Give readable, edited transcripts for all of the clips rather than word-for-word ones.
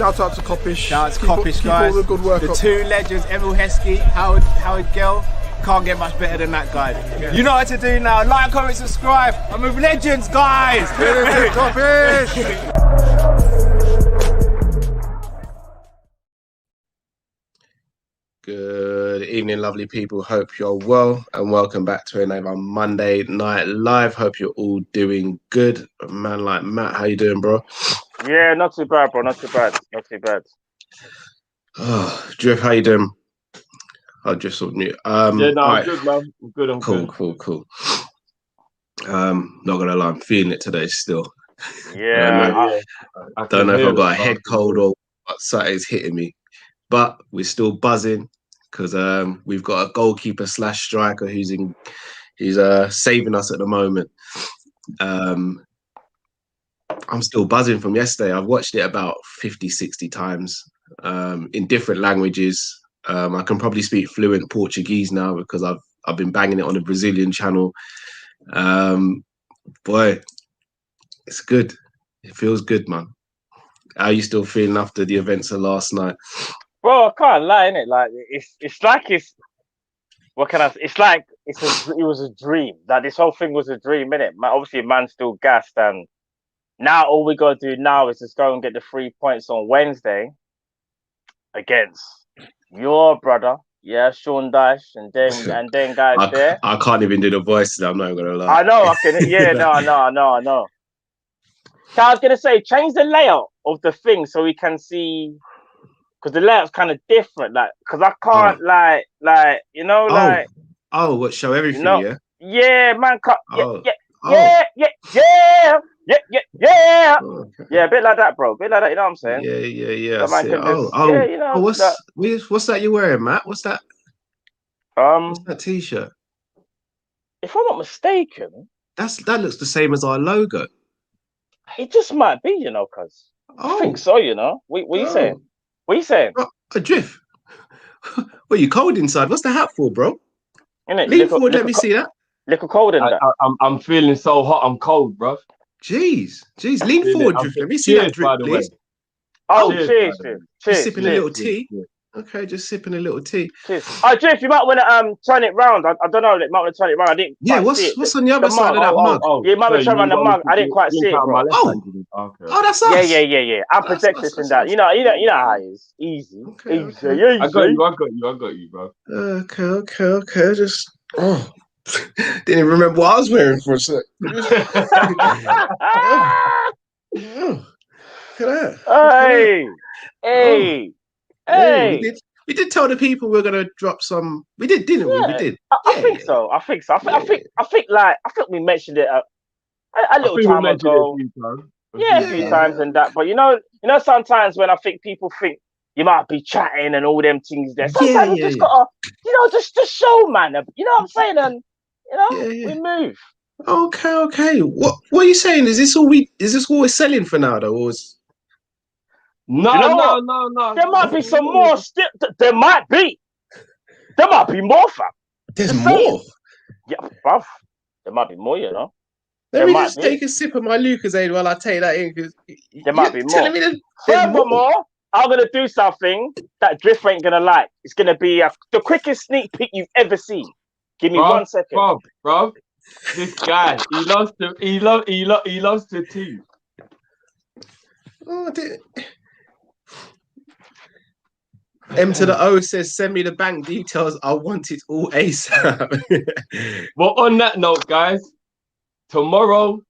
Shout out to Kop-Ish. Shout out to Kopish, guys. Keep all the good work the up. two legends, Emil Heskey, Howard Gill. Can't get much better than that, guys. Yeah. You know what to do now. Like, comment, subscribe. I'm with legends, guys. Kopish. Good evening, lovely people. Hope you're well and welcome back to another Monday Night Live. Hope you're all doing good. A man like Matt, how you doing, bro? Yeah, not too bad, bro. Not too bad. Oh, Drift, how you doing? I'll just on mute. I'm right. good, man. I'm good. Cool. Not gonna lie, I'm feeling it today still. Yeah. I don't know if I've got a head cold or what something's hitting me. But we're still buzzing because we've got a goalkeeper / striker who's saving us at the moment. I'm still buzzing from yesterday. I've watched it about 50, 60 times in different languages. I can probably speak fluent Portuguese now because I've been banging it on the Brazilian channel. Boy, it's good. It feels good, man. How are you still feeling after the events of last night? Bro, I can't lie, innit? Like it's like what can I say? It's like it was a dream. Like this whole thing was a dream, innit? Man, obviously man's still gassed, and now all we gotta do now is just go and get the 3 points on Wednesday against your brother, Sean Dyche, and then guys there. I can't even do the voices, I'm not gonna lie. I know I can I know. So I was gonna say change the layout of the thing so we can see. Because the layout's kind of different, like, because I can't, what, show everything, yeah? Yeah, man, yeah. Oh, okay. Yeah, a bit like that, bro. A bit like that, you know what I'm saying? Yeah. So What's that you're wearing, Matt? What's that? What's that t-shirt? If I'm not mistaken, that looks the same as our logo. It just might be, cuz. I think so, What are you saying? What are you saying? A drift. Well, you cold inside. What's the hat for, bro? Lean forward, let me see that. Little cold in that. I'm feeling so hot, I'm cold, bro. Jeez. Lean forward, Drift. Let me see that, Drift, please. Oh, cheers. Just sipping a little tea. Okay, just sipping a little tea. Cheers. Oh, Drift, you might want to turn it round. I don't know. You might want to turn it round. I didn't quite see it. What's on the other side of that mug? You might want to turn around the mug. I didn't quite see it, bro. Oh, that's us. Yeah. I'm protected from that. You know how it is. Easy. Okay. I got you, bro. Okay. Just didn't even remember what I was wearing for a sec. Look at that. Hey. We did tell the people we were gonna drop some. We did, didn't we? We did. I think so. I think we mentioned it a little time ago. A few times and that. But you know, sometimes when I think people think you might be chatting and all them things there. Sometimes you just gotta, just show, man. You know what I'm saying? And we move. Okay. What are you saying? Is this all we're selling for now, though? Or is... No. There might be some more. There might be more, fam. There's more. Yeah, bruv. There might be more, Let me just take a sip of my Lucozade while I take that in, because there might be more. Furthermore, I'm gonna do something that Drift ain't gonna like. It's gonna be the quickest sneak peek you've ever seen. Give me 1 second, bro. This guy, he loves the tea. Oh, M to the O says, send me the bank details. I want it all ASAP. Well, on that note, guys, tomorrow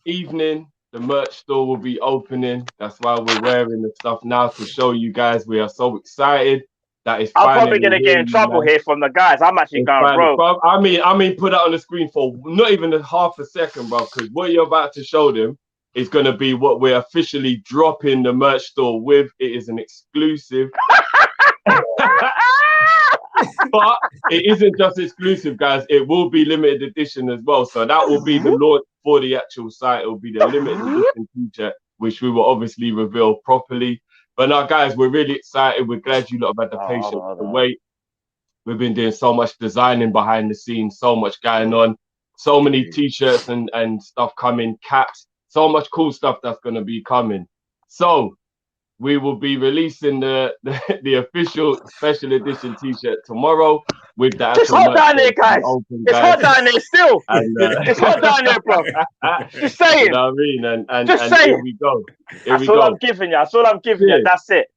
evening, the merch store will be opening. That's why we're wearing the stuff now to show you guys. We are so excited. That is I'm probably going to get in trouble here from the guys. I'm actually going, bro. I mean, put that on the screen for not even a half a second, bro, because what you're about to show them is going to be what we're officially dropping the merch store with. It is an exclusive. But it isn't just exclusive, guys. It will be limited edition as well. So that will be the launch for the actual site. It will be the limited edition t-shirt, which we will obviously reveal properly. But now, guys, we're really excited. We're glad you lot have had the patience to wait. We've been doing so much designing behind the scenes, so much going on, so many t-shirts and stuff coming, caps, so much cool stuff that's going to be coming. So we will be releasing the official special edition T-shirt tomorrow with the It's hot down there, guys. It's hot down there still. And, it's hot down there, bro. Just saying. You know what I mean? And just and saying. here we go. That's all I'm giving you. That's all I'm giving you. That's it.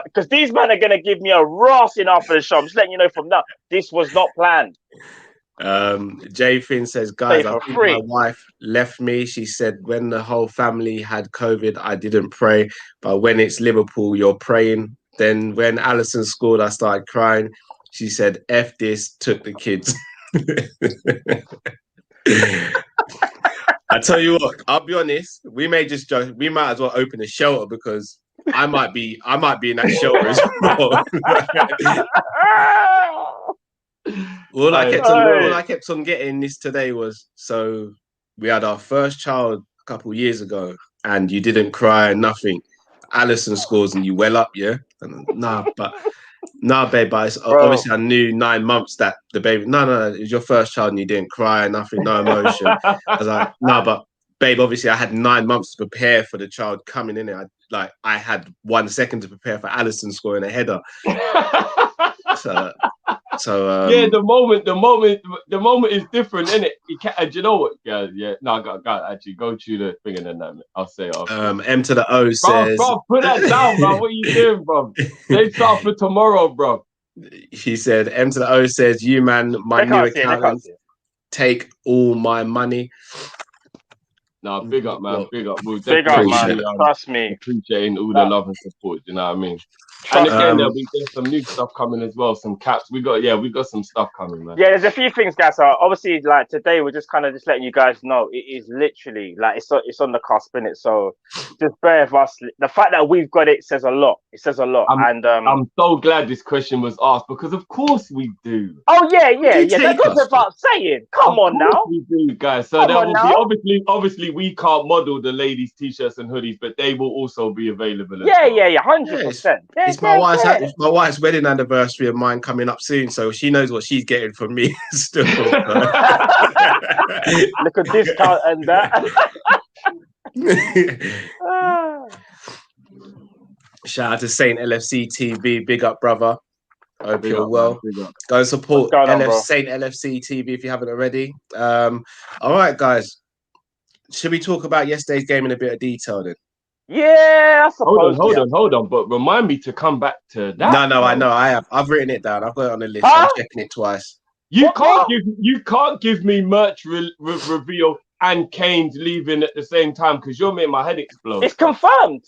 Because these men are gonna give me a roasting after the show. I'm just letting you know from now. This was not planned. Jay Finn says, guys, I think my wife left me. She said when the whole family had COVID, I didn't pray. But when it's Liverpool, you're praying. Then when Alisson scored, I started crying. She said, F this, took the kids. I tell you what, I'll be honest, we might as well open a shelter because I might be in that shelter as well. All I kept on getting this today was, so we had our first child a couple of years ago and you didn't cry, nothing. Alisson scores and you well up, yeah? And babe, but obviously I knew 9 months that the baby, no, it was your first child and you didn't cry, nothing, no emotion. I was like, no, but babe, obviously I had 9 months to prepare for the child coming in there. I had 1 second to prepare for Alisson scoring a header. So yeah, the moment is different, isn't it? You can't, and you know what, guys? Yeah, no, I got actually go through the thing and then I'll say it. M to the O says, bro, put that down, bro. What are you doing, bro? They start for tomorrow, bro. He said, M to the O says, you man, my new accountant, take all my money. No, big up, man. Big up. Big up, man. Trust me. Appreciating all the love and support. You know what I mean? And again, there's some new stuff coming as well. Some caps. We got some stuff coming, man. Yeah, there's a few things, guys. So obviously, like today, we're just kind of just letting you guys know it is literally like it's on the cusp, innit? So just bear with us. The fact that we've got it says a lot. It says a lot. I'm so glad this question was asked because of course we do. Oh yeah. That goes without saying. Come on now. We do, guys. So there will be obviously we can't model the ladies' t-shirts and hoodies, but they will also be available. Yeah, 100%. It's my wife's wedding anniversary of mine coming up soon, so she knows what she's getting from me still. Look at discount and that. Shout out to Saint LFC TV, big up, brother. I hope you're well. Go support Saint LFC TV if you haven't already. All right, guys. Should we talk about yesterday's game in a bit of detail then? Yeah, I suppose. Hold on. But remind me to come back to that. No, I know. I've written it down. I've got it on the list. I'm checking it twice. You can't give me merch reveal and Kane's leaving at the same time because you're making my head explode. It's confirmed.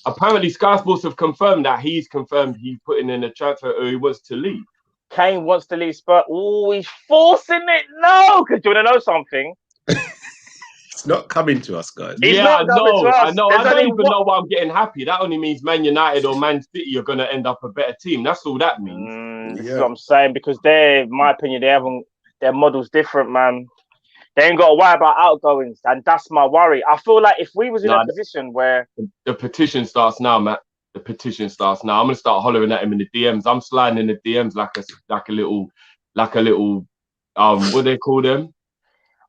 Apparently, Sky Sports have confirmed that he's putting in a transfer or he wants to leave. Kane wants to leave Spurs. Oh, he's forcing it. No, because do you want to know something? It's not coming to us, guys. I know. I don't even know why I'm getting happy. That only means Man United or Man City are going to end up a better team. That's all that means. This is what I'm saying because in my opinion, their model's different, man. They ain't got to worry about outgoings, and that's my worry. I feel like if we was in a position where the petition starts now, Matt. The petition starts now. I'm gonna start hollering at him in the DMs. I'm sliding in the DMs like a little what do they call them?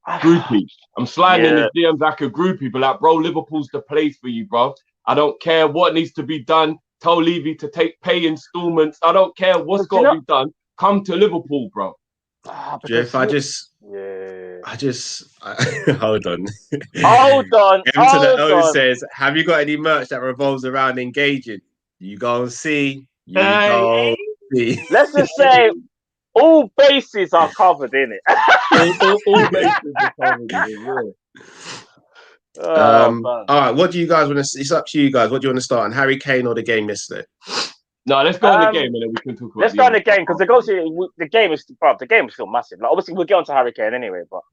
Groupie. I'm sliding in the DMs like a groupie, but like, bro, Liverpool's the place for you, bro. I don't care what needs to be done. Tell Levy to pay installments. I don't care what's got to be done. Come to Liverpool, bro. Jeff, I just hold on. Hold on. M to the O says, have you got any merch that revolves around engaging? You go and see. Let's just say all bases are covered in it. all bases are covered in it. All right, what do you guys want to? It's up to you guys. What do you want to start on? Harry Kane or the game yesterday? No, let's go on the game and then we can talk about. Let's go on the game because the game is still massive. Like obviously we'll get onto Harry Kane anyway, but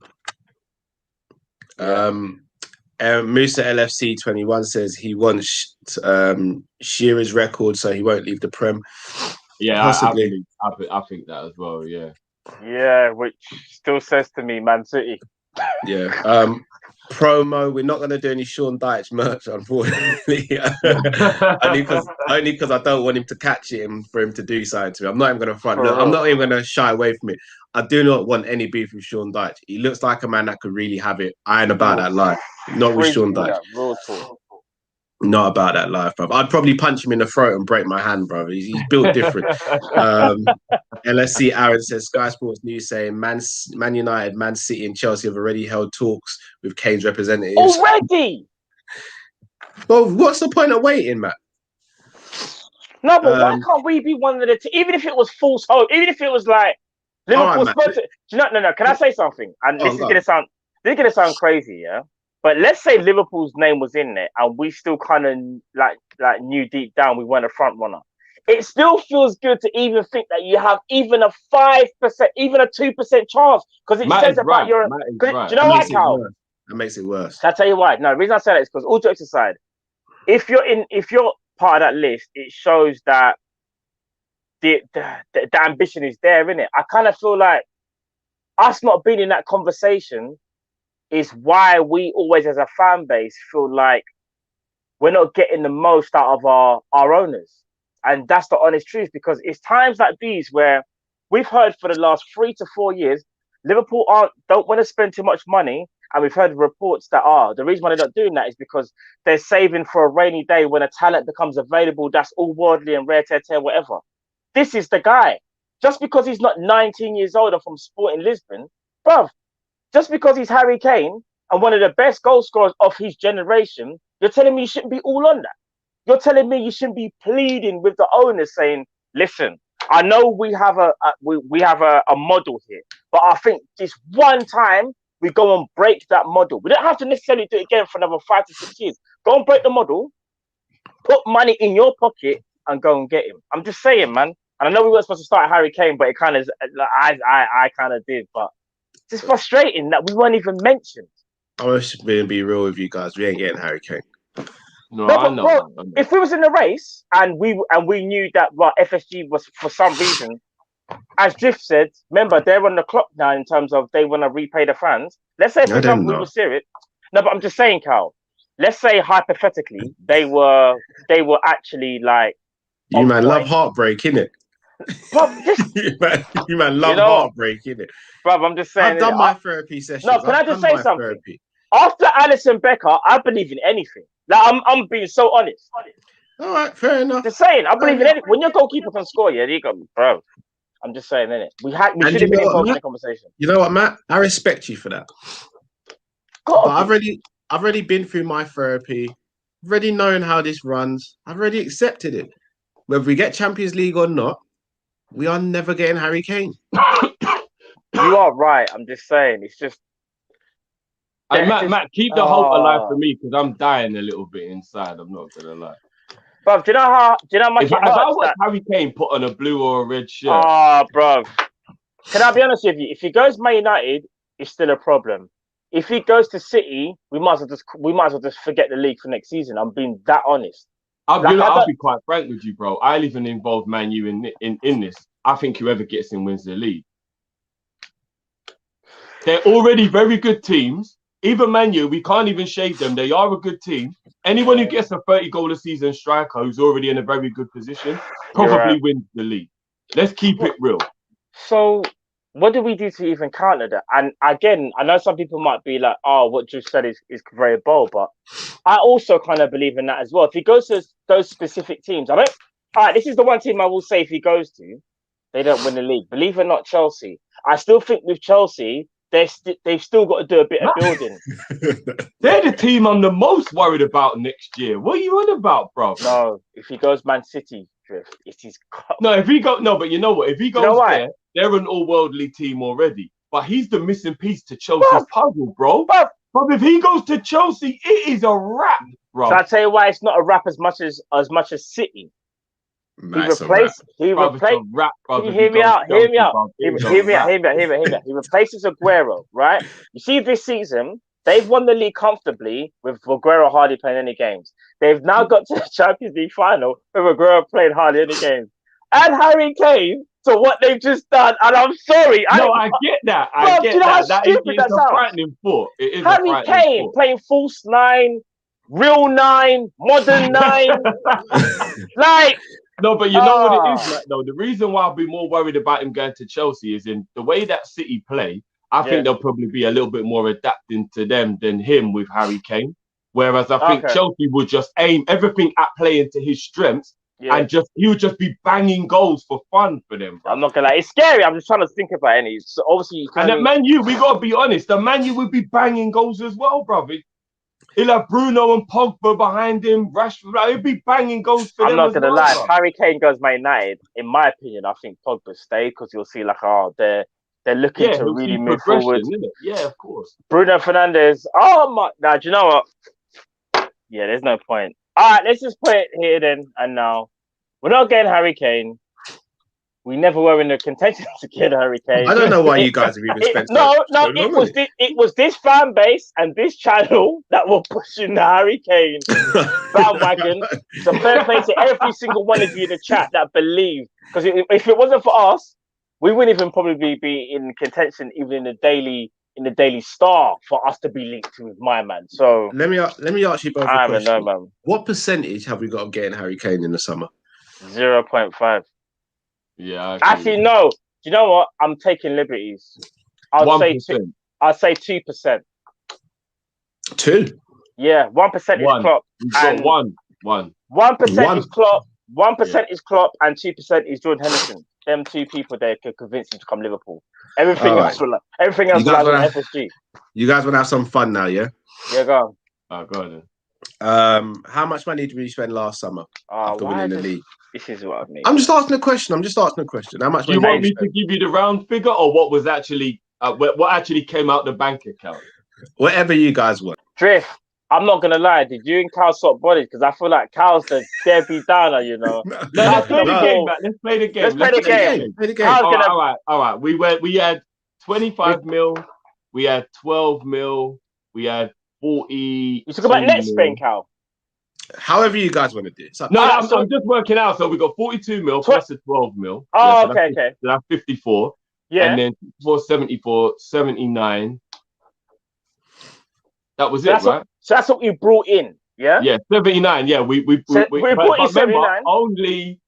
Musa LFC 21 says he wants Shearer's record, so he won't leave the Prem. Yeah, possibly. I think that as well. Yeah. Yeah, which still says to me, Man City. Yeah. Promo. We're not going to do any Sean Dyche merch, unfortunately. only because I don't want him to catch it and for him to do something to me. I'm not even going to front. Look, I'm not even going to shy away from it. I do not want any beef with Sean Dyche. He looks like a man that could really have it. I ain't about that life. Not with Sean Dyche. Not about that life, bro. I'd probably punch him in the throat and break my hand, bro. He's built different. LSC Aaron says Sky Sports News saying Man United, Man City, and Chelsea have already held talks with Kane's representatives. Already? Well, what's the point of waiting, Matt? No, but why can't we be one of the even if it was false hope, even if it was like Liverpool Spurs? No. Can I say something? And this is gonna sound crazy, yeah. But let's say Liverpool's name was in there, and we still kind of like knew deep down we weren't a front runner. It still feels good to even think that you have even a 5%, even a 2% chance, because it says about your. Do you know why, Cal? That makes it worse. I'll tell you why. No, the reason I say that is because all jokes aside, if you're part of that list, it shows that the ambition is there, innit? I kind of feel like us not being in that conversation is why we always, as a fan base, feel like we're not getting the most out of our owners. And that's the honest truth, because it's times like these where we've heard for the last 3 to 4 years, Liverpool don't want to spend too much money. And we've heard reports that the reason why they're not doing that is because they're saving for a rainy day when a talent becomes available that's all worldly and rare, whatever. This is the guy. Just because he's not 19 years old and from Sporting Lisbon, bruv, just because he's Harry Kane and one of the best goal scorers of his generation, you're telling me you shouldn't be all on that? You're telling me you shouldn't be pleading with the owners saying, listen, I know we have a model here, but I think this one time we go and break that model. We don't have to necessarily do it again for another 5 to 6 years. Go and break the model, put money in your pocket and go and get him. I'm just saying, man. And I know we weren't supposed to start Harry Kane, but it kind of, I kind of did. But it's just frustrating that we weren't even mentioned. I was going to be real with you guys. We ain't getting Harry Kane. No, I know. Bro, if we was in the race and we knew that FSG was for some reason, as Drift said, remember they're on the clock now in terms of they want to repay the fans. Let's say for example we were serious. No, but I'm just saying, Carl. Let's say hypothetically they were actually like. You man love heartbreak, innit? you man love heartbreak, innit? Bro, I'm just saying. I've done my therapy sessions. No, can I just say something? Therapy. After Alisson Becker, I believe in anything. Like I'm being so honest. All right, fair enough. Just saying, I believe in anything. When your goalkeeper can score, you got, bro. I'm just saying, innit? We should have been involved in the conversation. You know what, Matt? I respect you for that. But I've already been through my therapy, already known how this runs. I've already accepted it. Whether we get Champions League or not, we are never getting Harry Kane. You are right. I'm just saying, it's just. Hey, Matt, keep the hope alive for me because I'm dying a little bit inside. I'm not gonna lie. Bro, do you know how much if I watch Harry Kane put on a blue or a red shirt? Bro. Can I be honest with you? If he goes Man United, it's still a problem. If he goes to City, we might as well just forget the league for next season. I'm being that honest. I'll be quite frank with you, bro. I'll even involve Man U in this. I think whoever gets in wins the league. They're already very good teams. Even Man U, we can't even shade them. They are a good team. Anyone who gets a 30-goal a season striker who's already in a very good position probably wins the league. Let's keep it real. So, what do we do to even counter that? And again, I know some people might be like, "Oh, what you said is very bold," but I also kind of believe in that as well. If he goes to those specific teams, all right, this is the one team I will say if he goes to, they don't win the league. Believe it or not, Chelsea. I still think with Chelsea. They've still got to do a bit of building. They're the team I'm the most worried about next year. What are you on about, bro? No, if he goes Man City, Drift, it's his. But you know what? If he goes there, they're an all-worldly team already. But he's the missing piece to Chelsea's puzzle, bro. But if he goes to Chelsea, it is a wrap, bro. So I'll tell you why it's not a wrap as much as City. He replaces. Hear me out. He replaces Aguero, right? You see, this season they've won the league comfortably with Aguero hardly playing any games. They've now got to the Champions League final with Aguero playing hardly any games. And Harry Kane to what they've just done, and I'm sorry. I get that. Do you know how stupid that sounds? Frightening thought. It is Harry Kane playing false 9, real 9, modern 9, like. No, but you know what it is, Matt, though? The reason why I'll be more worried about him going to Chelsea is in the way that City play. I think they'll probably be a little bit more adapting to them than him with Harry Kane. Whereas I think Chelsea would just aim everything at playing to his strengths, and he would just be banging goals for fun for them. Bro. I'm not gonna lie, it's scary. I'm just trying to think about any. So obviously, the Man U, we gotta be honest. The Man U would be banging goals as well, brother. He'll have Bruno and Pogba behind him. Rashford, like, he'll be banging goals for them. I'm not gonna lie. If Harry Kane goes Man United, in my opinion, I think Pogba stay because you'll see like, they're looking to really move forward. Yeah, of course. Bruno Fernandes. Oh my! Now, do you know what? Yeah, there's no point. All right, let's just put it here then and now. We're not getting Harry Kane. We never were in the contention to get Harry Kane. I don't know why you guys have even spent it was this fan base and this channel that were pushing the Harry Kane bandwagon. So fair play to every single one of you in the chat that believe. Because if it wasn't for us, we wouldn't even probably be in contention even in the Daily Star for us to be linked to with my man. So let me ask you both a question. Man. What percentage have we got of getting Harry Kane in the summer? 0.5. Yeah. Actually, no. Do you know what? I'm taking liberties. I'll say 2%. 2? Yeah, 1% is Klopp. And 1%. 1% is Klopp. 1% is Klopp, and 2% is Jordan Henderson. Them two people there could convince him to come Liverpool. Everything else will FSG. You guys want to have some fun now, yeah? Yeah, go on. Go on then. How much money did we spend last summer after winning the league? This is what I mean. I'm just asking a question. How much? Do you want me to give you the round figure or what was actually what actually came out the bank account? Whatever you guys want. Drift. I'm not gonna lie. Did you and Cal swap bodies? Because I feel like Cal's the deadbeat downer. You know. Let's play the game, man. Let's play the game. All right. We had 25 mil. We had 12 mil. We had 40. You talk about net spend, Cal. However you guys want to do it. I'm just working out. So we got 42 mil plus the 12 mil. Oh, yeah, so okay. That's 54. Yeah. And then 74, 79. That was it, right? So that's what you brought in, yeah? Yeah, 79. Yeah, we brought in 79. Only.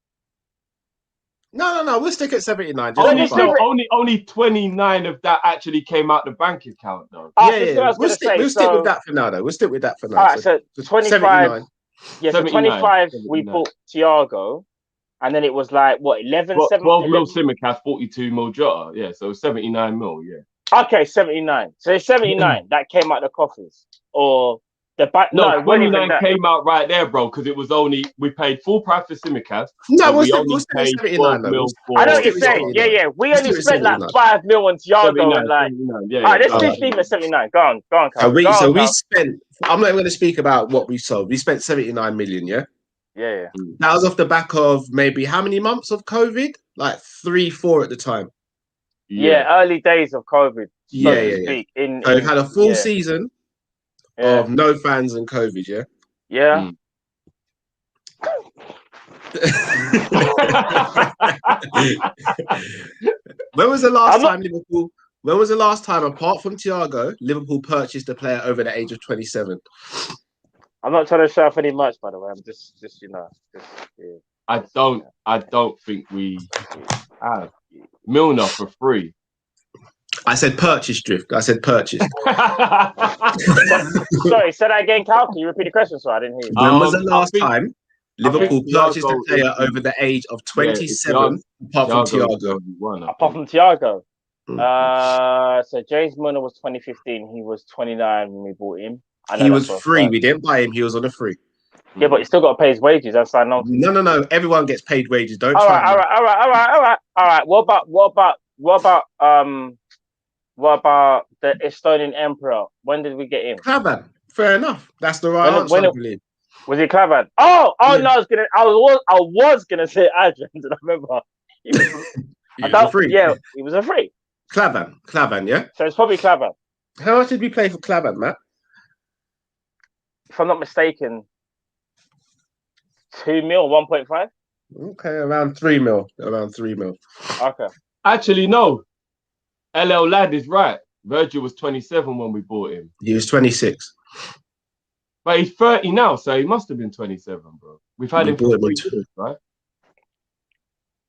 No. We'll stick at 79. Only 29 of that actually came out the bank account, though. We'll stick with that for now, though. All right, so 25. 79. Yeah, so 25 we bought Thiago, and then it was like, what, 11? 12 mil Simicast, 42 mil Jota. Yeah, so 79 mil, yeah. Okay, 79. So it's 79 that came out the coffers. Or the back. No, 29 came out right there, bro, because it was only, we paid full price for Simicast. No, we'll still 79 though. I know what you're saying. Yeah. We only spent like 5 mil on Thiago and like. Alright, let's just leave at 79. Go on, Carl. We spent, I'm not going to speak about what we sold. We spent 79 million, yeah? Yeah. That was off the back of maybe how many months of COVID? Like 3-4 at the time. Yeah, early days of COVID. So we've had a full season of no fans and COVID, yeah? Yeah. When was the last time, apart from Thiago, Liverpool purchased a player over the age of 27? I'm not trying to show off any much, by the way. I'm just I don't think we have Milner for free. I said purchase, Drift. I said purchase. Sorry, say that again, Cal. Can you repeat the question? So I didn't hear you. When was the last time Liverpool purchased a player over the age of 27, apart from Thiago? Apart from Thiago. So James Milner was 2015. He was 29 when we bought him. He was free. We didn't buy him. He was on a free. Yeah, but you still got to pay his wages. That's like no. Everyone gets paid wages. Don't all right. What about the Estonian emperor? When did we get him? Klavan. Fair enough. That's the right answer, I believe. Was it Klavan? Oh no! I was gonna say Adrian. I remember. He was a free. Yeah, he was a free. Klavan. Yeah. So it's probably Klavan. How much did we play for Klavan, Matt? If I'm not mistaken, 2 mil, 1.5. Okay, around 3 mil. Okay. Actually, no. LL Lad is right. Virgil was 27 when we bought him. He was 26. But he's 30 now, so he must have been 27, bro. We've had him for 3 years, right?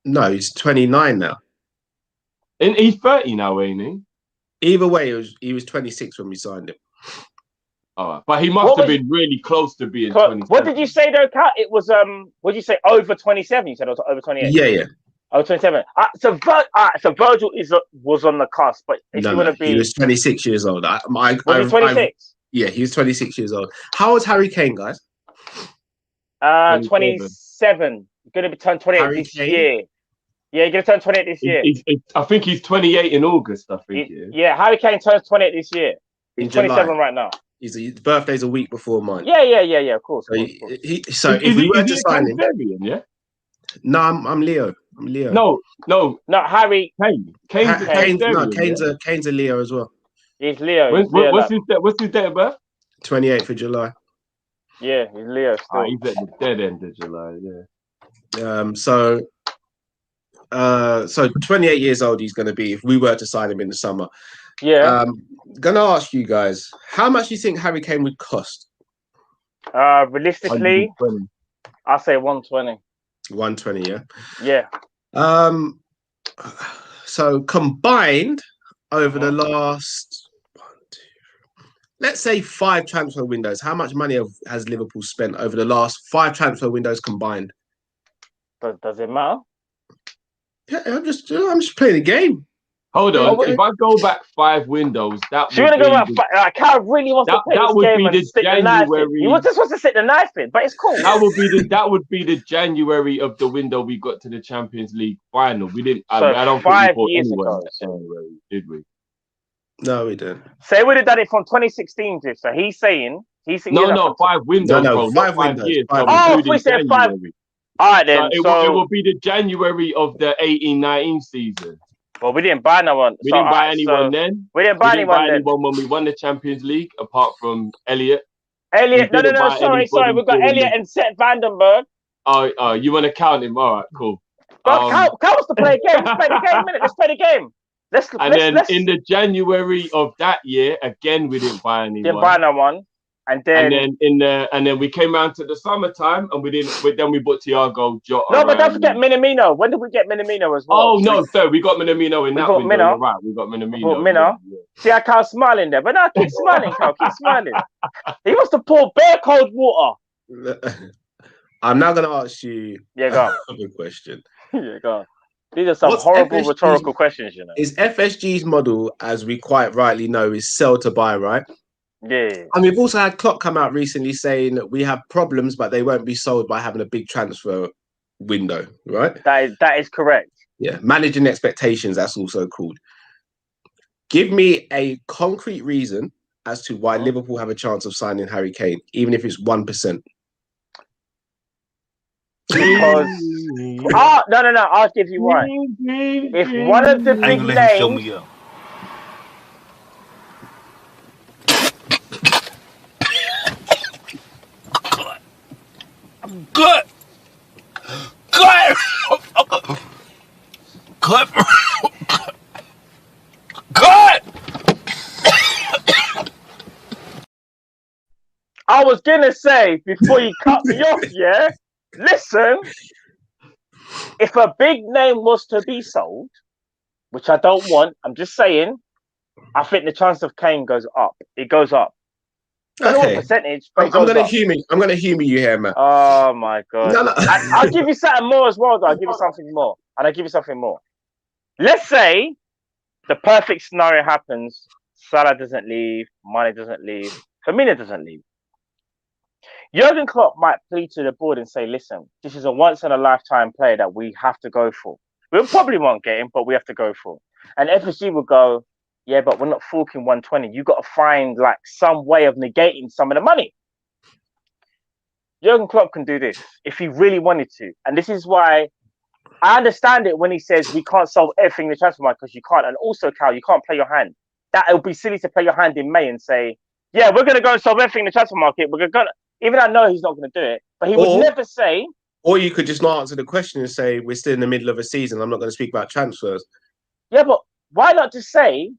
No, he's 29 now. And he's 30 now, ain't he? Either way, he was 26 when we signed him. All right. But he must have been really close to being 27. What did you say though, Kat? It was what did you say? Over 27. You said it was over 28. Yeah. Over 27. So Virgil was on the cusp, but if you want to be, he was 26 years old. Was he 26? Yeah, he was 26 years old. How old's Harry Kane, guys? 27. Going to be turned 28 this year. Yeah, he's going to turn 28 this year. I think he's 28 in August, I think. Yeah, Harry Kane turns 28 this year. He's 27 right now. His birthday's a week before mine. Yeah, of course. So if we were to sign him... Yeah? No, I'm Leo. I'm Leo. No, Harry. Kane's a Leo as well. He's Leo. What's his date of birth? 28th of July. Yeah, he's Leo still. He's at the dead end of July, yeah. So 28 years old he's going to be if we were to sign him in the summer. Yeah. Gonna ask you guys, how much do you think Harry Kane would cost? Realistically, I'll say 120. 120, yeah? Yeah. So combined over the last, let's say 5 transfer windows, how much money has Liverpool spent over the last 5 transfer windows combined? Does it matter? Yeah, I'm just playing a game. Hold on. If I go back 5 windows, that would be... Go back Cal really wants to play that this would game be and the stick the knife in. He just wants to stick the knife in, but it's cool. That would be the January of the window we got to the Champions League final. We didn't. I don't 5 think we years ago. January, did we? No, we didn't. So we would have done it from 2016, so he's saying. No, 5 windows. No, 5 windows. Years. We said 5. All right, then. So it will be the January of the 18-19 season. Well, we didn't buy no one. We didn't buy anyone then. We didn't buy anyone when we won the Champions League, apart from Elliot. No, sorry. We've got Elliot and Seth Vandenberg. Oh, you want to count him? All right, cool. Count us to play a game. Let's play the game, innit? Let's play the game. In the January of that year, again, we didn't buy anyone. Didn't buy no one. And then we came around to the summertime and we didn't. Then we bought Thiago Jota. No, but don't forget Minamino. When did we get Minamino as well? Oh no, so we got Minamino in that window. Right, we got Minamino. Yeah. See, I can't smile in there, but no, keep smiling, Carl. Keep smiling. He wants to pour bare cold water. I'm now going to ask you a question. Yeah, go on. These are some horrible rhetorical questions, you know. Is FSG's model, as we quite rightly know, is sell to buy, right? Yeah. And we've also had Klopp come out recently saying that we have problems, but they won't be solved by having a big transfer window, right? That is correct. Yeah, managing expectations, that's also called. Give me a concrete reason as to why Liverpool have a chance of signing Harry Kane, even if it's 1%. Because no, I'll give you why. If one of the big names Good. I was gonna say before you cut me off, yeah. Listen, if a big name was to be sold, which I don't want, I'm just saying, I think the chance of Kane goes up. It goes up. I don't know what percentage, but I'm gonna humor you here, man. Oh my god! No. I'll give you something more as well, though. I'll give you something more, Let's say the perfect scenario happens: Salah doesn't leave, Mane doesn't leave, Firmino doesn't leave. Jurgen Klopp might plead to the board and say, "Listen, this is a once-in-a-lifetime player that we have to go for. We probably won't get him, but we have to go for." And FSG will go, "Yeah, but we're not forking 120. You got to find like some way of negating some of the money." Jurgen Klopp can do this if he really wanted to, and this is why I understand it when he says we can't solve everything in the transfer market because you can't. And also, Cal, you can't play your hand. That it would be silly to play your hand in May and say, "Yeah, we're going to go and solve everything in the transfer market. We're going to." Even I know he's not going to do it, but he would never say. Or you could just not answer the question and say, "We're still in the middle of a season. I'm not going to speak about transfers." Yeah, but why not just say?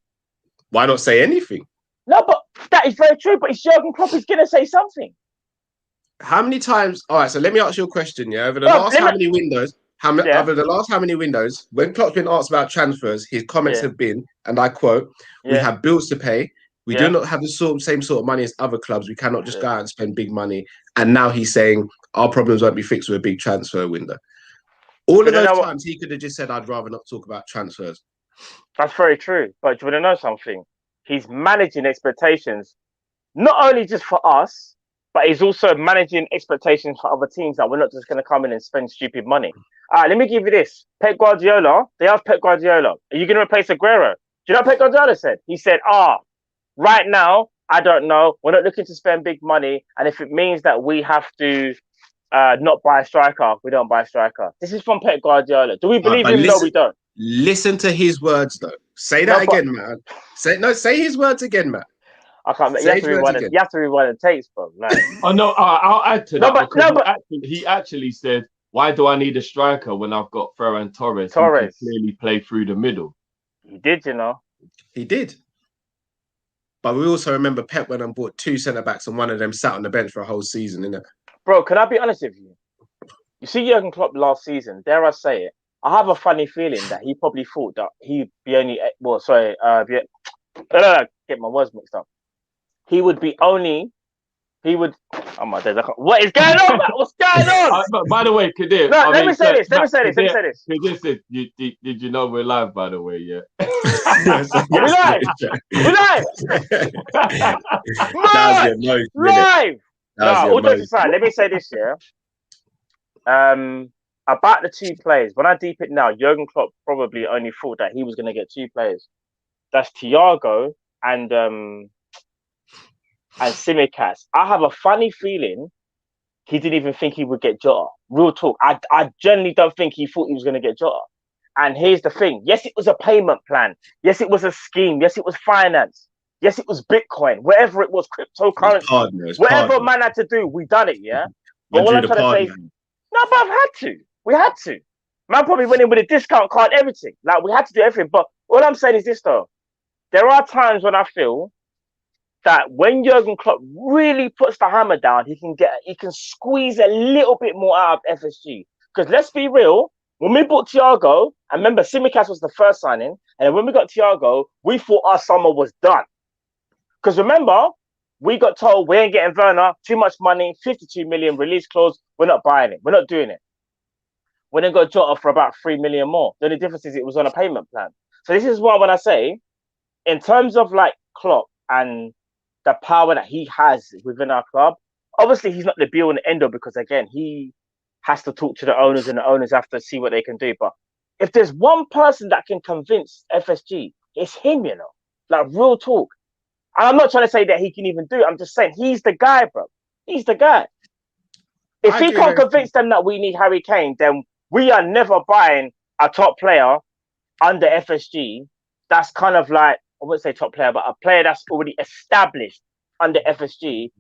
Why not say anything? No, but that is very true. But it's Jurgen Klopp. He's going to say something. How many times? All right, so let me ask you a question. Yeah, over the last how many windows? Over the last how many windows? When Klopp's been asked about transfers, his comments have been, and I quote, "We have bills to pay. We do not have the same sort of money as other clubs. We cannot just go out and spend big money. And now he's saying our problems won't be fixed with a big transfer window. All of those times he could have just said, I'd rather not talk about transfers. That's very true. But do you want to know something? He's managing expectations, not only just for us, but he's also managing expectations for other teams that we're not just going to come in and spend stupid money. All right, let me give you this. Pep Guardiola, they asked Pep Guardiola, are you going to replace Aguero? Do you know what Pep Guardiola said? He said, right now, I don't know. We're not looking to spend big money. And if it means that we have to not buy a striker, we don't buy a striker. This is from Pep Guardiola. Do we believe him? No, we don't. Listen to his words, though. Say that again, man. Say his words again, man. I can't. You have to rewind the tapes, bro. Like. Oh no, I'll add to that. He actually said, "Why do I need a striker when I've got Ferran Torres who can clearly play through the middle?" He did, you know. He did. But we also remember Pep went and bought 2 centre-backs and one of them sat on the bench for a whole season, innit? Bro, can I be honest with you? You see Jurgen Klopp last season, dare I say it, I have a funny feeling that he probably thought that he'd be only... get my words mixed up. He would be only... He would... Oh my days, what is going on, man? What's going on? By the way, Kadir... No, let me say this. Kadir said, did you know we're live, by the way, yeah? We're live! Live! All jokes aside, let me say this, yeah? About the 2 players, when I deep it now, Jurgen Klopp probably only thought that he was going to get 2 players. That's Thiago and Tsimikas. I have a funny feeling he didn't even think he would get Jota. Real talk. I generally don't think he thought he was going to get Jota. And here's the thing. Yes, it was a payment plan. Yes, it was a scheme. Yes, it was finance. Yes, it was Bitcoin. Whatever it was, cryptocurrency. Whatever man had to do, we done it, yeah? But what I'm trying to say... No, but I've had to. We had to. Man probably went in with a discount card, everything. Like, we had to do everything. But all I'm saying is this, though. There are times when I feel that when Jurgen Klopp really puts the hammer down, he can squeeze a little bit more out of FSG. Because let's be real, when we bought Thiago, and remember, Tsimikas was the first signing, and when we got Thiago, we thought our summer was done. Because remember, we got told we ain't getting Werner, too much money, 52 million release clause, we're not buying it, we're not doing it. We then got Jota for about 3 million more. The only difference is it was on a payment plan. So this is why when I say, in terms of like Klopp and the power that he has within our club, obviously he's not the be all and end all because again, he has to talk to the owners and the owners have to see what they can do. But if there's one person that can convince FSG, it's him, you know, like real talk. And I'm not trying to say that he can even do it. I'm just saying he's the guy, bro. He's the guy. If he can't convince them that we need Harry Kane, then we are never buying a top player under FSG. That's kind of like, I wouldn't say top player, but a player that's already established under FSG,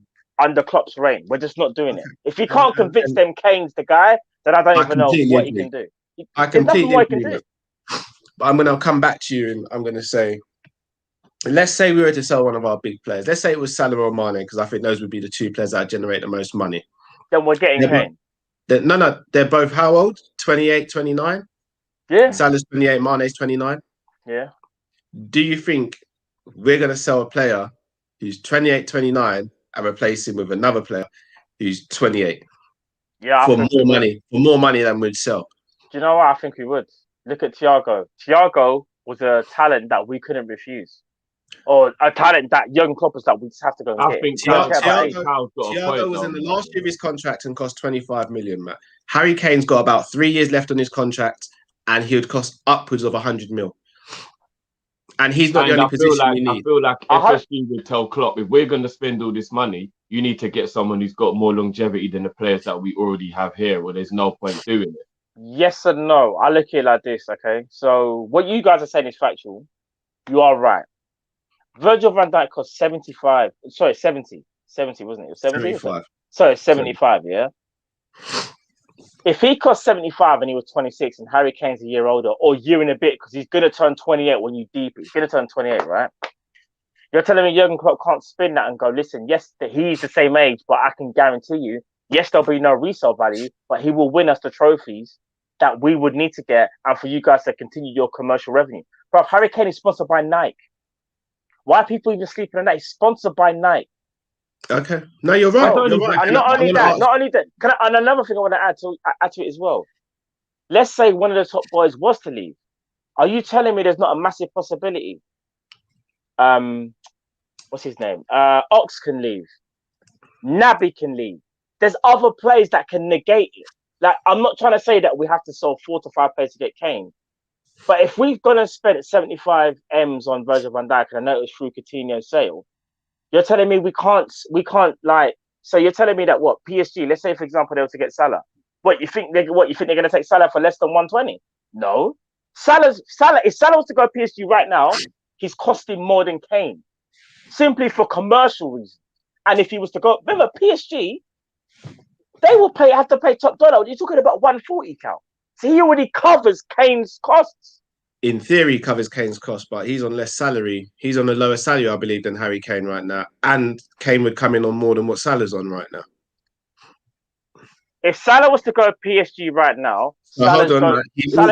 under Klopp's reign. We're just not doing it. If he can't convince them Kane's the guy, then I don't even know what he can do. I completely agree. But I'm going to come back to you and I'm going to say, let's say we were to sell one of our big players. Let's say it was Salah or Mane, because I think those would be the 2 players that generate the most money. Then we're getting Kane. No, they're both how old? 28, 29? Yeah. Salah's 28, Mane's 29. Yeah. Do you think we're going to sell a player who's 28, 29 and replace him with another player who's 28? Yeah. For more money than we'd sell. Do you know what? I think we would. Look at Thiago. Thiago was a talent that we couldn't refuse. Or a talent that Jurgen Klopp was like, we just have to go and get. I think Thiago was in the last year of his contract and cost 25 million, Matt. Harry Kane's got about 3 years left on his contract and he would cost upwards of 100 mil. And he's not the only position we need. I feel like FSG would tell Klopp, if we're going to spend all this money, you need to get someone who's got more longevity than the players that we already have here, where there's no point doing it. Yes and no. I look at it like this, okay? So what you guys are saying is factual. You are right. Virgil van Dijk cost 70, wasn't it? It was 70? 75. Sorry, 75, yeah? If he cost 75 and he was 26 and Harry Kane's a year older or a year and a bit, because he's going to turn 28 when you deep it. He's going to turn 28, right? You're telling me Jurgen Klopp can't spin that and go, listen, yes, he's the same age, but I can guarantee you, yes, there'll be no resale value, but he will win us the trophies that we would need to get and for you guys to continue your commercial revenue. But Harry Kane is sponsored by Nike. Why are people even sleeping at night? It's sponsored by Nike. Okay. No, you're right. Bro, You're right. and not only that. And another thing I want to add to it as well. Let's say one of the top boys was to leave. Are you telling me there's not a massive possibility? What's his name? Ox can leave. Naby can leave. There's other players that can negate it. Like, I'm not trying to say that we have to sell 4 to 5 players to get Kane. But if we've gone and spent 75 M's on Virgil van Dijk, and I know it was through Coutinho's sale, you're telling me we can't like. So you're telling me that what PSG? Let's say for example they were to get Salah. What you think they're going to take Salah for less than 120? No. Salah. If Salah was to go PSG right now, he's costing more than Kane, simply for commercial reasons. And if he was to go, remember PSG, they will have to pay top dollar. You're talking about 140 count. So he already covers Kane's costs. In theory, he covers Kane's costs, but he's on less salary. He's on a lower salary, I believe, than Harry Kane right now. And Kane would come in on more than what Salah's on right now. If Salah was to go PSG right now, Salah's going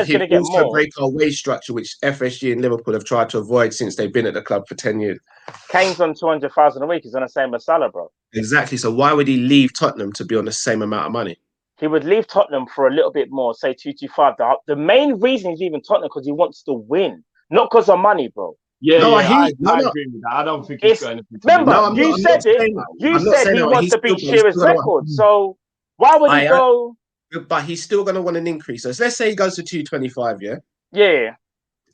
to get more. Break our wage structure, which FSG and Liverpool have tried to avoid since they've been at the club for 10 years. Kane's on 200,000 a week. He's on the same as Salah, bro. Exactly. So why would he leave Tottenham to be on the same amount of money? He would leave Tottenham for a little bit more, say 225. The main reason he's leaving Tottenham because he wants to win, not because of money, bro. I agree with that. I don't think he's going to. Remember, you said he wants to beat Shearer's record. So why would he go? But he's still going to want an increase. So let's say he goes to 225, yeah? Yeah.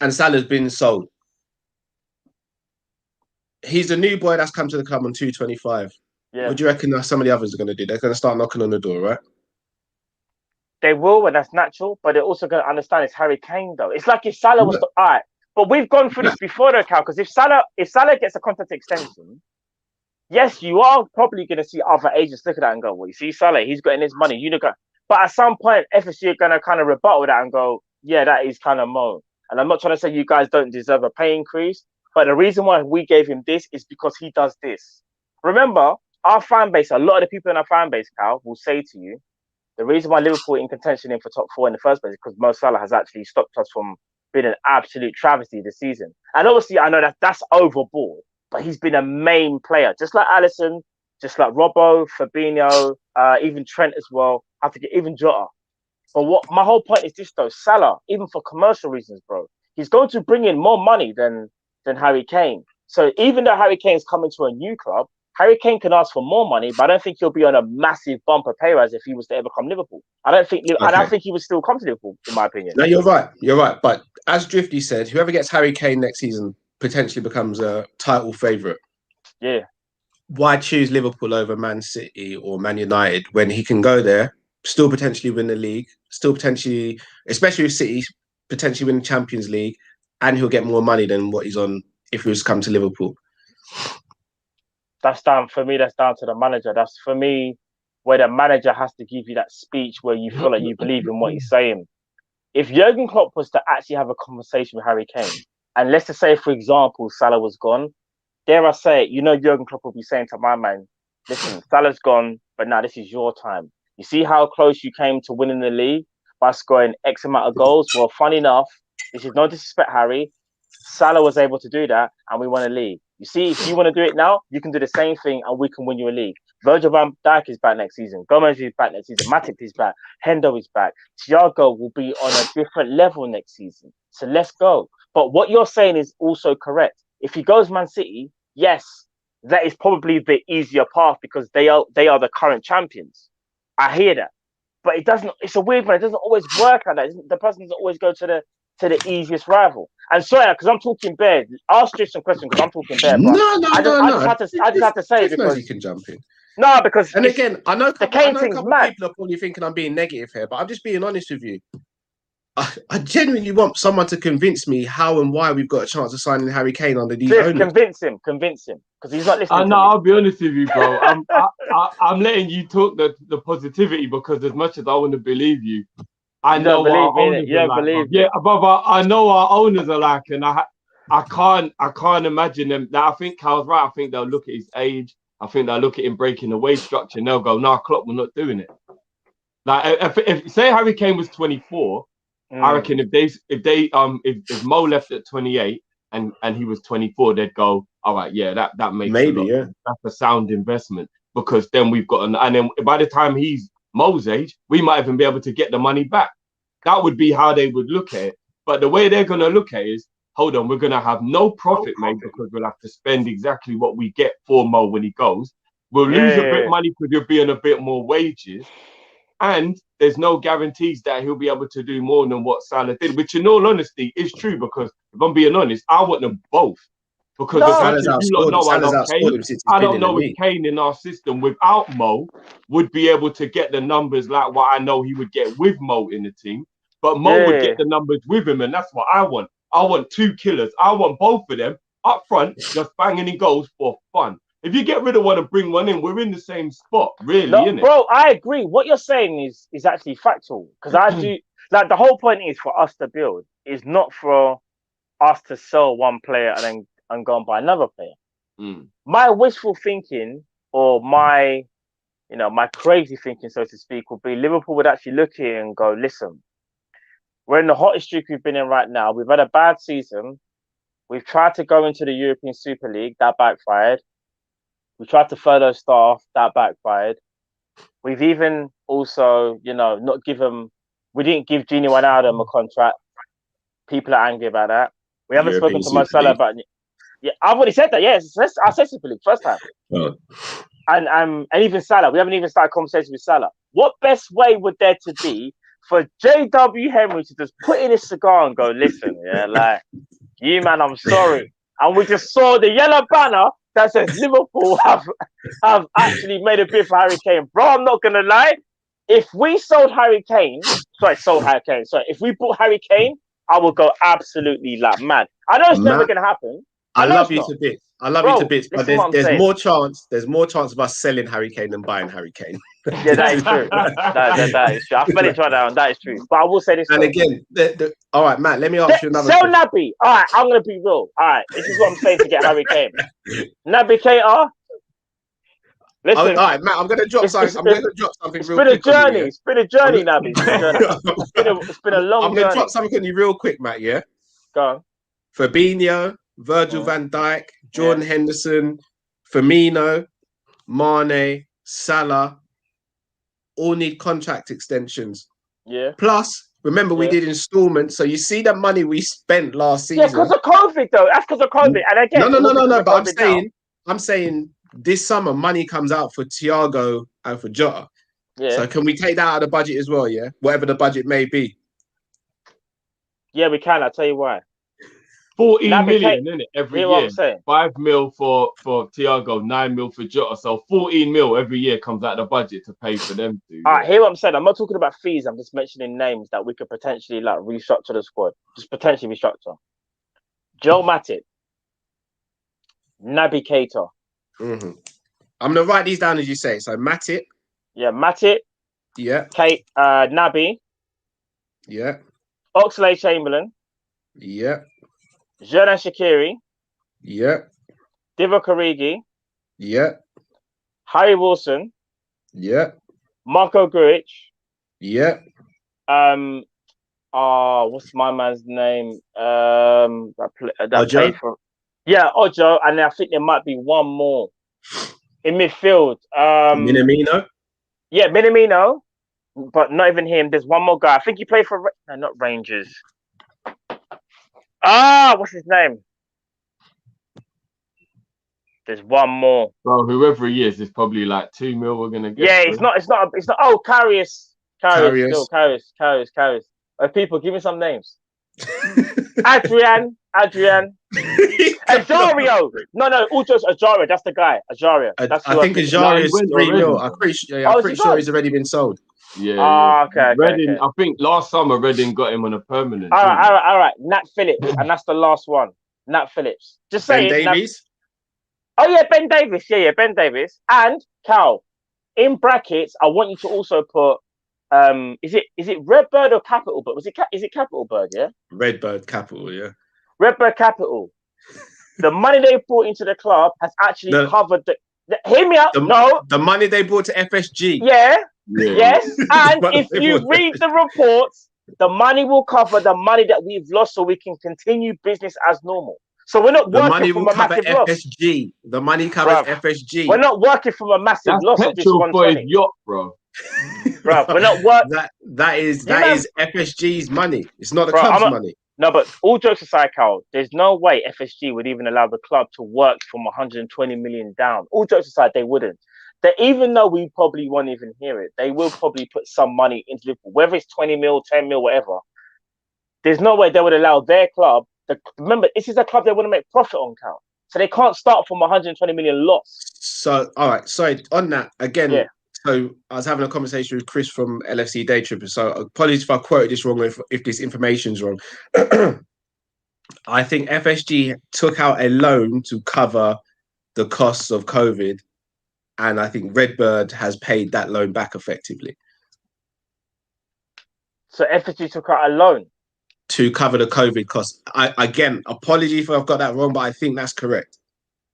And Salah's been sold. He's the new boy that's come to the club on 225. Yeah. What do you reckon some of the others are going to do? They're going to start knocking on the door, right? They will, and that's natural, but they're also going to understand it's Harry Kane, though. It's like if Salah was all right. But we've gone through this before, though, Cal, because if Salah gets a contract extension, yes, you are probably going to see other agents look at that and go, well, you see Salah, he's getting his money. You know, but at some point, FSG are going to kind of rebuttal that and go, yeah, that is kind of mo. And I'm not trying to say you guys don't deserve a pay increase, but the reason why we gave him this is because he does this. Remember, our fan base, a lot of the people in our fan base, Cal, will say to you, the reason why Liverpool in contention in for top 4 in the first place is because Mo Salah has actually stopped us from being an absolute travesty this season. And obviously, I know that that's overboard, but he's been a main player, just like Alisson, just like Robbo, Fabinho, even Trent as well. I have to get even Jota. But what my whole point is this though, Salah, even for commercial reasons, bro, he's going to bring in more money than Harry Kane. So even though Harry Kane's coming to a new club, Harry Kane can ask for more money, but I don't think he'll be on a massive bumper pay rise if he was to ever come Liverpool. I don't think he would still come to Liverpool, in my opinion. No, you're right. You're right. But as Drifty said, whoever gets Harry Kane next season potentially becomes a title favourite. Yeah. Why choose Liverpool over Man City or Man United when he can go there, still potentially win the league, still potentially, especially with City, potentially win the Champions League, and he'll get more money than what he's on if he was to come to Liverpool? That's down to the manager. That's for me where the manager has to give you that speech where you feel like you believe in what he's saying. If Jurgen Klopp was to actually have a conversation with Harry Kane, and let's just say, for example, Salah was gone, dare I say it, Jurgen Klopp will be saying to my man, listen, Salah's gone, but now this is your time. You see how close you came to winning the league by scoring X amount of goals? Well, funny enough, this is no disrespect, Harry. Salah was able to do that, and we won a league. You see, if you want to do it now, you can do the same thing, and we can win you a league. Virgil van Dijk is back next season. Gomez is back next season. Matip is back. Hendo is back. Thiago will be on a different level next season. So let's go. But what you're saying is also correct. If he goes Man City, yes, that is probably the easier path because they are the current champions. I hear that, but it doesn't. It's a weird one. It doesn't always work like that. The person doesn't always go to the easiest rival. And sorry, because I'm talking bare. Ask you some questions because I'm talking bare. No. I just have to say because you can jump in. No, because and again, I know a couple people are probably thinking I'm being negative here, but I'm just being honest with you. I genuinely want someone to convince me how and why we've got a chance of signing Harry Kane under these owners. Convince him, because he's not listening. No, I'll be honest with you, bro. I'm letting you talk the positivity because as much as I want to believe you, I know our owners are like. Yeah, but I know our owners are like, and I can't imagine them. Now I think Carl's right. I think they'll look at his age. I think they'll look at him breaking the wage structure, and they'll go, "No, Klopp, we're not doing it." Like if say Harry Kane was 24. I reckon if Mo left at 28 and he was 24, they'd go, all right, yeah, that makes Maybe, a lot. yeah. That's a sound investment, because then we've got and then by the time he's Mo's age, we might even be able to get the money back. That would be how they would look at it. But the way they're going to look at it is, hold on, we're going to have no profit made because we'll have to spend exactly what we get for Mo when he goes. We'll lose a bit of money because you're being a bit more wages. And there's no guarantees that he'll be able to do more than what Salah did, which in all honesty is true, because if I'm being honest, I want them both. Because Salah's outscored him. I don't know if Kane in our system without Mo would be able to get the numbers like what I know he would get with Mo in the team. But Mo would get the numbers with him, and that's what I want. I want two killers. I want both of them up front, just banging in goals for fun. If you get rid of one and bring one in, we're in the same spot, really, innit? Bro, I agree. What you're saying is actually factual. Because I do, like, the whole point is for us to build, is not for us to sell one player and go and buy another player. My wishful thinking, or my crazy thinking, so to speak, would be Liverpool would actually look here and go, listen, we're in the hottest streak we've been in right now. We've had a bad season. We've tried to go into the European Super League. That backfired. We tried to furlough staff. That backfired. We've even also, not given. We didn't give Gini Wijnaldum a contract. People are angry about that. We haven't spoken to Mo Salah about it. Yeah, I've already said that. Yes, I said Super League first time. Oh. And even Salah. We haven't even started conversation with Salah. What best way would there to be for JW Henry to just put in his cigar and go, listen, man, I'm sorry. And we just saw the yellow banner that says Liverpool have actually made a bid for Harry Kane. Bro, I'm not going to lie. If we sold Harry Kane, if we bought Harry Kane, I would go absolutely mad. I know it's never going to happen. I love you to bits. But there's more chance. There's more chance of us selling Harry Kane than buying Harry Kane. Yeah, that is true. that is true. I fell into that. That is true. But I will say this. And again, all right, Matt. Let me ask you another. Sell Naby. All right, I'm gonna be real. All right, this is what I'm saying to get Harry Kane. Naby Keita. Listen, all right, Matt. I'm gonna drop something. It's been a journey. It's been a journey, Naby. It's been a long. I'm gonna drop something on you real quick, Matt. Yeah. Go on. Fabinho, Virgil van Dijk, Jordan Henderson, Firmino, Mane, Salah, all need contract extensions. Yeah. Plus, remember we did installments, so you see the money we spent last season. Yeah, because of COVID, though. That's because of COVID. And again, no. But I'm saying this summer money comes out for Thiago and for Jota. Yeah. So can we take that out of the budget as well? Yeah, whatever the budget may be. Yeah, we can. I'll tell you why. 14 million, isn't it, every year? 5 mil for Thiago, 9 mil for Jota. So 14 mil every year comes out of the budget to pay for them. All right, hear what I'm saying. I'm not talking about fees. I'm just mentioning names that we could potentially restructure the squad. Just potentially restructure. Joe Matip, Naby Keita. Mm-hmm. I'm gonna write these down as you say. So Matip. Yeah, Matip. Yeah. Naby. Yeah. Oxlade-Chamberlain. Yeah. Xherdan Shaqiri. Yeah. Divock Origi. Yeah. Harry Wilson. Yeah. Marco Grujic. Yeah. What's my man's name? That played for. Yeah, Ojo, and I think there might be one more in midfield. Minamino. Yeah, Minamino, but not even him. There's one more guy. I think he played for not Rangers. What's his name? There's one more. Well, whoever he is probably like 2 mil we're gonna get. Yeah, it's not. Oh, Karius. People, give me some names. Adrian. Ajario. No, Ujo's Ajaria. That's the guy. Ajaria. I think Ajaria is 3 mil. I'm pretty sure he's already been sold. Yeah. Okay. Reading. Okay. I think last summer Reading got him on a permanent. All right. Nat Phillips, and that's the last one. Nat Phillips. Just say Ben Davies. Oh yeah, Ben Davies. Yeah, Ben Davies. And Cal. In brackets, I want you to also put. Is it Redbird or Capital Bird? Is it Capital Bird? Yeah. Redbird Capital. Yeah. Redbird Capital. The money they brought into the club has actually covered the. Hear me out. The money they brought to FSG. Yeah. Yes. And if you read the reports, the money will cover the money that we've lost, so we can continue business as normal. So we're not The working money from will a cover massive loss. FSG. The money covers Bruv. FSG. We're not working from a massive That's loss of just petrol for his 120. yacht, bro. Bro, we're not working. That is FSG's money. It's not the club's money. No, but all jokes aside, Carl, there's no way FSG would even allow the club to work from 120 million down. All jokes aside, they wouldn't. That even though we probably won't even hear it, they will probably put some money into Liverpool, whether it's 20 mil, 10 mil, whatever. There's no way they would allow their club. Remember, this is a club they want to make profit on, Carl. So they can't start from 120 million loss. So, all right. Sorry, on that again. Yeah. So I was having a conversation with Chris from LFC Day Tripper. So apologies if I quoted this wrong, if this information's wrong. I think FSG took out a loan to cover the costs of COVID, and I think Redbird has paid that loan back effectively. So FSG took out a loan to cover the COVID costs. Again, apology if I've got that wrong, but I think that's correct.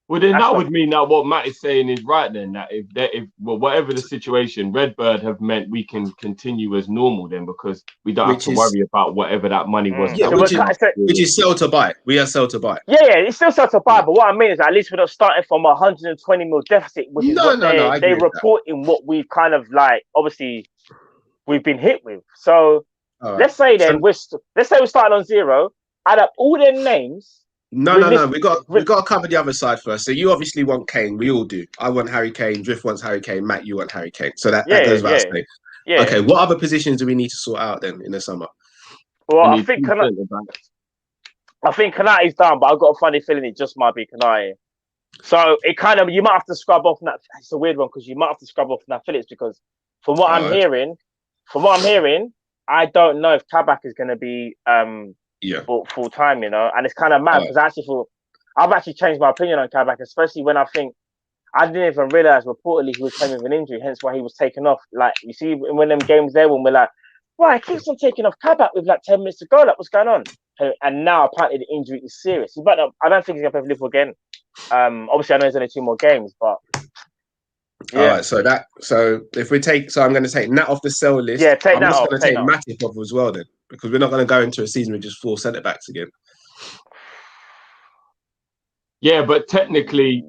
Well, then that would mean that what Matt is saying is right. Then that if whatever the situation, Redbird have meant we can continue as normal then, because we don't have to worry about whatever that money was. Yeah, which is sell to buy. We are sell to buy. Yeah, it's still sell to buy. But what I mean is, at least we're not starting from 120 mil deficit, which is they report in what we've kind of like. Obviously, we've been hit with. So let's say then we're starting on zero. Add up all their names. No. We got to cover the other side first. So you obviously want Kane. We all do. I want Harry Kane. Drift wants Harry Kane. Matt, you want Harry Kane. So that goes without saying. Yeah. Okay. What other positions do we need to sort out then in the summer? Well, I think Konate's done, but I've got a funny feeling it just might be Konate. So it kind of, you might have to scrub off that. It's a weird one because you might have to scrub off Nat Phillips, because from what I'm hearing, I don't know if Kabak is going to be full time, you know, and it's kind of mad because I've actually changed my opinion on Kabak, especially when I didn't even realize reportedly he was playing with an injury, hence why he was taken off. Like, you see, when them games there, when we're like, why he keeps on taking off Kabak with like 10 minutes to go, like what's going on? And now apparently the injury is serious. But I don't think he's gonna play for Liverpool again. Obviously I know there's only 2 more games, but all right. So if we take, I'm going to take Nat off the sell list. Yeah, take that off. I'm just going to take Matip off as well then, because we're not going to go into a season with just 4 centre backs again. Yeah, but technically,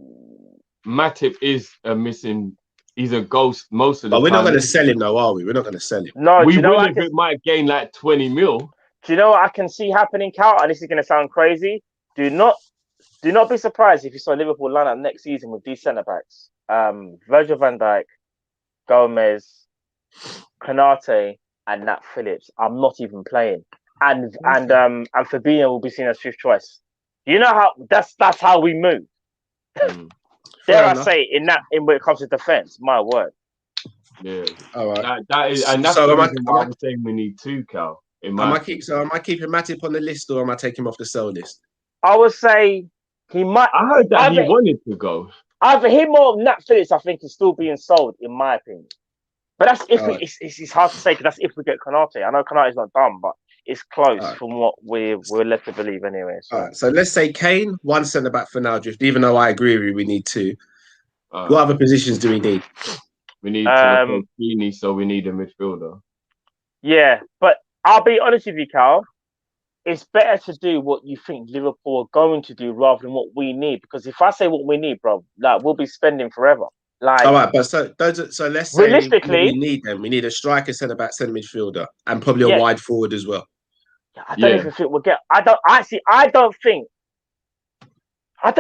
Matip is a missing. He's a ghost most of the time. But we're not going to sell him, though, are we? We're not going to sell him. No, we will if it might gain like 20 mil. Do you know what I can see happening, Cal? And this is going to sound crazy. Do not be surprised if you saw Liverpool line up next season with these centre backs. Virgil van Dijk, Gomez, Konate, and Nat Phillips. I'm not even playing, and Fabinho will be seen as 5th choice. You know how that's how we move. Dare I say in when it comes to defense? My word. Yeah. All right. That is, and that's the reason why I'm saying we need 2, Cal. Am I keeping Matip on the list, or am I taking him off the sell list? I would say he might. I heard that he wanted to go. Either him or Nat Phillips, I think, is still being sold, in my opinion. But that's if it's hard to say, because that's if we get Konate. I know Konate's not done, but it's close from what we're led to believe anyway. So. All right, so let's say Kane, 1 centre back for now, Drift. Even though I agree with you, we need 2. What other positions do we need? We need to Feeney, so we need a midfielder. Yeah, but I'll be honest with you, Carl. It's better to do what you think Liverpool are going to do rather than what we need. Because if I say what we need, bro, like we'll be spending forever. Like, all right, but so let's say realistically, we need them. We need a striker, centre back, centre midfielder, and probably a wide forward as well. I don't even think we'll get. I don't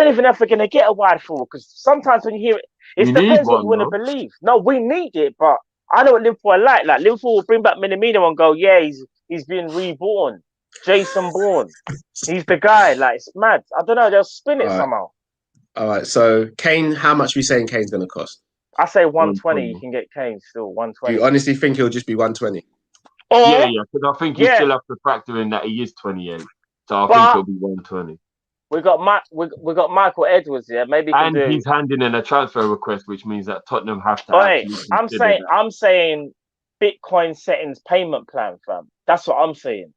even know if we're going to get a wide forward, because sometimes when you hear it, it depends what you want to believe. No, we need it, but I know what Liverpool are like. Like Liverpool will bring back Minamino and go, yeah, he's been reborn. Jason Bourne, he's the guy. Like, it's mad. I don't know. They'll spin it somehow. All right. So Kane, how much are we saying Kane's going to cost? I say 120. You can get Kane still 120. Do you honestly think he'll just be 120? Yeah, because I think you still have to factor in that he is 28. So I think it'll be 120. We got Michael Edwards here. Maybe he's handing in a transfer request, which means that Tottenham have to. I'm saying Bitcoin settings payment plan, fam. That's what I'm saying.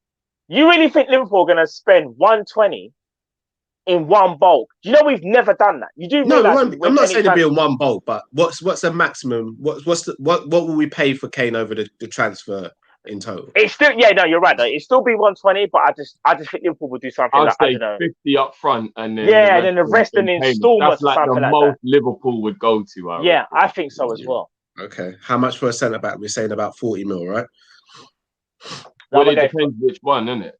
You really think Liverpool are going to spend 120 in one bulk? Do you know we've never done that? You do. No, I'm not saying it'll be in one bulk, but what's the maximum? What will we pay for Kane over the transfer? in total. It's still, yeah, no, you're right. Though. It'd still be 120, but I just think Liverpool would do something I'd like, I say don't know. 50 up front and then and then the rest in payments. installments That's like or the something like most that. Liverpool would go to. Yeah, I think so as well. Okay. How much for a centre back? We're saying about 40 mil, right? Well, it depends which one, isn't it?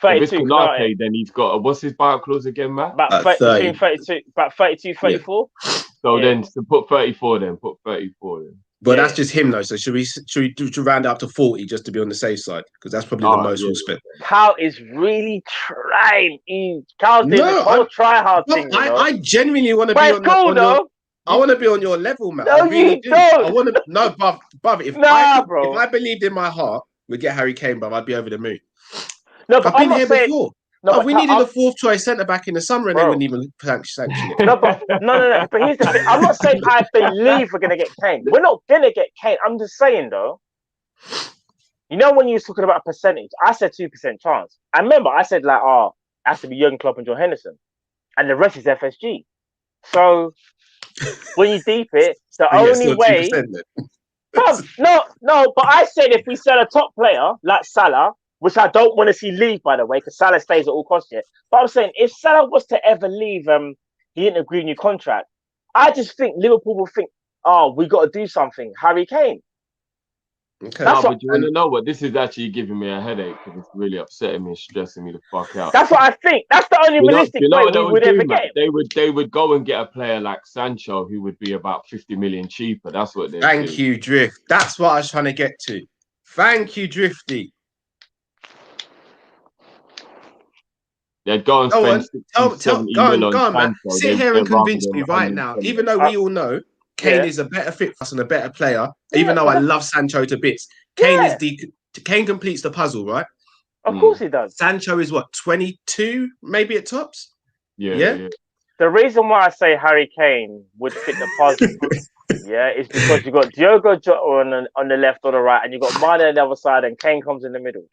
32. If it's Konate, then he's got what's his buyout clause again, Matt? Between 32, about 32, 34. Yeah. So then put 34 then. Put 34 then. But that's just him though. So should we do round it up to 40 just to be on the safe side? Because that's probably the most we'll spend. Cal is really trying. Cal's doing this whole try hard thing. I genuinely want to be on your. I want to be on your level, man. No, I really you don't. I want to. No, bruv. If I believed in my heart, we'd get Harry Kane, bruv, I'd be over the moon. No, but I've been here before. No, we needed a fourth choice centre back in the summer, and they wouldn't even sanction it. No. But here's the thing. I'm not saying I believe we're gonna get Kane. We're not gonna get Kane. I'm just saying though. You know when you was talking about a percentage, I said 2% chance. I remember I said like, it has to be Jurgen Klopp and John Henderson, and the rest is FSG. So when you deep it, the only way. No. But I said if we sell a top player like Salah. Which I don't want to see leave, by the way, because Salah stays at all costs yet. But I'm saying, if Salah was to ever leave, he didn't agree a new contract. I just think Liverpool will think, we got to do something. Harry Kane. Okay. But you want to know what? This is actually giving me a headache because it's really upsetting me and stressing me the fuck out. That's what I think. That's the only realistic way we would ever get him. They would go and get a player like Sancho who would be about 50 million cheaper. That's what they Thank you, Drift. That's what I was trying to get to. Thank you, Drifty. They'd go and spend go on, man. Sit here and convince me right now. Even though we all know Kane is a better fit for us and a better player, even though I love Sancho to bits, Kane completes the puzzle, right? Of course he does. Sancho is what, 22, maybe at tops? Yeah. The reason why I say Harry Kane would fit the puzzle, is because you got Diogo Jota on the left or the right, and you got Mane on the other side, and Kane comes in the middle.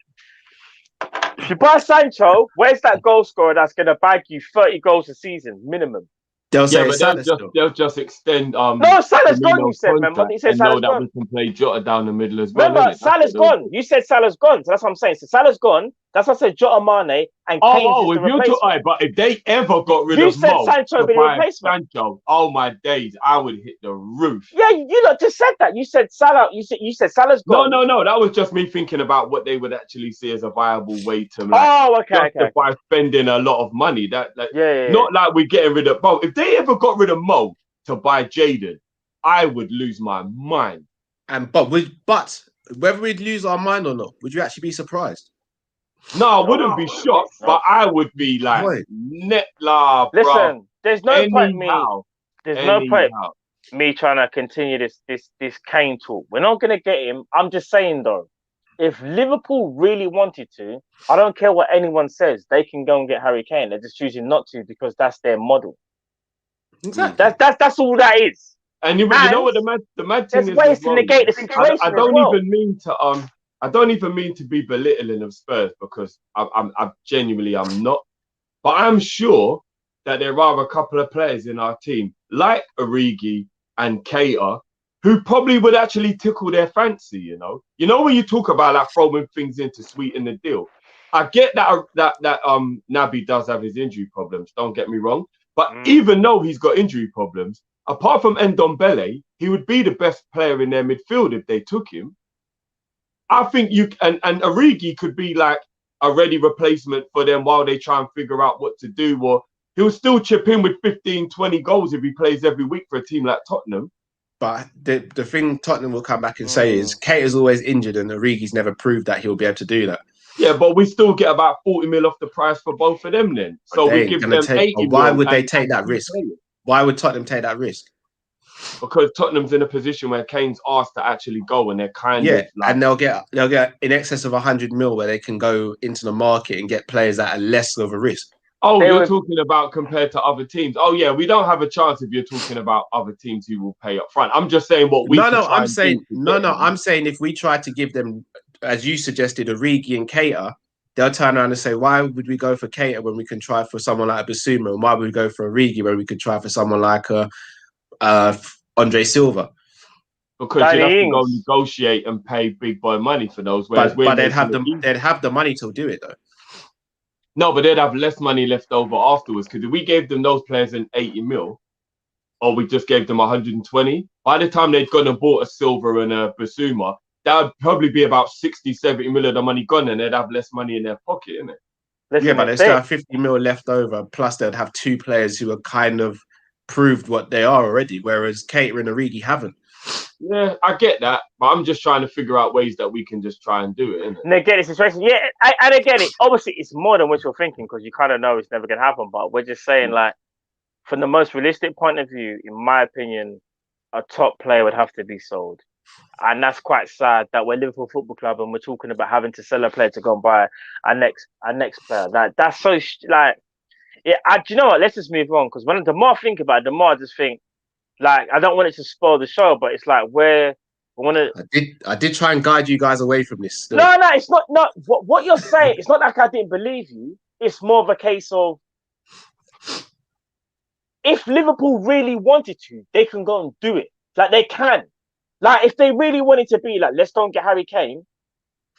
If you buy Sancho, where's that goal scorer that's going to bag you 30 goals a season minimum? They'll just extend. No, Salah's gone. You said, man. But you said Salah's gone. We can play Jota down the middle as well. Remember, Salah's gone. You said Salah's gone. So that's what I'm saying. So Salah's gone. That's what I said. Jota, Mane, and Kane is the replacement. But if they ever got rid of you said Sancho be the replacement. Sancho, oh my days, I would hit the roof. Yeah, you lot just said that. You said Salah. You said Salah's gone. No. That was just me thinking about what they would actually see as a viable way to justify spending a lot of money. Not like we're getting rid of Mo. If they ever got rid of Mo to buy Jadon, I would lose my mind. But whether we'd lose our mind or not, would you actually be surprised? No, I wouldn't be shocked, but I would be like, listen, there's no point me trying to continue this Kane talk. We're not going to get him. I'm just saying, though, if Liverpool really wanted to, I don't care what anyone says, they can go and get Harry Kane. They're just choosing not to because that's their model. Exactly. That's all that is. And you know what the mad thing is? There's ways to negate the situation. I don't even mean to be belittling of Spurs because I'm genuinely not. But I'm sure that there are a couple of players in our team like Origi and Keita who probably would actually tickle their fancy. You know when you talk about like throwing things in to sweeten the deal. I get that Naby does have his injury problems. Don't get me wrong. But even though he's got injury problems, apart from Ndombele, he would be the best player in their midfield if they took him. I think and Origi could be like a ready replacement for them while they try and figure out what to do. Or he'll still chip in with 15, 20 goals if he plays every week for a team like Tottenham. But the thing Tottenham will come back and say is Keita's always injured and Origi's never proved that he'll be able to do that. Yeah, but we still get about 40 mil off the price for both of them then. So we give them 80 mil. Why would they take that risk? Why would Tottenham take that risk? Because Tottenham's in a position where Kane's asked to actually go, and they're kind of like, and they'll get in excess of 100 mil where they can go into the market and get players that are less of a risk. Oh, you're talking about compared to other teams. Oh yeah, we don't have a chance if you're talking about other teams who will pay up front. I'm just saying what we. I'm saying if we try to give them, as you suggested, Origi and Keita, they'll turn around and say, why would we go for Keita when we can try for someone like Bissouma, and why would we go for Origi when we could try for someone like Andre Silva? because you'd have to go negotiate and pay big boy money for those. But they'd have the money to do it though. No, but they'd have less money left over afterwards, because if we gave them those players an 80 mil, or we just gave them 120, by the time they'd gone and bought a Silver and a Basuma, that would probably be about 60, 70 mil of the money gone, and they'd have less money in their pocket, innit? Yeah, but they still have 50 mil left over. Plus, they'd have two players who are kind of proved what they are already, whereas Cater and Origi haven't. Yeah, I get that, but I'm just trying to figure out ways that we can just try and do it, innit? And again, it's a situation. Yeah, and again, obviously, it's more than what you're thinking, because you kind of know it's never going to happen. But we're just saying, like, from the most realistic point of view, in my opinion, a top player would have to be sold. And that's quite sad that we're Liverpool Football Club and we're talking about having to sell a player to go and buy our next player. That's so do you know what? Let's just move on, because the more I think about it, the more I just think, like, I don't want it to spoil the show, but it's like I did try and guide you guys away from this. Still. No, it's not what you're saying. It's not like I didn't believe you. It's more of a case of, if Liverpool really wanted to, they can go and do it. Like, they can. Like, if they really wanted to be like, let's don't get Harry Kane,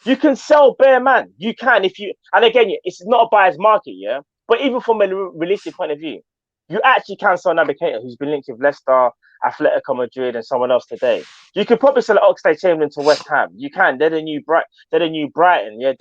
you can sell bare man. You can, and again, it's not a buyer's market, yeah? But even from a realistic point of view, you actually can sell Naby Keita, who's been linked with Leicester, Atletico Madrid, and someone else today. You could probably sell Oxlade-Chamberlain to West Ham. You can. They're the new Brighton. Yeah,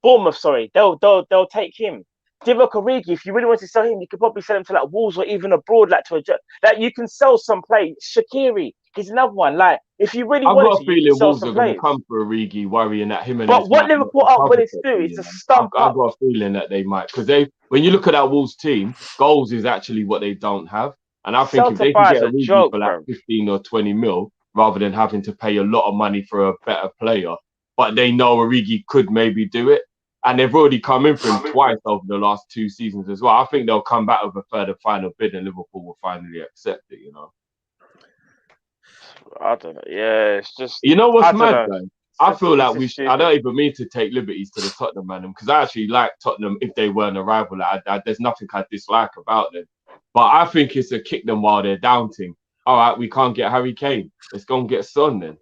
Bournemouth. Sorry, they'll take him. Divock Origi, if you really want to sell him, you could probably sell him to like Wolves or even abroad, like to a like you can sell some players. Shaqiri, he's another one. Like, if you really want to, you can sell some players. I've got a feeling Wolves are going to come for Origi, worrying that him and. But what Liverpool are willing to do is to stump up. I've got a feeling that they might, because when you look at that Wolves team, goals is actually what they don't have, and I think if they can get Origi for like 15 or 20 mil, rather than having to pay a lot of money for a better player, but they know Origi could maybe do it. And they've already come in for him twice over the last 2 seasons as well. I think they'll come back with a third and final bid, and Liverpool will finally accept it, you know. I don't know. Yeah, it's just... You know what's mad, though? I feel like I don't even mean to take liberties to the Tottenham man, because I actually like Tottenham if they weren't a rival. There's nothing I dislike about them. But I think it's a kick them while they're down thing. All right, we can't get Harry Kane. Let's go and get Son then.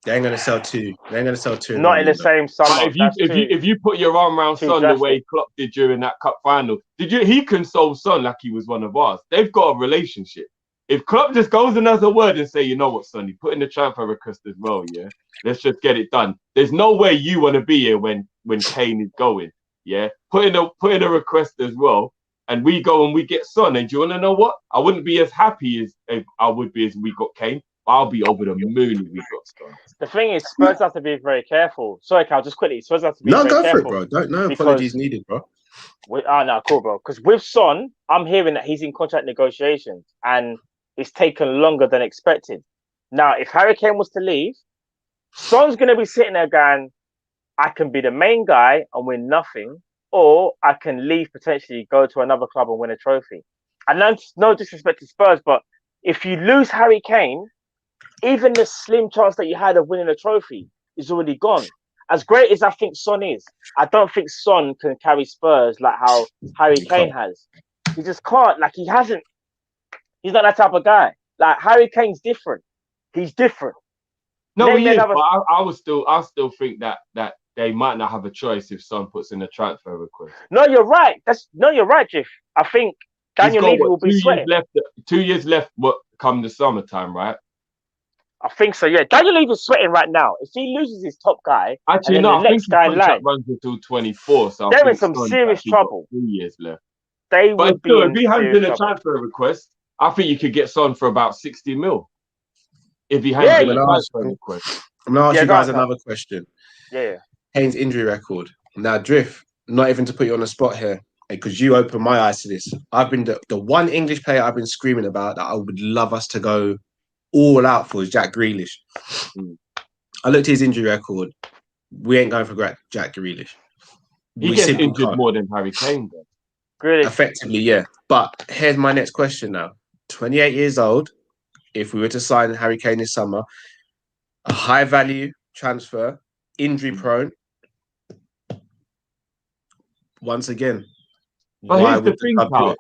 They ain't gonna sell two. They ain't gonna sell two. Not in the same summer. If you put your arm around Son the way Klopp did during that cup final, he console Son like he was one of ours. They've got a relationship. If Klopp just goes another word and say, you know what, Sonny, put in the transfer request as well, yeah. Let's just get it done. There's no way you want to be here when Kane is going, yeah. Put in a request as well, and we go and we get Son. And do you want to know what? I wouldn't be as happy as I would be as we got Kane. I'll be over the moon if we got Son. The thing is, Spurs have to be very careful. Sorry, Cal, just quickly. Spurs have to be very careful. No, go for it, bro. No apologies needed, bro. No, cool, bro. Because with Son, I'm hearing that he's in contract negotiations and it's taken longer than expected. Now, if Harry Kane was to leave, Son's going to be sitting there going, I can be the main guy and win nothing, or I can leave, potentially go to another club and win a trophy. And that's no disrespect to Spurs, but if you lose Harry Kane, even the slim chance that you had of winning a trophy is already gone. As great as I think Son is, I don't think Son can carry Spurs like how Harry Kane has. He just can't. Like, he's not that type of guy. Like, Harry Kane's different. He's different. No, he is, but I still think that they might not have a choice if Son puts in a transfer request. No, you're right. You're right, Jeff. I think Daniel Levy will be sweating. 2 years left. What come the summertime, right? I think so. Yeah, Daniel Levy's sweating right now. If he loses his top guy, actually, no, I think his contract runs until 24. So they're in some serious trouble. 3 years left. But if he hands in a transfer request, I think you could get Son for about 60 mil. If he hands in a transfer request. I'm gonna ask you guys another question. Yeah. Kane's injury record. Now, Drift, not even to put you on the spot here, because you opened my eyes to this. I've been the one English player I've been screaming about that I would love us to go all out for is Jack Grealish. I looked at his injury record. We ain't going for Jack Grealish. He gets injured more than Harry Kane does. Really? Effectively, yeah. But here's my next question now. 28 years old, if we were to sign Harry Kane this summer, a high value transfer, injury prone. Once again, but here's the thing, pal.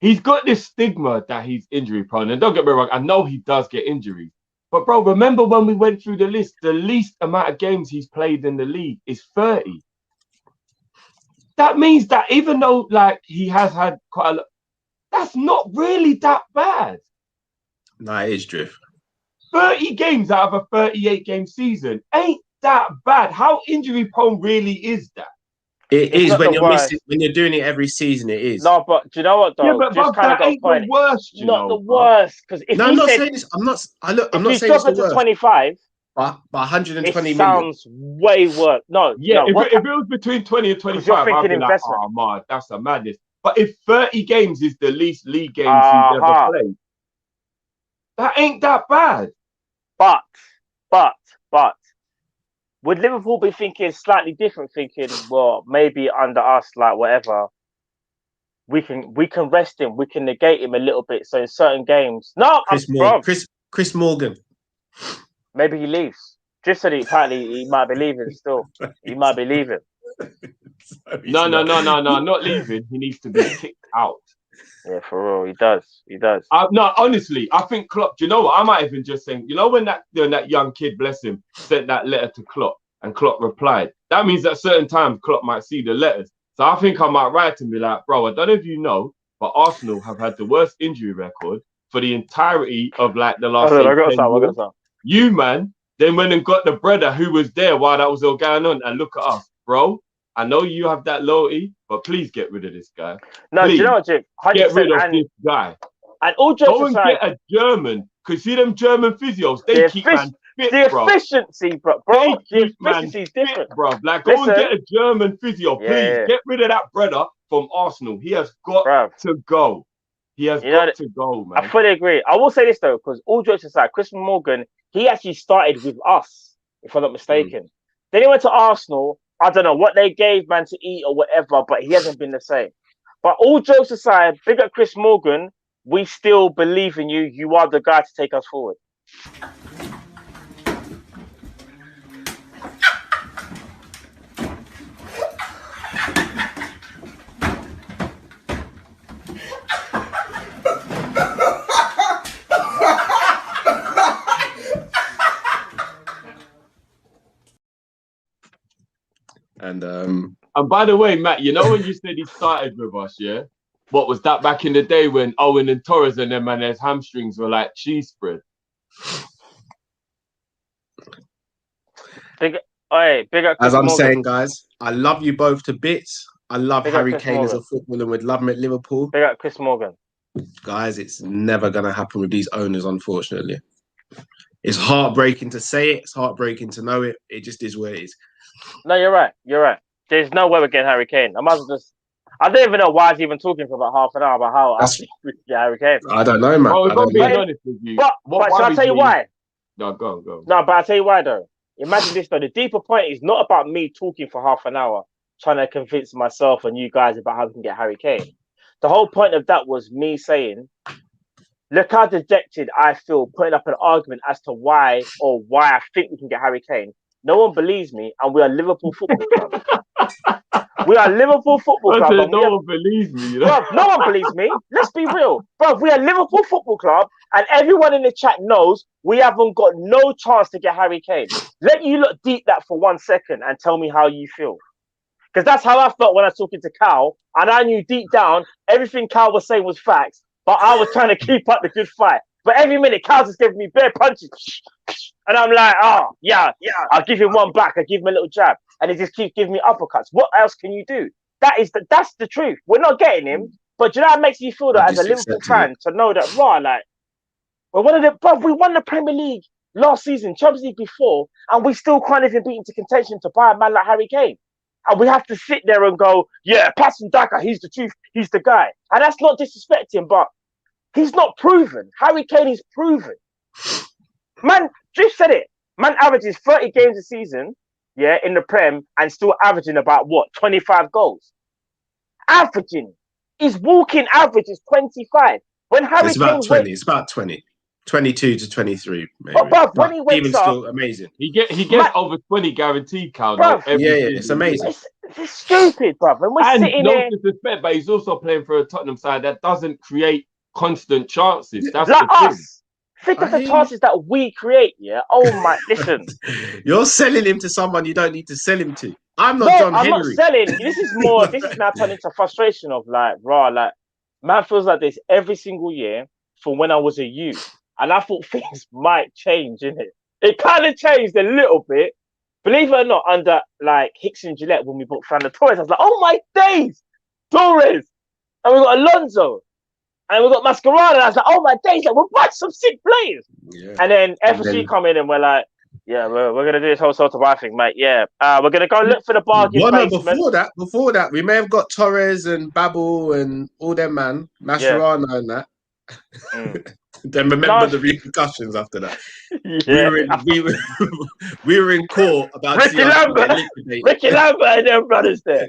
he's got this stigma that he's injury prone. And don't get me wrong, I know he does get injuries. But bro, remember when we went through the list, the least amount of games he's played in the league is 30. That means that even though like he has had quite a lot, that's not really that bad. Nah, it is drift. 30 games out of a 38 game season ain't that bad. How injury prone really is that? It is when you're missing, when you're doing it every season. It is. No, but do you know what though? Yeah, but just kind of ain't the worst. Not the worst, because if I'm not said, saying this. I'm not saying it's the worst. 25. But 120 it sounds way worse. No, yeah. No, if it was between 20 and 25, I'd be like, oh man, that's a madness. But if 30 games is the least league games he's ever played, that ain't that bad. But would Liverpool be thinking slightly different? Thinking, well, maybe under us, like whatever, we can rest him, we can negate him a little bit. So in certain games, Chris Morgan. Maybe he leaves. Just so apparently he might be leaving still. He might be leaving. No, not leaving. He needs to be kicked out. Yeah, for real, he does. No, honestly, I think Klopp. Do you know what? I might even just think. You know when that young kid, bless him, sent that letter to Klopp, and Klopp replied. That means at certain times Klopp might see the letters. So I think I might write and be like, bro, I don't know if you know, but Arsenal have had the worst injury record for the entirety of like the last. I got some. You man, then went and got the brother who was there while that was all going on, and look at us, bro. I know you have that loyalty, but please get rid of this guy. No, do you know what, Jim? Get rid of this guy. And all jokes Go and aside, get a German. Because see them German physios, they keep man fit, the efficiency, bro. The efficiency is different, bro. Like, go and get a German physio, please. Get rid of that brother from Arsenal. He has got to go. He has got to go, man. I fully agree. I will say this though, because all jokes aside, Chris Morgan, he actually started with us, if I'm not mistaken. Then he went to Arsenal. I don't know what they gave man to eat or whatever, but he hasn't been the same. But all jokes aside, big up Chris Morgan, we still believe in you. You are the guy to take us forward. And by the way, Matt, you know when you said he started with us, yeah? What was that back in the day when Owen and Torres and them and their hamstrings were like cheese spread? Big up As I'm saying, guys, I love you both to bits. I love Harry Kane as a footballer and would love him at Liverpool. Big up Chris Morgan. Guys, it's never going to happen with these owners, unfortunately. It's heartbreaking to say it. It's heartbreaking to know it. It just is what it is. No, you're right. There's no way we're getting Harry Kane. I don't even know why he's even talking for about half an hour about how we can get Harry Kane. I don't know, man. Well, if I'm being honest with you. But shall I tell you why? No, go. No, but I'll tell you why, though. Imagine this, though. The deeper point is not about me talking for half an hour, trying to convince myself and you guys about how we can get Harry Kane. The whole point of that was me saying, look how dejected I feel putting up an argument as to why I think we can get Harry Kane. No one believes me, and we are Liverpool Football Club. We are Liverpool Football Club. No one believes me. You know? Bruv, no one believes me. Let's be real. Bruv, we are Liverpool Football Club, and everyone in the chat knows we haven't got no chance to get Harry Kane. Let you look deep that for 1 second and tell me how you feel. Because that's how I felt when I was talking to Cal, and I knew deep down everything Cal was saying was facts, but I was trying to keep up the good fight. But every minute, Cal just gave me bare punches. And I'm like, yeah, I'll give him one back. I give him a little jab. And he just keeps giving me uppercuts. What else can you do? That's the truth. We're not getting him. But do you know how it makes you feel that as a Liverpool fan to know that, we won the Premier League last season, Champions League before, and we still can't even beat into contention to buy a man like Harry Kane. And we have to sit there and go, yeah, Patson Daka, he's the truth. He's the guy. And that's not disrespecting, but he's not proven. Harry Kane is proven. Man, just said it. Man averages 30 games a season, in the Prem, and still averaging about 25 goals. Averaging. His walking average is 25. When Harry It's about 20. It's about 20. 22 to 23, maybe. But when he wakes even up, still amazing. He gets over 20 guaranteed, Cal. It's amazing. This is stupid, bruv. And we're And sitting no there. disrespect, but he's also playing for a Tottenham side that doesn't create constant chances. That's Like the thing. us. Think of the chances that we create, yeah? Oh my, listen. You're selling him to someone you don't need to sell him to. I'm not No, John I'm not Henry. selling. This is now turning into frustration of like, raw, like, man feels like this every single year from when I was a youth. And I thought things might change, innit? It kind of changed a little bit. Believe it or not, under like Hicks and Gillette, when we bought Fernando Torres, I was like, oh my days, Torres. And we got Alonso. And we got Mascherano. And I was like, oh my days, like, we're buying some sick players. Yeah. And then FSG come in and we're like, yeah, we're going to do this whole sort of buy thing, mate. Yeah. We're going to go look for the bargain basement. Before that, we may have got Torres and Babel and all them, man. Mascherano and that. Then remember the repercussions after that. Yeah. We were in court about Ricky Lambert and them brothers there.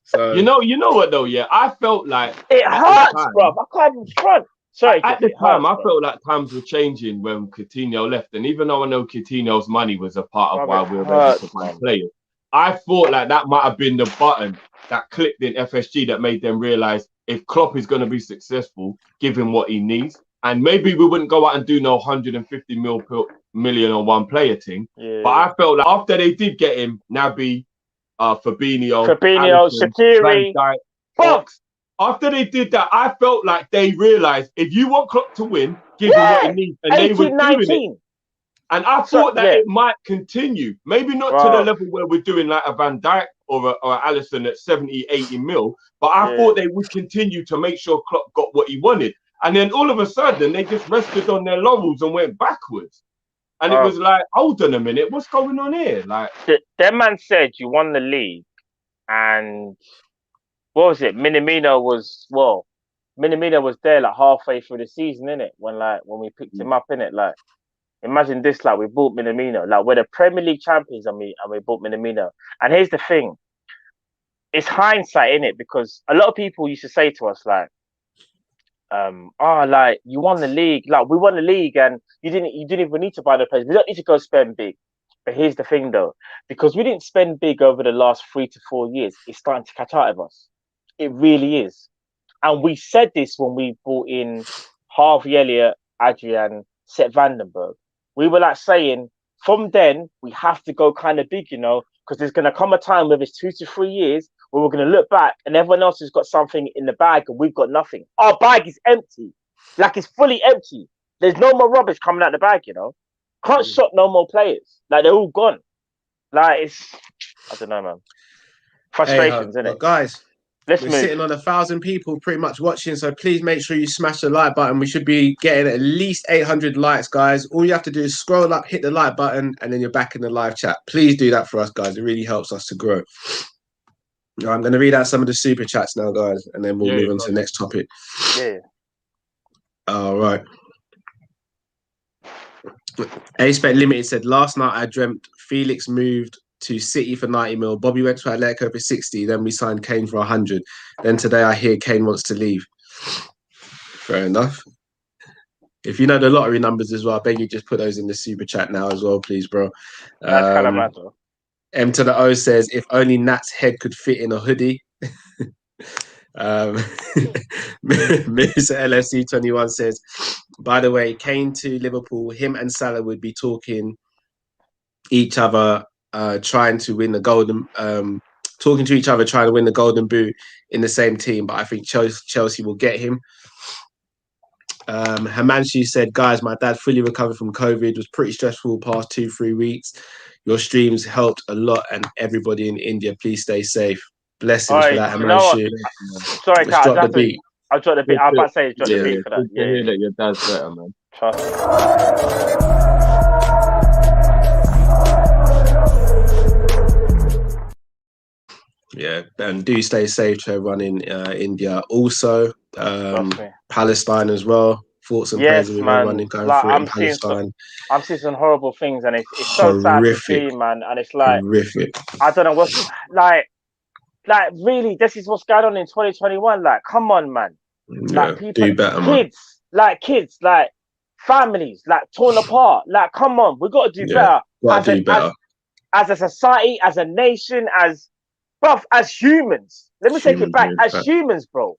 So you know what though? Yeah, I felt like it hurts, bro. I can't even front. Sorry, at the time, I felt like times were changing when Coutinho left, and even though I know Coutinho's money was a part of why we were able to buy players, I thought like that might have been the button that clicked in FSG that made them realize if Klopp is going to be successful, give him what he needs. And maybe we wouldn't go out and do no 150 million on one player thing. Yeah. But I felt like after they did get him, Naby, Fabinho, Alisson, Shaqiri, Fox. After they did that, I felt like they realized if you want Klopp to win, give him what he needs. And they were doing it. And I thought that it might continue. Maybe not to the level where we're doing like a Van Dijk or Alisson at 70, 80 mil. But I thought they would continue to make sure Klopp got what he wanted. And then all of a sudden, they just rested on their laurels and went backwards. And it was like, hold on a minute, what's going on here? Like, that man said you won the league, and what was it? Minamino was there like halfway through the season, innit? When we picked him up, innit? Like, imagine this, like we bought Minamino, like we're the Premier League champions, and we bought Minamino. And here's the thing, it's hindsight, innit? Because a lot of people used to say to us like, like you won the league, like we won the league, and you didn't even need to buy the players. We don't need to go spend big. But here's the thing, though, because we didn't spend big over the last 3 to 4 years, it's starting to catch out of us. It really is. And we said this when we brought in Harvey Elliott, Adrian, Seth Vandenberg. We were like saying, from then we have to go kind of big, you know, because there's going to come a time where it's 2 to 3 years where we're going to look back and everyone else has got something in the bag and we've got nothing. Our bag is empty. Like, it's fully empty. There's no more rubbish coming out the bag, you know. Can't shop no more players. Like, they're all gone. Like, it's, I don't know, man. Frustrations, isn't it? Guys, we're sitting on 1,000 people pretty much watching, so please make sure you smash the like button. We should be getting at least 800 likes, guys. All you have to do is scroll up, hit the like button, and then you're back in the live chat. Please do that for us, guys. It really helps us to grow. I'm going to read out some of the super chats now, guys, and then we'll move on to the next topic. Yeah. All right. A-Spec Limited said, last night I dreamt Felix moved to City for 90 mil. Bobby went to Atletico for 60. Then we signed Kane for 100. Then today I hear Kane wants to leave. Fair enough. If you know the lottery numbers as well, I beg you just put those in the super chat now as well, please, bro. That's kind of matter. M to the O says, if only Nat's head could fit in a hoodie. Mr. LFC 21 says, by the way, Kane to Liverpool, him and Salah would be talking each other, trying to win the golden, talking to each other, trying to win the golden boot in the same team. But I think Chelsea will get him. Himanshu said, guys, my dad fully recovered from COVID. It was pretty stressful the past 2-3 weeks. Your streams helped a lot, and everybody in India, please stay safe. Blessings for that, Himanshu. Sorry, Kat, I'll drop the beat. I was about to say, drop the beat for that. Yeah, hear that your dad's better, man. Trust me. Yeah, and do stay safe to everyone in India. Also, Palestine as well. Thoughts and prayers with everyone going through it in Palestine. I'm seeing some horrible things, and it's so sad to see, man. And it's like, horrific. I don't know what's like really, this is what's going on in 2021. Like, come on, man. Like, people, do better, kids, like families, like torn apart. Like, come on, we got to do better. Better. As a society, as a nation, as Bruv, as humans, let me take it back. As fact. humans, bro.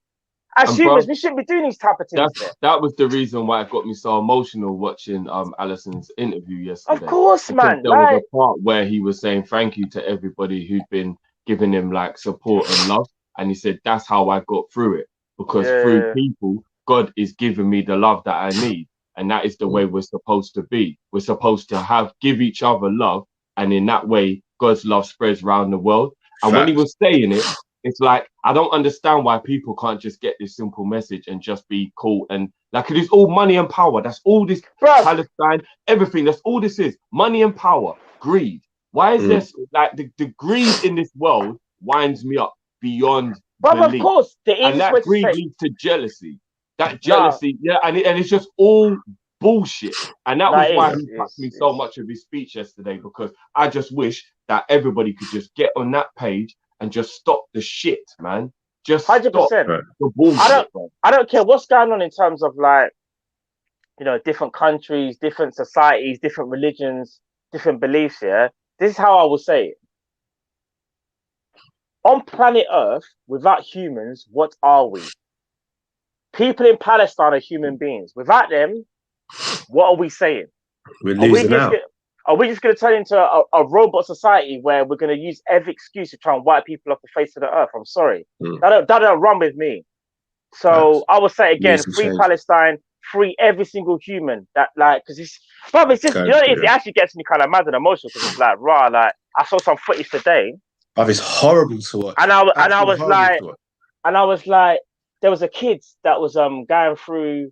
As And humans, bruv, we shouldn't be doing these type of things. that was the reason why it got me so emotional watching Alisson's interview yesterday. Of course, Because man. there was a part where he was saying thank you to everybody who'd been giving him like support and love, and he said that's how I got through it, because through people, God is giving me the love that I need, and that is the way we're supposed to be. We're supposed to give each other love, and in that way, God's love spreads around the world. And when he was saying it, it's like, I don't understand why people can't just get this simple message and just be cool. And like, it is all money and power. That's all this Palestine, everything. That's all this is. Money and power, greed. Why is this like the greed in this world winds me up beyond belief. Of course, and that greed leads to jealousy. That jealousy, and it's just all bullshit. And that was why he touched me so much of his speech yesterday, because I just wish that everybody could just get on that page and just stop the shit, man. Just 100%. Stop the bullshit. I don't care what's going on in terms of like, you know, different countries, different societies, different religions, different beliefs. Yeah, this is how I will say it. On planet Earth, without humans, what are we? People in Palestine are human beings. Without them, what are we saying? We're losing out. Are we just going to turn into a robot society where we're going to use every excuse to try and wipe people off the face of the earth? I'm sorry. That don't run with me. So I will say again, free Palestine, free every single human. That like, because it's just, you know, it actually gets me kind of mad and emotional, because it's like, like I saw some footage today. But it's horrible to watch. And I was like, there was a kid that was going through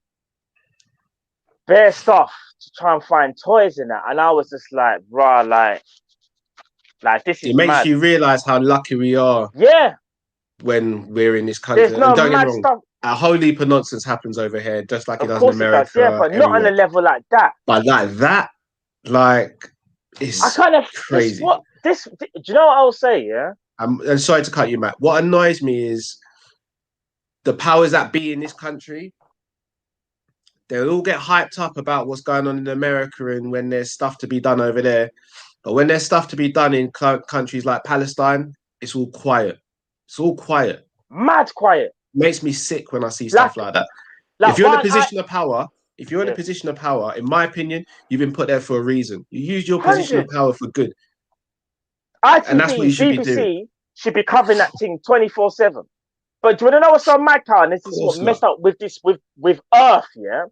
bare stuff to try and find toys in that, and I was just like, like this is. It makes mad. you realize how lucky we are. Yeah. When we're in this country, there's no don't mad get me wrong, stuff. A whole heap of nonsense happens over here, just like it does in America. It does, yeah, but not on a level like that. But like that, like it's crazy. Do you know what I'll say? Yeah. And sorry to cut you, Matt. What annoys me is the powers that be in this country. They'll all get hyped up about what's going on in America and when there's stuff to be done over there. But when there's stuff to be done in countries like Palestine, it's all quiet. It's all quiet. Mad quiet. Makes me sick when I see stuff like that. If you're in a position of power, in my opinion, you've been put there for a reason. You use your position of power for good. And that's what you should be doing. Should be covering that thing 24/7. But do you want to know what's so mad, Carl? And this is what messed up with this with Earth, yeah?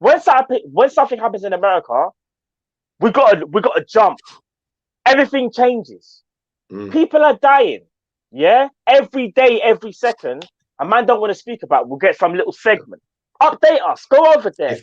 When something happens in America, we got to jump. Everything changes. People are dying. Yeah? Every day, every second, a man don't want to speak about, we'll get some little segment. Update us. Go over there.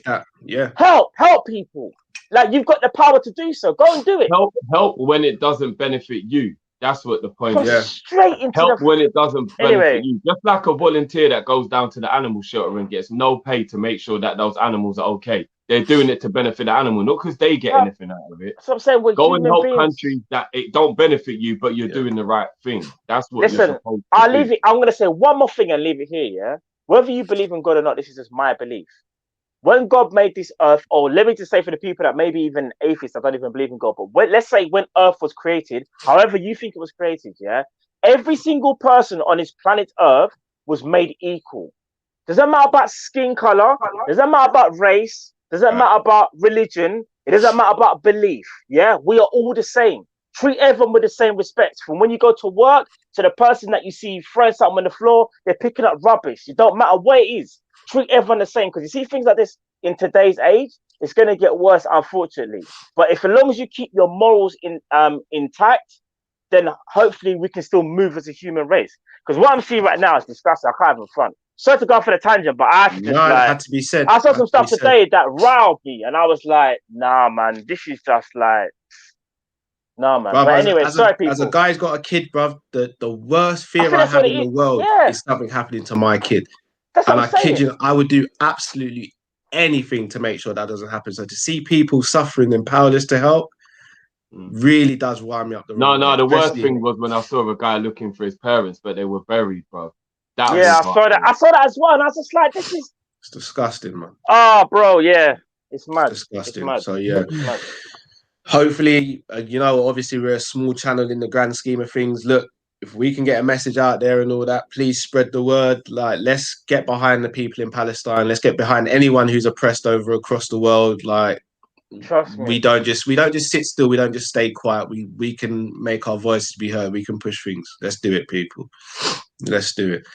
Help people. Like, you've got the power to do so. Go and do it. Help when it doesn't benefit you. That's what the point is. Straight into help when it doesn't benefit you. Just like a volunteer that goes down to the animal shelter and gets no pay to make sure that those animals are okay. They're doing it to benefit the animal, not because they get anything out of it. So I'm saying, go and help countries that it don't benefit you, but you're doing the right thing. That's what you're supposed to do. Leave it. I'm gonna say one more thing and leave it here. Yeah, whether you believe in God or not, this is just my belief. When God made this earth, or let me just say for the people that maybe even atheists that don't even believe in God, but let's say when earth was created, however you think it was created, yeah, every single person on this planet earth was made equal. Doesn't matter about skin color, doesn't matter about race, doesn't matter about religion, it doesn't matter about belief, yeah, we are all the same. Treat everyone with the same respect. From when you go to work to the person that you see throwing something on the floor, they're picking up rubbish. It don't matter what it is. Treat everyone the same, because you see things like this in today's age, it's going to get worse, unfortunately. But if as long as you keep your morals intact, then hopefully we can still move as a human race. Because what I'm seeing right now is disgusting. I can't even front. Sorry to go for the tangent, but I have to it had to be said. I saw some stuff today that riled me, and I was like, nah, man, this is just like, nah, man. Bruv, but anyway, sorry, people. As a guy's got a kid, bruv, the worst fear I have in the world is something happening to my kid. And I kid you, I would do absolutely anything to make sure that doesn't happen. So to see people suffering and powerless to help really does wind me up the wrong way. No, the worst thing was when I saw a guy looking for his parents, but they were buried, bro. I saw that. I saw that as well, and I was just like, "This is it's disgusting, man." Oh, bro, yeah, it's mad. Disgusting. It's mad. So yeah, hopefully, obviously we're a small channel in the grand scheme of things. Look, if we can get a message out there and all that, please spread the word. Like, let's get behind the people in Palestine. Let's get behind anyone who's oppressed over across the world. Like, Trust me. we don't just sit still. We don't just stay quiet. We can make our voices be heard. We can push things. Let's do it, people. Let's do it.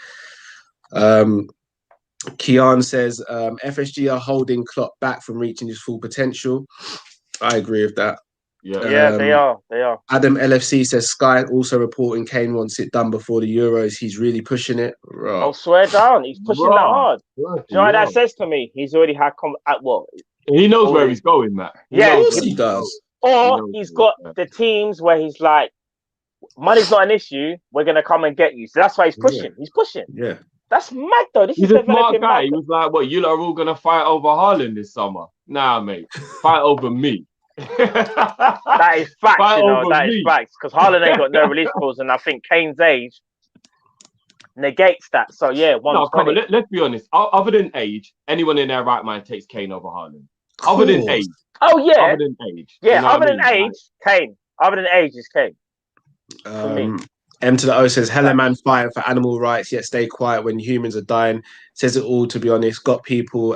Kian says FSG are holding Klopp back from reaching his full potential. I agree with that. Yeah, they are. Adam LFC says Sky also reporting Kane wants it done before the Euros. He's really pushing it. Right. I'll swear down. He's pushing that hard. Do you know what that says to me? He's already had at what? He knows where he's going, Matt. Yeah, of course he does. Or he's got the teams where he's like, money's not an issue. We're gonna come and get you. So that's why he's pushing. Yeah. He's pushing. Yeah. That's mad though. He's a smart guy. He was like, "What? You lot are all gonna fight over Haaland this summer?" Nah, mate. Fight over me. That is facts, That is facts. Because Haaland ain't got no release clause, and I think Kane's age negates that. So yeah, no, come on. Let's be honest. Other than age, anyone in their right mind takes Kane over Haaland. Other than age. Oh yeah. Other than age. Yeah. You know other than age, Kane. Other than age is Kane. For me. M to the O says, "Hello, man, fighting for animal rights, yet stay quiet when humans are dying." Says it all, to be honest. Got people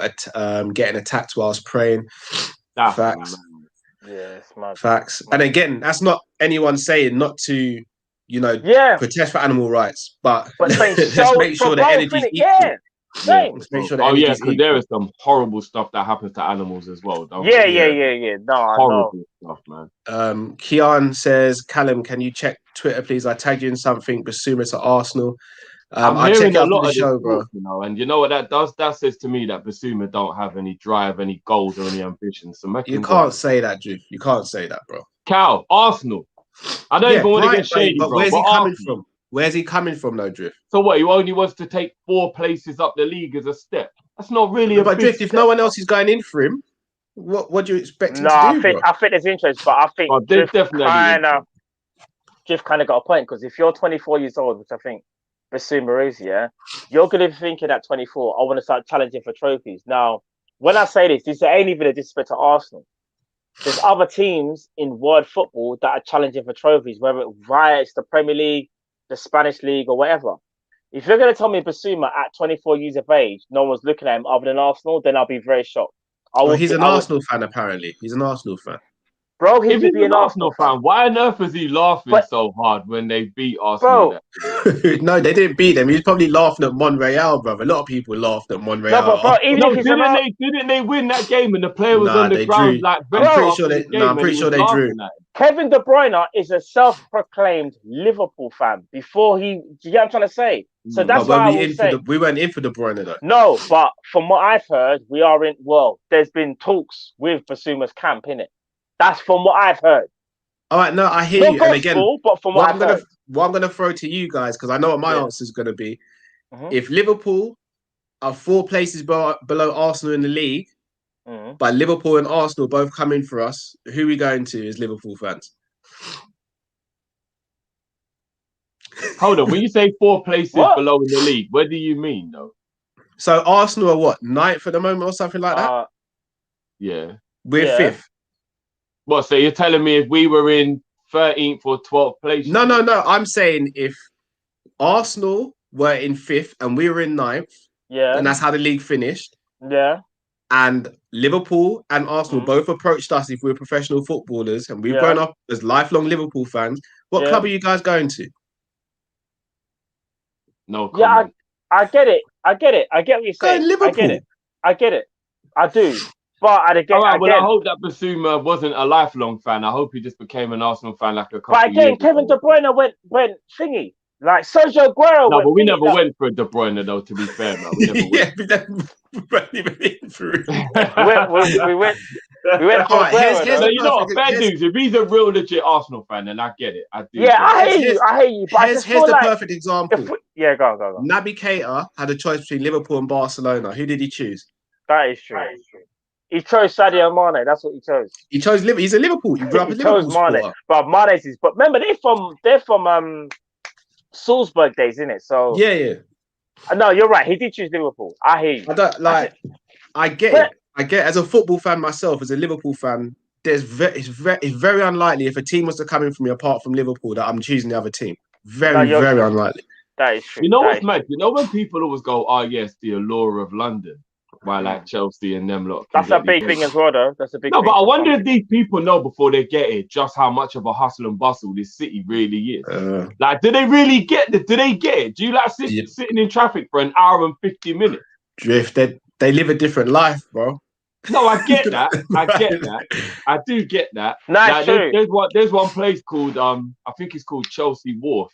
getting attacked whilst praying. That's facts. Yeah, it's mad. Facts. And again, that's not anyone saying not to, protest for animal rights, but let's make sure the energy's equal. Let's make sure the energy's because there is some horrible stuff that happens to animals as well. Yeah. No, horrible stuff, man. Kian says, "Callum, can you check Twitter, please? I tagged you in something. Basuma to Arsenal." I'm hearing a lot of show, bro. And you know what that does? That says to me that Basuma don't have any drive, any goals, or any ambition. So you can't say that, Drew. You can't say that, bro. Cal, Arsenal. I don't even want to get shady, but bro. Where's he coming from? Where's he coming from, though, Drift? So what? He only wants to take 4 places up the league as a step. That's not really a big Drift. Step. If no one else is going in for him, what do you expect him to do? I think there's interest, but I think Drift kind of got a point, because if you're 24 years old, which I think Basuma is, you're going to be thinking at 24, I want to start challenging for trophies. Now, when I say this ain't even a disrespect to Arsenal. There's other teams in world football that are challenging for trophies, whether it's the Premier League, the Spanish League, or whatever. If you're going to tell me Basuma at 24 years of age, no one's looking at him other than Arsenal, then I'll be very shocked. He's an Arsenal fan, apparently. He's an Arsenal fan. Bro, if he's an Arsenal fan, why on earth is he laughing so hard when they beat Arsenal? No, they didn't beat them. He was probably laughing at Monreal, brother. A lot of people laughed at Monreal. No, but didn't they win that game and the player was on the ground? Like, I'm pretty sure they drew. Kevin De Bruyne is a self-proclaimed Liverpool fan. Before do you get what I'm trying to say? So that's why we weren't in for De Bruyne though. No, but from what I've heard, we are in. Well, there's been talks with Basuma's camp, innit? That's from what I've heard. All right, no, I hear you. And again, but from what I'm going to throw to you guys, because I know what my answer is going to be. If Liverpool are 4 places below Arsenal in the league, but Liverpool and Arsenal both come in for us, who are we going to as Liverpool fans? Hold on, when you say 4 places below in the league, what do you mean, though? So Arsenal are what, 9th at the moment or something like that? Yeah. We're 5th. What, so you're telling me if we were in 13th or 12th place? No. I'm saying if Arsenal were in 5th and we were in 9th, and that's how the league finished. Yeah. And Liverpool and Arsenal both approached us if we were professional footballers and we've grown up as lifelong Liverpool fans. What club are you guys going to? No comment. Yeah, I get it. I get what you're saying. Liverpool. I get it. I do. But I hope that Basuma wasn't a lifelong fan. I hope he just became an Arsenal fan like a couple of years ago. But again, Kevin De Bruyne went thingy. Like Sergio Aguero. No, but we never went for a De Bruyne, though, to be fair, man. We never went. We weren't even in for it. we went for Aguero. You know what? Fair dues. If he's a real legit Arsenal fan, then I get it. I do. Yeah, I hear you. But here's the perfect example. Go. Naby Keita had a choice between Liverpool and Barcelona. Who did he choose? That is true. He chose Sadio Mane. That's what he chose. He chose Liverpool. He's a Liverpool. He grew up a Liverpool supporter. But Mane's is. But remember, they're from Salzburg days, isn't it? So yeah. No, you're right. He did choose Liverpool. I hear you. I get it. I get it. As a football fan myself, as a Liverpool fan, it's very unlikely if a team was to come in for me apart from Liverpool that I'm choosing the other team. Very, very unlikely. That is true. You know what's mad? You know when people always go, "Oh yes, the allure of London," by like Chelsea and them lot. That's a big thing as well, though. That's a big. No, thing but I wonder if these people know before they get it just how much of a hustle and bustle this city really is. Like, do they really get it? Do they get it? Do you like sitting in traffic for an hour and 50 minutes? Drift. They live a different life, bro. No, I get that. I do get that. That's true. There's one place called I think it's called Chelsea Wharf,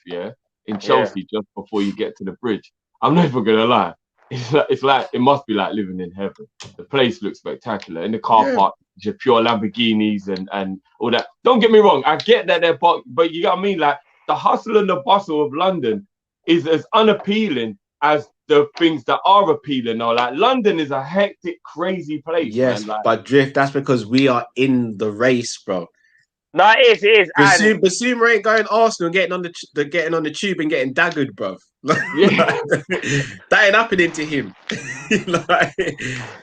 in Chelsea, just before you get to the bridge. I'm never gonna lie. It's like it must be like living in heaven. The place looks spectacular. In the car park, your pure Lamborghinis and all that. Don't get me wrong, I get that they're but you know what I mean? Like the hustle and the bustle of London is as unappealing as the things that are appealing now. Like London is a hectic, crazy place. Yes, man. Like, but Drift, that's because we are in the race, bro. No, it is. Basuma ain't going Arsenal and getting on the tube and getting daggered, bro. That ain't happening to him.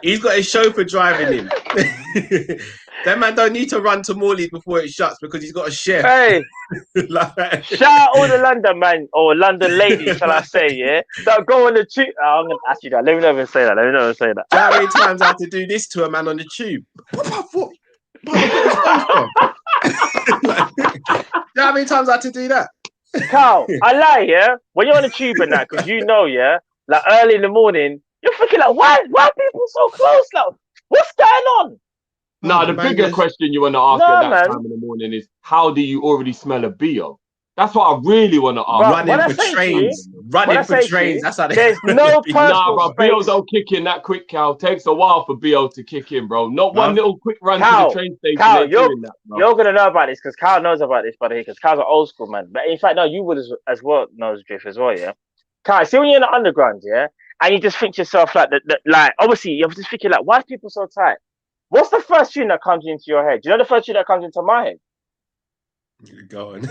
He's got his chauffeur driving him. That man don't need to run to Morley's before it shuts because he's got a chef. Hey, shout out all the London man or London ladies, shall I say, that go on the tube. I'm gonna ask you that. Let me never say that. Do you know how many times I had to do this to a man on the tube? You know how many times I had to do that? Carl, I lie, when you're on the tube and that, because like early in the morning, you're thinking like, why people so close? Like, what's going on? No, the bigger question you want to ask at that time in the morning is, how do you already smell a BO? That's what I really want to ask. Running for trains. That's how there's no personal Nah, bro, BO don't kick in that quick, Cal. Takes a while for BO to kick in, bro. Not one little quick run to the train station. Cal, you're going to know about this because Cal knows about this, buddy, because Cal's an old school man. But in fact, no, you would as well know Drift as well, Cal, see when you're in the underground, and you just think to yourself, like, obviously, you're just thinking, like, why are people so tight? What's the first tune that comes into your head? Do you know the first tune that comes into my head? Go on.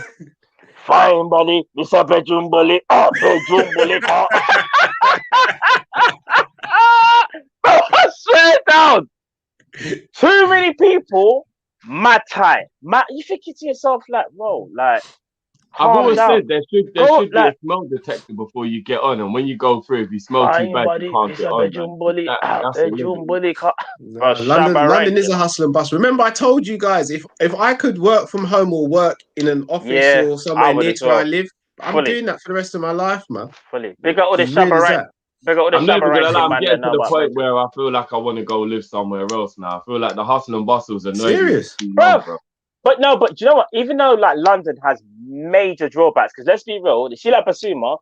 Fine, buddy. This a bedroom bully. Bedroom bully. I swear down. Too many people, mad tight. You thinking to yourself, like, bro, like, I've always said there should be a smell detector before you get on, and when you go through, if you smell too bad, you can't get on. London is a hustle and bustle. Remember, I told you guys if I could work from home or work in an office or somewhere near to where I live, I'm doing that for the rest of my life, man. Fully. Big up all the Shabba I'm never gonna lie, I'm getting to the point where I feel like I want to go live somewhere else now. I feel like the hustle and bustles are serious, bro. But do you know what? Even though like London has major drawbacks, because let's be real, you see like Basuma,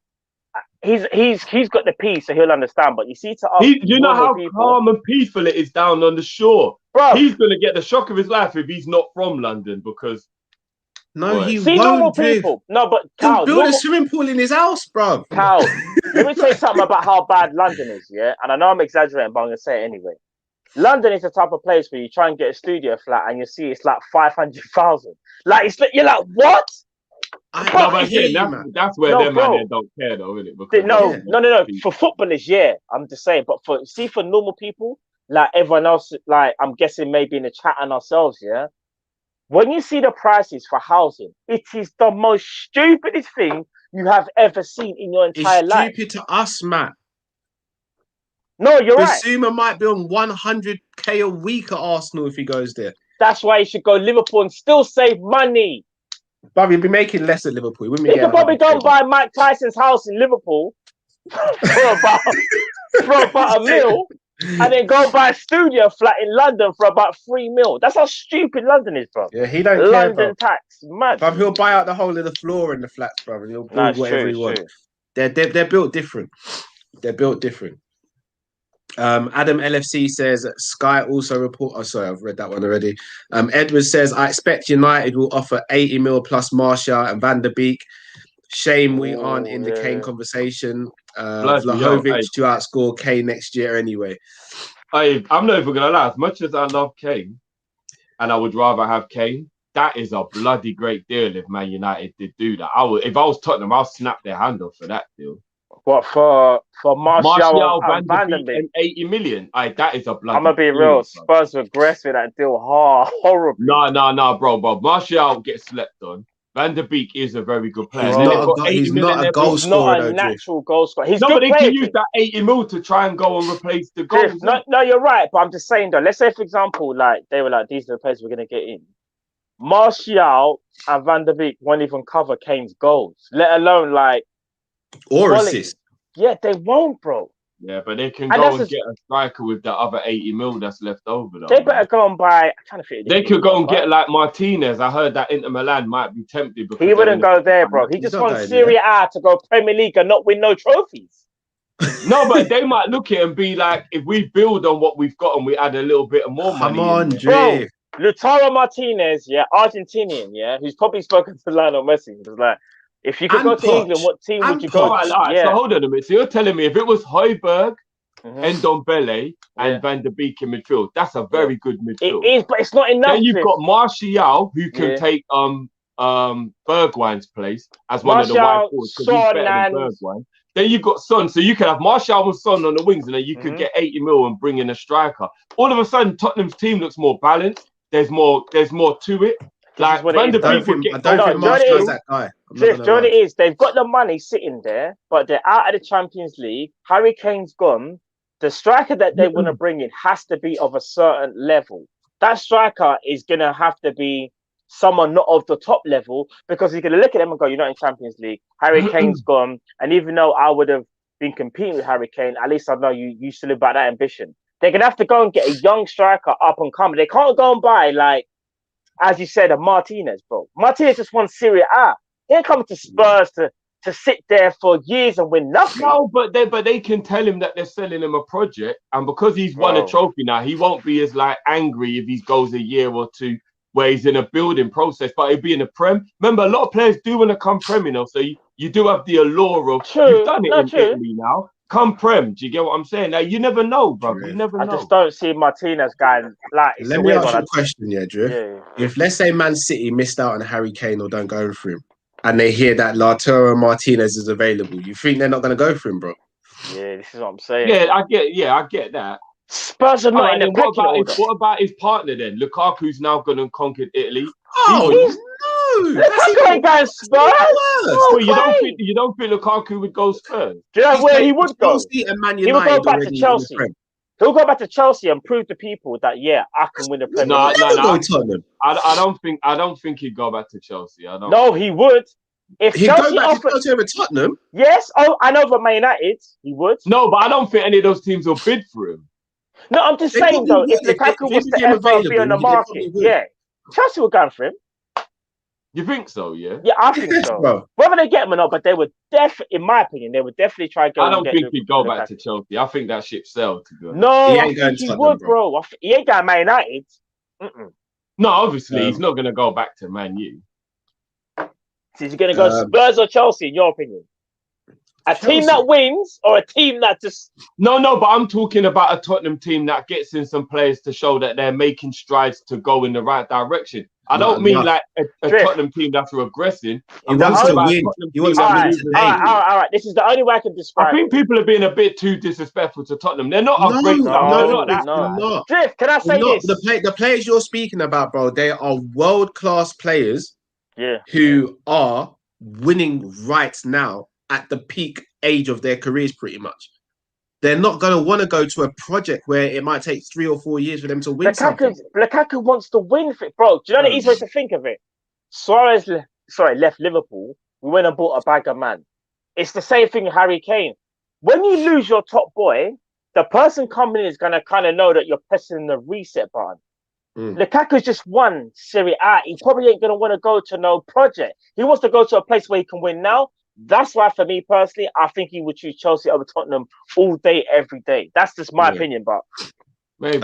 he's got the peace, so he'll understand. But you see, you know how calm and peaceful it is down on the shore, bro. He's gonna get the shock of his life if he's not from London because. No, he see won't. Normal people. No, but Cal, build a swimming pool in his house, bro. Cal, let me tell you something about how bad London is, and I know I'm exaggerating, but I'm gonna say it anyway. London is the type of place where you try and get a studio flat and you see it's like 500,000. Like you're like, what? That's where them man don't care though, isn't it? No. For footballers, I'm just saying. But for normal people, like everyone else, like I'm guessing maybe in the chat and ourselves, when you see the prices for housing, it is the most stupidest thing you have ever seen in your entire life. It's stupid to us, Matt. No, you're right. Basuma might be on 100k a week at Arsenal if he goes there. That's why he should go Liverpool and still save money. But he'd be making less at Liverpool. He could probably go and buy Mike Tyson's house in Liverpool for about $1 million, and then go buy a studio flat in London for about $3 million. That's how stupid London is, bro. Yeah, he don't care. London tax, man. But he'll buy out the whole of the floor in the flats, bro, and he'll build whatever he wants. They're built different. They're built different. Adam LFC says Sky also report. Oh, sorry, I've read that one already. Edward says I expect United will offer 80 mil plus Martial and Van der Beek. Shame we aren't in the Kane conversation. Vlahovic to outscore Kane next year anyway. I'm not even gonna lie. As much as I love Kane, and I would rather have Kane, that is a bloody great deal if Man United did do that. If I was Tottenham, I'll snap their hand off for that deal. What for Martial and Van der Beek and 80 million? That is a bloody. I'm gonna be real. Spurs regress with that deal horribly. No, bro. Martial gets slept on. Van der Beek is a very good player. He's And then not they've got 80 he's million not a there. goal He's scorer, not a though, Drift. natural goal scorer. He's No, good but they player, can use that 80 mil to try and go and replace the goals. Drift. No, you're right. But I'm just saying, though, let's say, for example, like, they were like, these are the players we're going to get in. Martial and Van der Beek won't even cover Kane's goals, let alone, like, Or quality. assist. Yeah, they won't, bro. Yeah, but they can And go that's and get a striker with the other 80 mil that's left over. Though, They better go and buy. I'm trying to fit. They could go and get like Martinez. I heard that Inter Milan might be tempted. Because He wouldn't go there, bro. He just wants Serie A to go Premier League and not win no trophies. No, but they might look at it and be like, if we build on what we've got and we add a little bit more money. Come on, bro. Lautaro Martinez, yeah, Argentinian, yeah, who's probably spoken to Lionel Messi. He was like, if you could go to England, what team would you go to? Yeah. So hold on a minute. So you're telling me if it was Højbjerg, Ndombele, and Van der Beek in midfield, that's a very good midfield. It is, but it's not enough. Then you've got Martial, who can take Bergwijn's place as one of the wide forwards because he's better than Bergwijn. Then you've got Son, so you can have Martial and Son on the wings, and then you could get 80 mil and bring in a striker. All of a sudden, Tottenham's team looks more balanced. There's more to it. Like Van der Beek would get. I don't think Martial is that guy. John, it is. They've got the money sitting there, but they're out of the Champions League. Harry Kane's gone. The striker that they want to bring in has to be of a certain level. That striker is going to have to be someone not of the top level because he's going to look at them and go, you're not in Champions League. Harry Kane's gone. And even though I would have been competing with Harry Kane, at least I know you still about that ambition. They're going to have to go and get a young striker up and coming. They can't go and buy, like, as you said, a Martinez, bro. Martinez just won Serie A. He ain't coming to Spurs to sit there for years and win nothing. No, but they can tell him that they're selling him a project, and because he's won a trophy now, he won't be as like angry if he goes a year or two where he's in a building process, but he'll be in a Prem. Remember, a lot of players do want to come Prem, you know, so you do have the allure of you've done it in Italy now. Come Prem, do you get what I'm saying? Now you never know, bro. You never know. I just don't see Martinez guy like. Let me ask you a question, Drew. If let's say Man City missed out on Harry Kane or don't go for him, and they hear that Lautaro Martinez is available, you think they're not going to go for him, bro? Yeah, this is what I'm saying. Yeah, I get that. Spurs are not in the pecking order. What about his partner then? Lukaku's now gone and conquered Italy. Oh, no! Lukaku ain't going Spurs. Well, you don't think Lukaku would go Spurs? Do you know where he would go? He would go back to Chelsea. He'll go back to Chelsea and prove to people that I can win the Premier League. I don't think he'd go back to Chelsea. No, he would. If he'd Chelsea go back to Chelsea over Tottenham. Yes. Oh, I know, but Man United, he would. No, but I don't think any of those teams will bid for him. No, I'm just saying though, if Lukaku was to ever be on the market, Chelsea would go for him. You think so? Yeah. Yeah, I think so. Bro. Whether they get him or not, but they would definitely, in my opinion, they would definitely try to go. I don't think he'd go back to Chelsea. I think that ship sailed to go. No, I think he would, bro. He ain't going Man United. No, obviously he's not going to go back to Man U. So he's going to go Spurs or Chelsea, in your opinion? A team that wins or a team that just... No, but I'm talking about a Tottenham team that gets in some players to show that they're making strides to go in the right direction. I don't mean like a Tottenham team that's regressing. He wants to win. He wants to win. All right. This is the only way I can describe I think people are being a bit too disrespectful to Tottenham. They're not a great No. Drift, can I say this? The players you're speaking about, bro, they are world-class players who are winning right now at the peak age of their careers, pretty much. They're not going to want to go to a project where it might take 3 or 4 years for them to win something. Lukaku wants to win for it, bro. Do you know the easy way to think of it? Suarez, left Liverpool. We went and bought a bag of man. It's the same thing with Harry Kane. When you lose your top boy, the person coming in is going to kind of know that you're pressing the reset button. Lukaku's just won Serie A. He probably ain't going to want to go to no project. He wants to go to a place where he can win now. That's why, for me personally, I think he would choose Chelsea over Tottenham all day, every day. That's just my opinion, but maybe.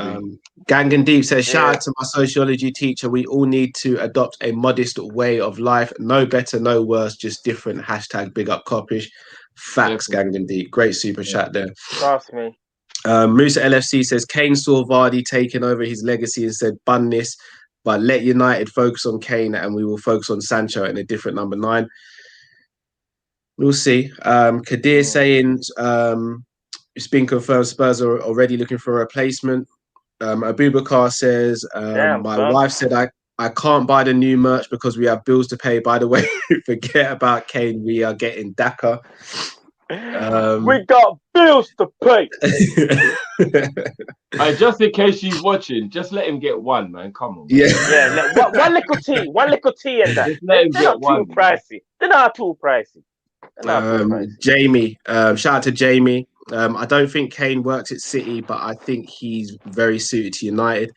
Gangan Deep says, shout out to my sociology teacher. We all need to adopt a modest way of life. No better, no worse, just different. # big up Kopish. Facts, Gangan Deep. Great super chat there. Trust me. Musa LFC says, Kane saw Vardy taking over his legacy and said, bun this, but let United focus on Kane and we will focus on Sancho and a different number 9. We'll see. Kadir saying it's been confirmed Spurs are already looking for a replacement. Abubakar says, my wife said I can't buy the new merch because we have bills to pay. By the way, forget about Kane. We are getting Daka. We got bills to pay. Just in case she's watching, just let him get one, man. Come on. Yeah. One little tea in that. They're not too pricey. They're not too pricey. Jamie, shout out to Jamie. I don't think Kane works at City, but I think he's very suited to United.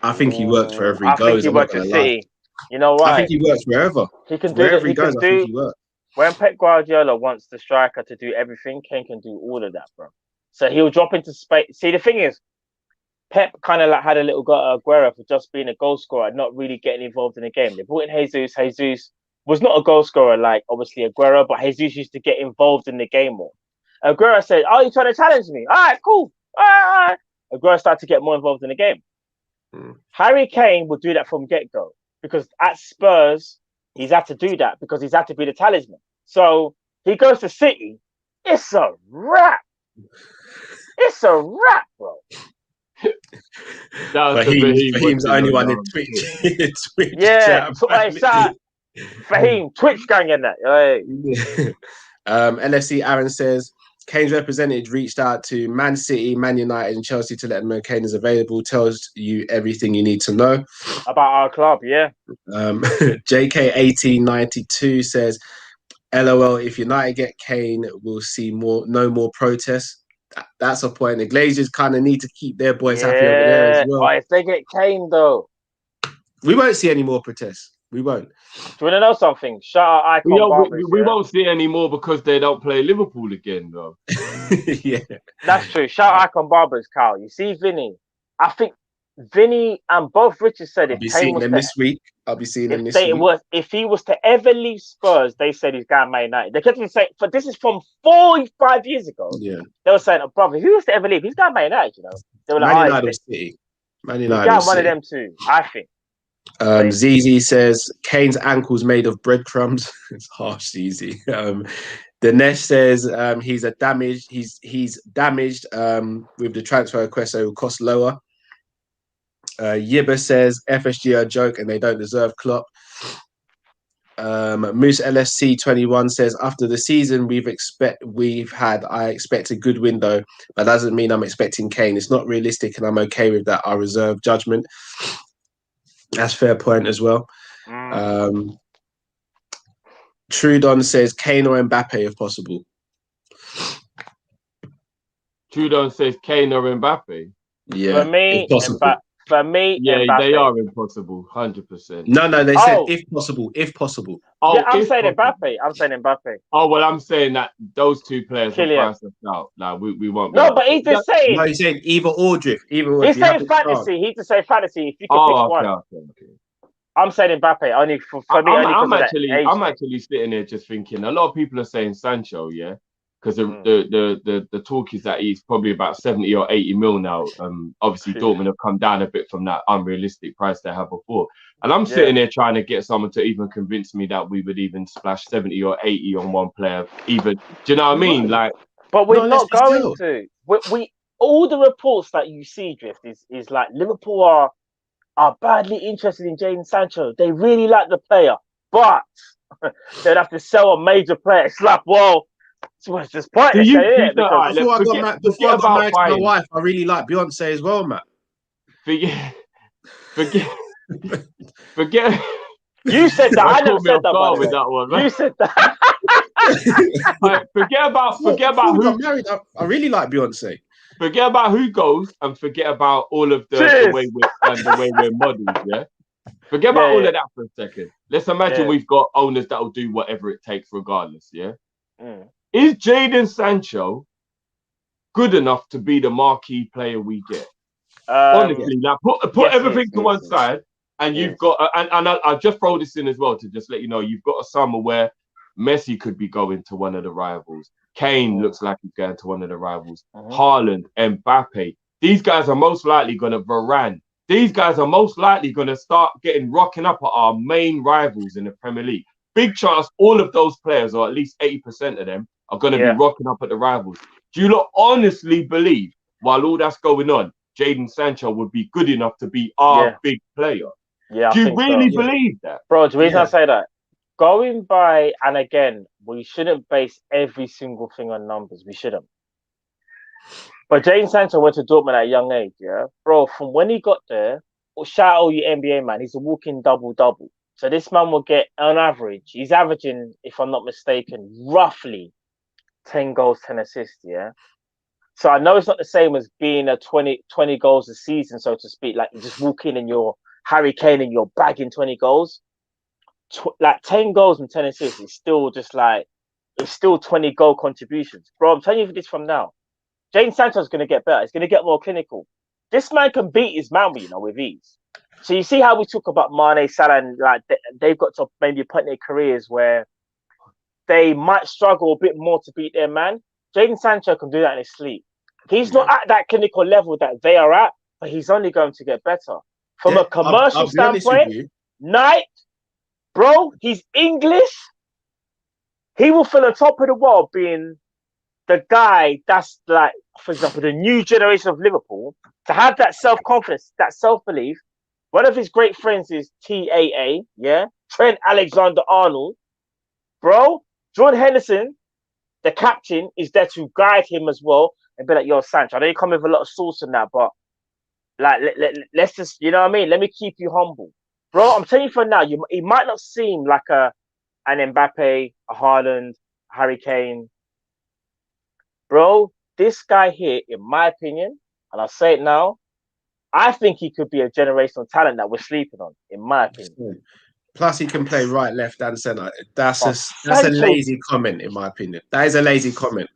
I think he works wherever he goes. I think he works at City. You know why? I think he works wherever. He can do wherever he goes. I think he works. When Pep Guardiola wants the striker to do everything, Kane can do all of that, bro. So he'll drop into space. See, the thing is, Pep kind of like had a little go at Aguero for just being a goal scorer and not really getting involved in the game. They brought in Jesus. Jesus was not a goal scorer like obviously Aguero, but Jesus used to get involved in the game more. Aguero said, "Oh, you're trying to challenge me? All right, cool. All right." Aguero started to get more involved in the game. Harry Kane would do that from get-go because at Spurs, he's had to do that because he's had to be the talisman. So he goes to City. It's a wrap. It's a wrap, bro. Fahim's the only one in Twitch. Yeah, Fahim, Twitch gang in that. Hey. LFC Aaron says Kane's representative reached out to Man City, Man United, and Chelsea to let them know Kane is available. Tells you everything you need to know about our club. Yeah. JK1892 says, "LOL. If United get Kane, we'll see no more protests." That's a point. The Glazers kind of need to keep their boys happy over there as well. If they get Kane, though, we won't see any more protests. We won't. Do you want to know something? Shout out Icon. We won't see any more because they don't play Liverpool again, though. Yeah, that's true. Shout out Icon Barbers, Carl. You see, Vinny. I think Vinny and both Richards said I'll be seeing them this week. If he was to ever leave Spurs, they said he's going to Man United. They kept saying, but this is from 4 or 5 years ago. Yeah, they were saying, "Oh, brother, if he was to ever leave, he's going to Man United." You know, they were like, Man United or City. Man United. He's got one of them too, I think. ZZ says Kane's ankle's made of breadcrumbs. It's harsh, ZZ. Dinesh says he's damaged with the transfer request, so it will cost lower. Yibba says FSG are a joke and they don't deserve Klopp. Moose LSC 21 says after the season I expect a good window, but that doesn't mean I'm expecting Kane. It's not realistic and I'm okay with that. I reserve judgment. That's fair point as well. Trudon says Kane or Mbappe if possible. Trudon says Kane or Mbappe. Yeah, for me, yeah, Mbappe. They are impossible, 100%. No, they said if possible. Oh, yeah, I'm saying Mbappe. Oh well, I'm saying that those two players will price us out. Like we won't. No, but he's just saying. No, he's saying either or drift. He's saying fantasy. He's just saying fantasy. If you can pick one. Okay. I'm saying Mbappe. Only for me. I'm actually sitting here just thinking. A lot of people are saying Sancho, yeah, because the talk is that he's probably about 70 or 80 mil now. Obviously Dortmund have come down a bit from that unrealistic price they had before. And I'm sitting there trying to get someone to even convince me that we would even splash 70 or 80 on one player. Even, do you know what I mean? Like, but we're not going to. We all the reports that you see, Drift, is like Liverpool are badly interested in Jadon Sancho. They really like the player, but they'd have to sell a major player. It's like, well, it's just pointless. Before I got married to my wife, I really like Beyonce as well, Matt. Forget. You said that. I never said that. With that one, right? You said that. Forget about who. Married, I really like Beyonce. Forget about who goes and forget about all of the way we're models. Yeah. Forget about all of that for a second. Let's imagine we've got owners that will do whatever it takes, regardless. Yeah. Is Jadon Sancho good enough to be the marquee player we get? Honestly, now put everything to one side, and you've got and I'll just throw this in as well to just let you know you've got a summer where Messi could be going to one of the rivals. Kane looks like he's going to one of the rivals. Haaland, Mbappe. These guys are most likely going to Varane. These guys are most likely going to start rocking up at our main rivals in the Premier League. Big chance all of those players, or at least 80% of them, are going to be rocking up at the rivals. Do you lot honestly believe, while all that's going on, Jadon Sancho would be good enough to be our big player? Yeah, Do I you think really so. believe that? Bro, the reason I Yeah. say that, going by, and again, we shouldn't base every single thing on numbers. We shouldn't. But Jadon Sancho went to Dortmund at a young age, yeah? Bro, from when he got there, well, shout out you NBA man, he's a walking double-double. So this man will get, on average, he's averaging, if I'm not mistaken, roughly 10 goals, 10 assists, yeah? So I know it's not the same as being a 20 goals a season, so to speak. Like you just walk in and you're Harry Kane and you're bagging 20 goals. Like 10 goals and 10 assists is still just like, it's still 20 goal contributions. Bro, I'm telling you this from now. Jadon Sancho's going to get better. He's going to get more clinical. This man can beat his man, with ease. So you see how we talk about Mane, Salah, and like they've got to maybe a point in their careers where they might struggle a bit more to beat their man. Jadon Sancho can do that in his sleep. He's not at that clinical level that they are at, but he's only going to get better. From a commercial standpoint, Nike, bro, he's English. He will fill the top of the world being the guy that's like, for example, the new generation of Liverpool, to have that self-confidence, that self-belief. One of his great friends is TAA, yeah? Trent Alexander-Arnold. Bro, Jordan Henderson, the captain, is there to guide him as well and be like, yo, Sancho, I know you come with a lot of sauce in that, but like, let's just, you know what I mean? Let me keep you humble. Bro, I'm telling you for now, he might not seem like an Mbappe, a Haaland, a Harry Kane. Bro, this guy here, in my opinion, and I'll say it now, I think he could be a generational talent that we're sleeping on, in my opinion. Plus, he can play right, left, and centre. That's a lazy comment, in my opinion. That is a lazy comment.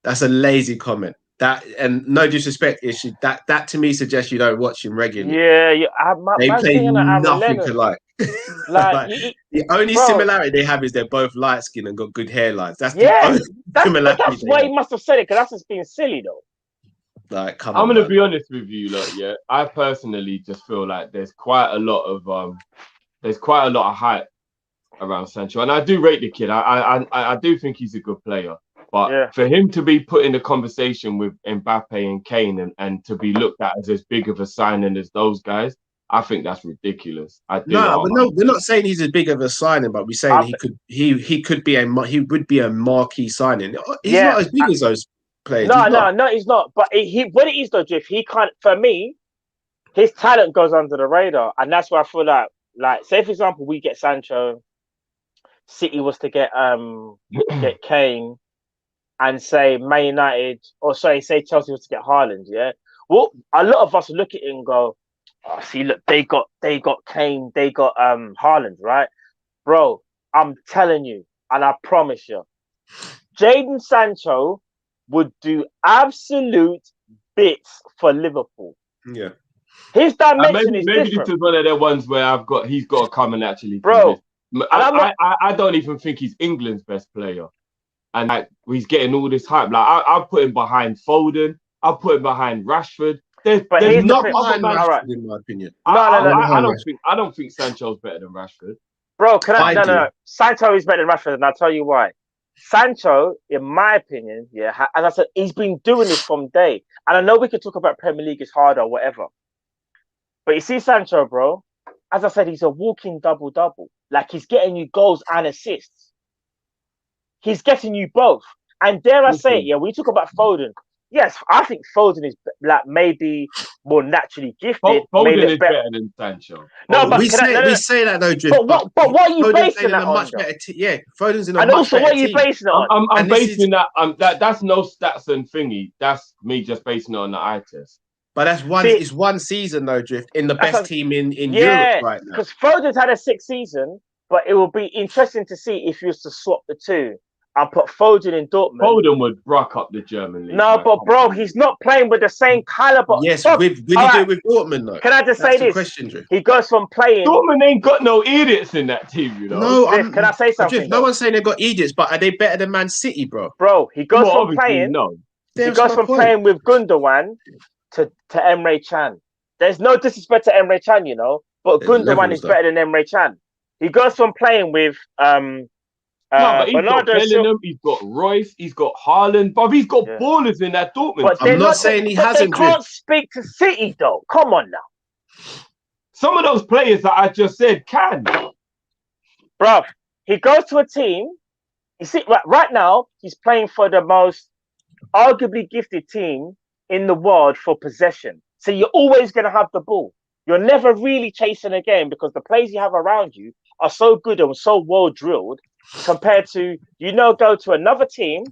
That's a lazy comment. That, and no disrespect, that to me suggests you don't watch him regularly. Yeah, they play nothing alike. Like, the only similarity they have is they're both light skinned and got good hairlines. That's the only similarity. That's why he must have said it, because that's just being silly though. Like, come I'm on, gonna be honest with you, look, yeah. I personally just feel like there's quite a lot of hype around Sancho, and I do rate the kid. I do think he's a good player, but for him to be put in the conversation with Mbappe and Kane and to be looked at as big of a signing as those guys, I think that's ridiculous. We're not saying he's as big of a signing, but we're saying he would be a marquee signing. He's not as big as those players. No, he's not. But what it is though, Jeff, he can't. For me, his talent goes under the radar, and that's why I feel like, say for example, we get Sancho, City was to get Kane, and say Man United, or say Chelsea was to get Haaland. Yeah, well, a lot of us look at it and go, oh, see, look, they got Kane, they got Haaland, right, bro? I'm telling you, and I promise you, Jadon Sancho would do absolute bits for Liverpool. Yeah. His dimension is maybe different. This is one of the ones where he's got to come and actually. Bro, I don't even think he's England's best player. And like, he's getting all this hype. Like, I'll put him behind Foden. I'll put him behind Rashford. There's not behind Rashford, in my opinion. No. I don't think Sancho's better than Rashford. Bro, no. Sancho is better than Rashford, and I'll tell you why. Sancho, in my opinion, as I said, he's been doing this from day. And I know we could talk about Premier League is harder or whatever. But you see Sancho, bro, as I said, he's a walking double-double. Like, he's getting you goals and assists. He's getting you both. And dare I say it, we talk about Foden. Yes, I think Foden is like maybe more naturally gifted. Foden is better than Sancho. No, but we say that though, Drift. But what are you basing that on? Foden's in a much better team. And also, what are you basing it on? I'm basing that. That's no stats and thingy. That's me just basing it on the eye test. But that's it's one season though, Drift, in the best team in Europe right now. Because Foden's had a 6th season, but it will be interesting to see if you was to swap the two and put Foden in Dortmund. Foden would rock up the German league. No, but bro, he's not playing with the same caliber. Yes, will he do it with Dortmund though? Can I just say this? Question, Drift. He goes from playing. Dortmund ain't got no idiots in that team, you know. No, can I say something? Drift, no one's saying they've got idiots, but are they better than Man City, bro? Bro, he goes from playing. No. He goes from playing with Gundogan to Emre Can. There's no disrespect to Emre Can, you know, but Gundogan is better than Emre Can. He goes from playing with but he's got Bellingham, he's got Royce, he's got Haaland, but he's got ballers in that Dortmund. I'm not saying he hasn't. They can't speak to City though. Come on now. Some of those players that I just said can. Bruv, he goes to a team. You see, right now, he's playing for the most arguably gifted team in the world for possession. So you're always going to have the ball. You're never really chasing a game because the players you have around you are so good and so well drilled compared to, go to another team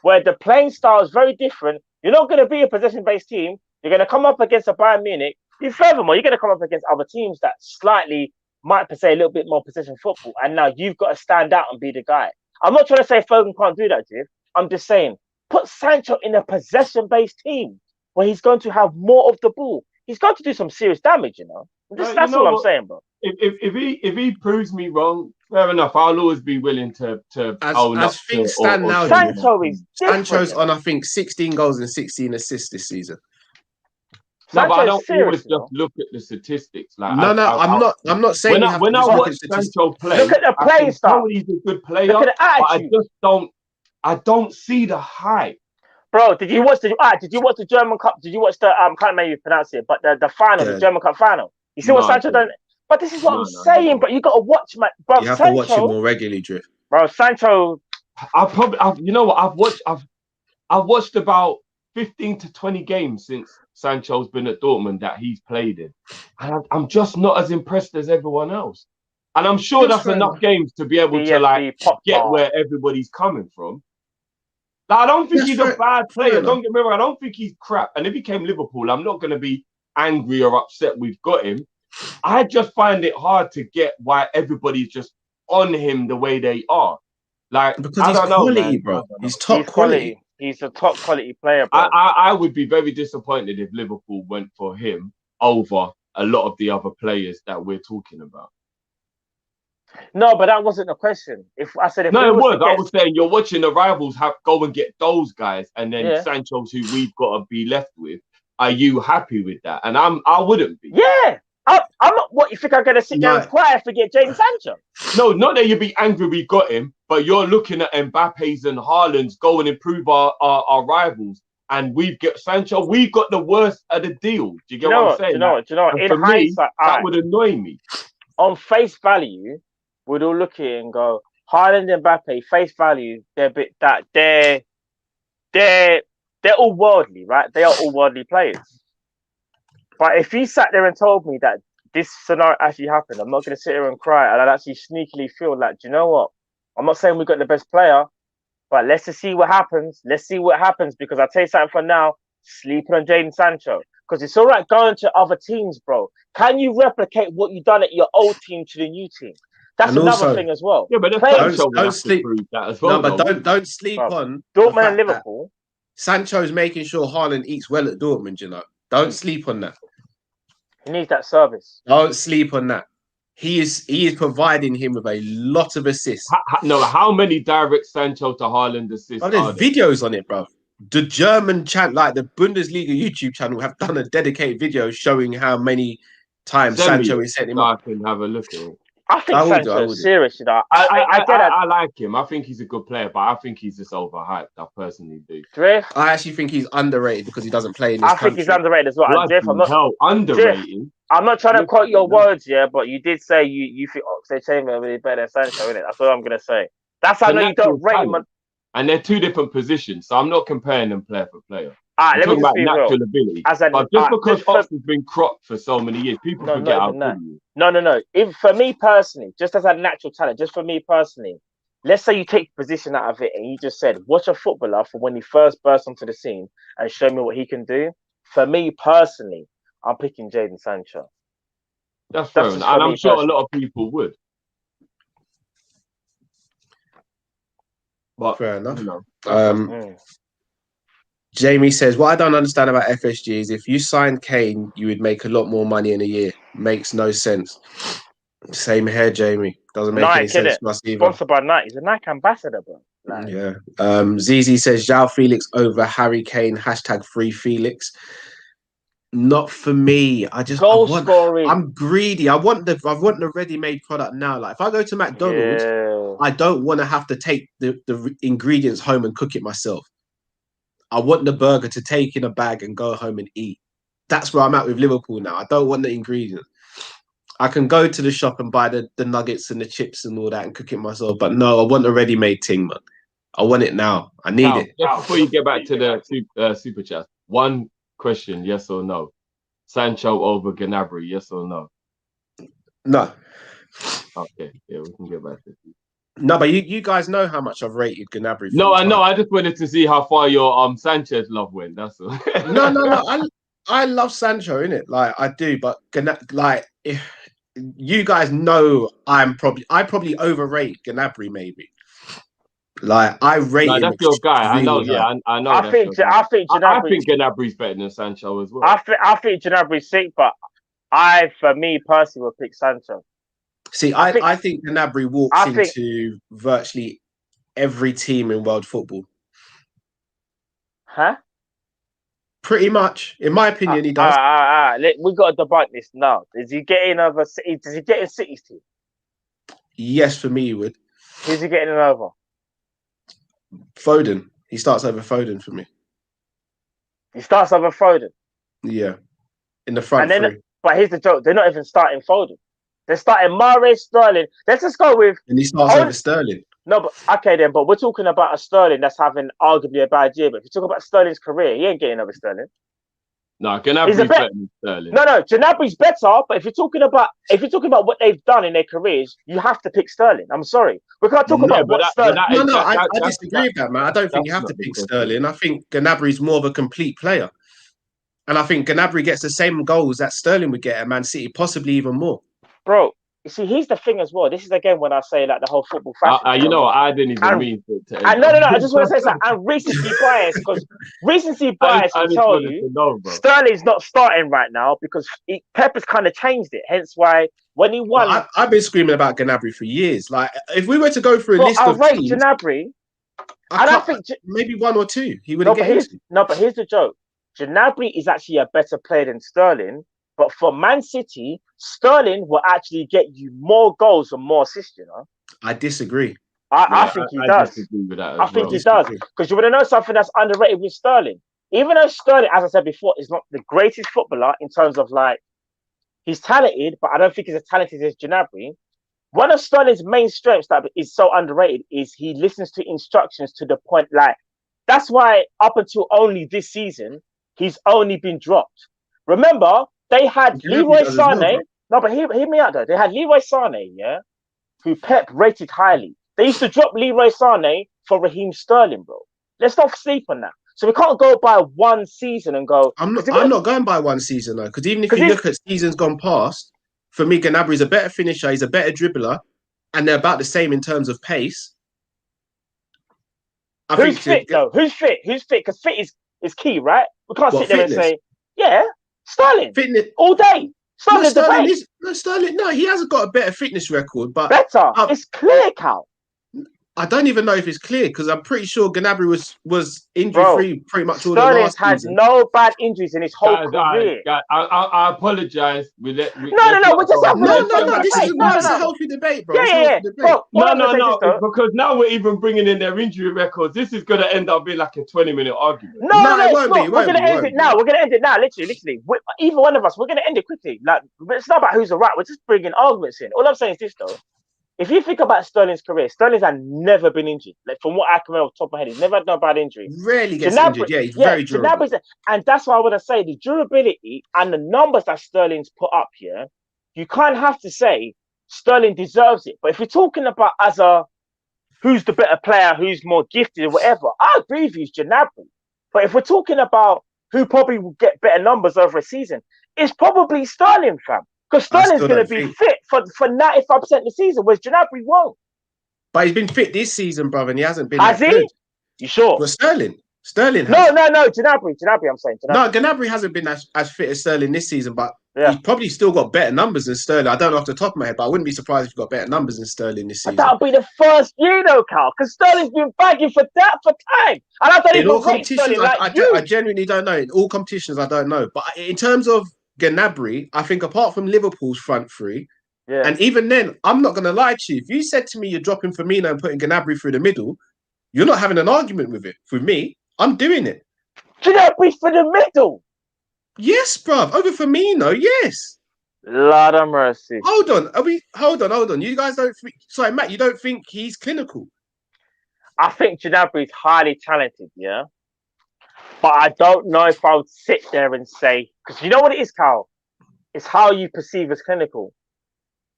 where the playing style is very different. You're not going to be a possession-based team. You're going to come up against a Bayern Munich. Furthermore, you're going to come up against other teams that slightly might per se a little bit more possession football. And now you've got to stand out and be the guy. I'm not trying to say Foden can't do that, Jiv. I'm just saying, put Sancho in a possession-based team where he's going to have more of the ball. He's going to do some serious damage, That's all I'm saying, bro. If he proves me wrong, fair enough. I'll always be willing to own up. As things stand now, Sancho's on, I think, 16 goals and 16 assists this season. No, but I don't always just look at the statistics. Like, I'm not saying when I watch Sancho play, look at the play style. He's a good player, but I don't see the hype. Bro, did you watch the German Cup? Did you watch the can't remember how you pronounce it, but the final, the German Cup final? You see what Sancho done? But this is what I'm saying, bro. You got to watch, man. Bro, you have to watch him more regularly, Drift. Bro, Sancho. I've watched about 15 to 20 games since Sancho's been at Dortmund that he's played in, and I'm just not as impressed as everyone else. And I'm sure that's enough games to be able to get where everybody's coming from. Like, I don't think he's a bad player. Don't get me wrong. I don't think he's crap. And if he came Liverpool, I'm not going to be angry or upset we've got him. I just find it hard to get why everybody's just on him the way they are. Like, because he's quality, bro. He's top quality. He's a top quality player, bro. I would be very disappointed if Liverpool went for him over a lot of the other players that we're talking about. No, but that wasn't the question. It was. I was saying you're watching the rivals go and get those guys, and then Sancho's who we've got to be left with. Are you happy with that? And I wouldn't be. Yeah, I'm not. What you think I'm gonna sit down and cry if we get Jadon Sancho? No, not that you'd be angry we got him, but you're looking at Mbappe's and Haaland's go and improve our rivals, and we've got Sancho. We've got the worst of the deal. Do you get what I'm saying? Do you know what? In hindsight, that would annoy me. On face value, we'd all look at it and go, Haaland and Mbappe, face value, they're all worldly, right? They are all worldly players. But if you sat there and told me that this scenario actually happened, I'm not going to sit here and cry, and I'd actually sneakily feel like, do you know what? I'm not saying we got the best player, but let's just see what happens. Let's see what happens, because I'll tell you something for now, sleeping on Jadon Sancho. Because it's all right going to other teams, bro. Can you replicate what you've done at your old team to the new team? That's another thing as well. Yeah, but don't sleep that as well. No, but don't sleep on Dortmund and Liverpool. Sancho's making sure Haaland eats well at Dortmund. Don't sleep on that. He needs that service. Don't sleep on that. He is providing him with a lot of assists. How many direct Sancho to Haaland assists? There's videos on it, bro. The German the Bundesliga YouTube channel have done a dedicated video showing how many times Sancho is setting him up. I can have a look at it. I think Sancho's serious, I get it. I like him. I think he's a good player, but I think he's just overhyped. I personally do. Drift. I actually think he's underrated because he doesn't play in this country. I think he's underrated as well. Drift, underrated. Drift, I'm not trying to quote your words, but you did say you think Oxlade-Chamberlain is better than Sancho, innit? That's what I'm going to say. That's how I know you don't rate him. And they're two different positions, so I'm not comparing them player for player. Let me just be natural real. Ability. But just because Oxford's been cropped for so many years, people forget how good he is. No. If for me personally, just as a natural talent, just for me personally, let's say you take the position out of it and you just said, watch a footballer for when he first burst onto the scene and show me what he can do. For me personally, I'm picking Jadon Sancho. That's fair, and I'm sure a lot of people would. But fair enough. Jamie says, what I don't understand about FSG is if you signed Kane, you would make a lot more money in a year. Makes no sense. Same here, Jamie. Doesn't make any sense to us either. Sponsored by Nike. He's a Nike ambassador, bro. Yeah. ZZ says, João Felix over Harry Kane, #free Felix. Not for me. I'm greedy. I want the ready-made product now. Like if I go to McDonald's, I don't want to have to take the ingredients home and cook it myself. I want the burger to take in a bag and go home and eat. That's where I'm at with Liverpool now. I don't want the ingredients. I can go to the shop and buy the nuggets and the chips and all that and cook it myself. But no, I want a ready-made thing, man. I want it now. I need it. Just before you get back to the super chat, one question, yes or no? Sancho over Gnabry, yes or no? No. Okay, yeah, we can get back to it. No, but you guys know how much I've rated Gnabry. No, I know. I just wanted to see how far your Sanchez love went. That's all. No. I love Sancho, innit? Like I do, but like if you guys know, I probably overrate Gnabry, maybe. Like I rate him. That's your guy. I know. Yeah, I know. I think Gnabry's better than Sancho as well. I think Gnabry's sick, but for me personally, would pick Sancho. See, I think Gnabry walks into virtually every team in world football. Huh? Pretty much, in my opinion, he does. We got to debunk this now. Does he get in over? Does he get in City's team? Yes, for me, he would. Who's he getting in over? Foden. He starts over Foden for me. He starts over Foden. Yeah, in the front three. But here's the joke: they're not even starting Foden. They're starting Mahrez, Sterling. Let's just go with. And he starts over Sterling. No, but okay then. But we're talking about a Sterling that's having arguably a bad year. But if you talk about Sterling's career, he ain't getting over Sterling. No, Gnabry's better than Sterling. No, Gnabry's better. But if you're talking about what they've done in their careers, you have to pick Sterling. I'm sorry, we can't talk about what Sterling. I disagree with that, man. I don't think you have to pick Sterling. I think Gnabry's more of a complete player, and I think Gnabry gets the same goals that Sterling would get at Man City, possibly even more. Bro, you see, here's the thing as well. This is again when I say like the whole football fashion. You know what? I didn't even mean to no. I just want to say something. And recency bias, because recency bias will tell you Sterling's not starting right now because Pep has kind of changed it. Hence why when he won, I've been screaming about Gnabry for years. Like if we were to go through a list of teams, Gnabry, I don't think maybe one or two he would get. No, but here's the joke. Gnabry is actually a better player than Sterling. But for Man City, Sterling will actually get you more goals and more assists, you know? I disagree. I think he does. I think he does. Because you want to know something that's underrated with Sterling? Even though Sterling, as I said before, is not the greatest footballer in terms of like, he's talented, but I don't think he's as talented as Gnabry. One of Sterling's main strengths that is so underrated is he listens to instructions to the point, like, that's why up until only this season, he's only been dropped. Remember, they had Leroy Sané. No, but hear me out though. They had Leroy Sané, yeah, who Pep rated highly. They used to drop Leroy Sané for Raheem Sterling, bro. Let's not sleep on that. So we can't go by one season and go. I'm not going by one season though, because even if you look at seasons gone past, for me, Gnabry's a better finisher. He's a better dribbler, and they're about the same in terms of pace. Who's fit though? Who's fit? Because fit is key, right? We can't sit there and say, yeah. Sterling, fitness all day. Sterling, he hasn't got a better fitness record, but better. It's clear, Cal. I don't even know if it's clear because I'm pretty sure Gnabry was injury-free pretty much all the last season. Sterling's had no bad injuries in his whole career. I apologise. We're just having this is a healthy debate, bro. Yeah. Bro, because now we're even bringing in their injury records. This is going to end up being like a 20-minute argument. No, it won't be. We're going to end it now. We're going to end it now, literally. Either one of us, we're going to end it quickly. Like, it's not about who's the right. We're just bringing arguments in. All I'm saying is this, though. If you think about Sterling's career, Sterling's had never been injured. Like from what I can remember off the top of my head, he's never had no bad injury. Rarely gets injured. Yeah, he's very durable. And that's why I want to say the durability and the numbers that Sterling's put up here, you can't have to say Sterling deserves it. But if we're talking about as a who's the better player, who's more gifted or whatever, I agree with you, it's Gnabry. But if we're talking about who probably will get better numbers over a season, it's probably Sterling, fam. Because Sterling's going to be fit for 95% of the season, whereas Gnabry won't. But he's been fit this season, brother, and he hasn't been Has he? Good. You sure? Well, Sterling has. No, Gnabry, I'm saying. No, Gnabry hasn't been as fit as Sterling this season, but he's probably still got better numbers than Sterling. I don't know off the top of my head, but I wouldn't be surprised if he got better numbers than Sterling this season. That'll be the first year, though, Carl, because Sterling's been bagging for time. And I don't even all competitions, I genuinely don't know. In all competitions, I don't know. But in terms of Gnabry, I think apart from Liverpool's front three, and even then, I'm not going to lie to you. If you said to me you're dropping Firmino and putting Gnabry through the middle, you're not having an argument with it. For me, I'm doing it. Gnabry for the middle? Yes, bruv. Over Firmino, yes. Lord of mercy. Hold on. You guys don't sorry, Matt, you don't think he's clinical? I think Gnabry is highly talented, yeah. But I don't know if I would sit there and say, because you know what it is, Carl? It's how you perceive as clinical.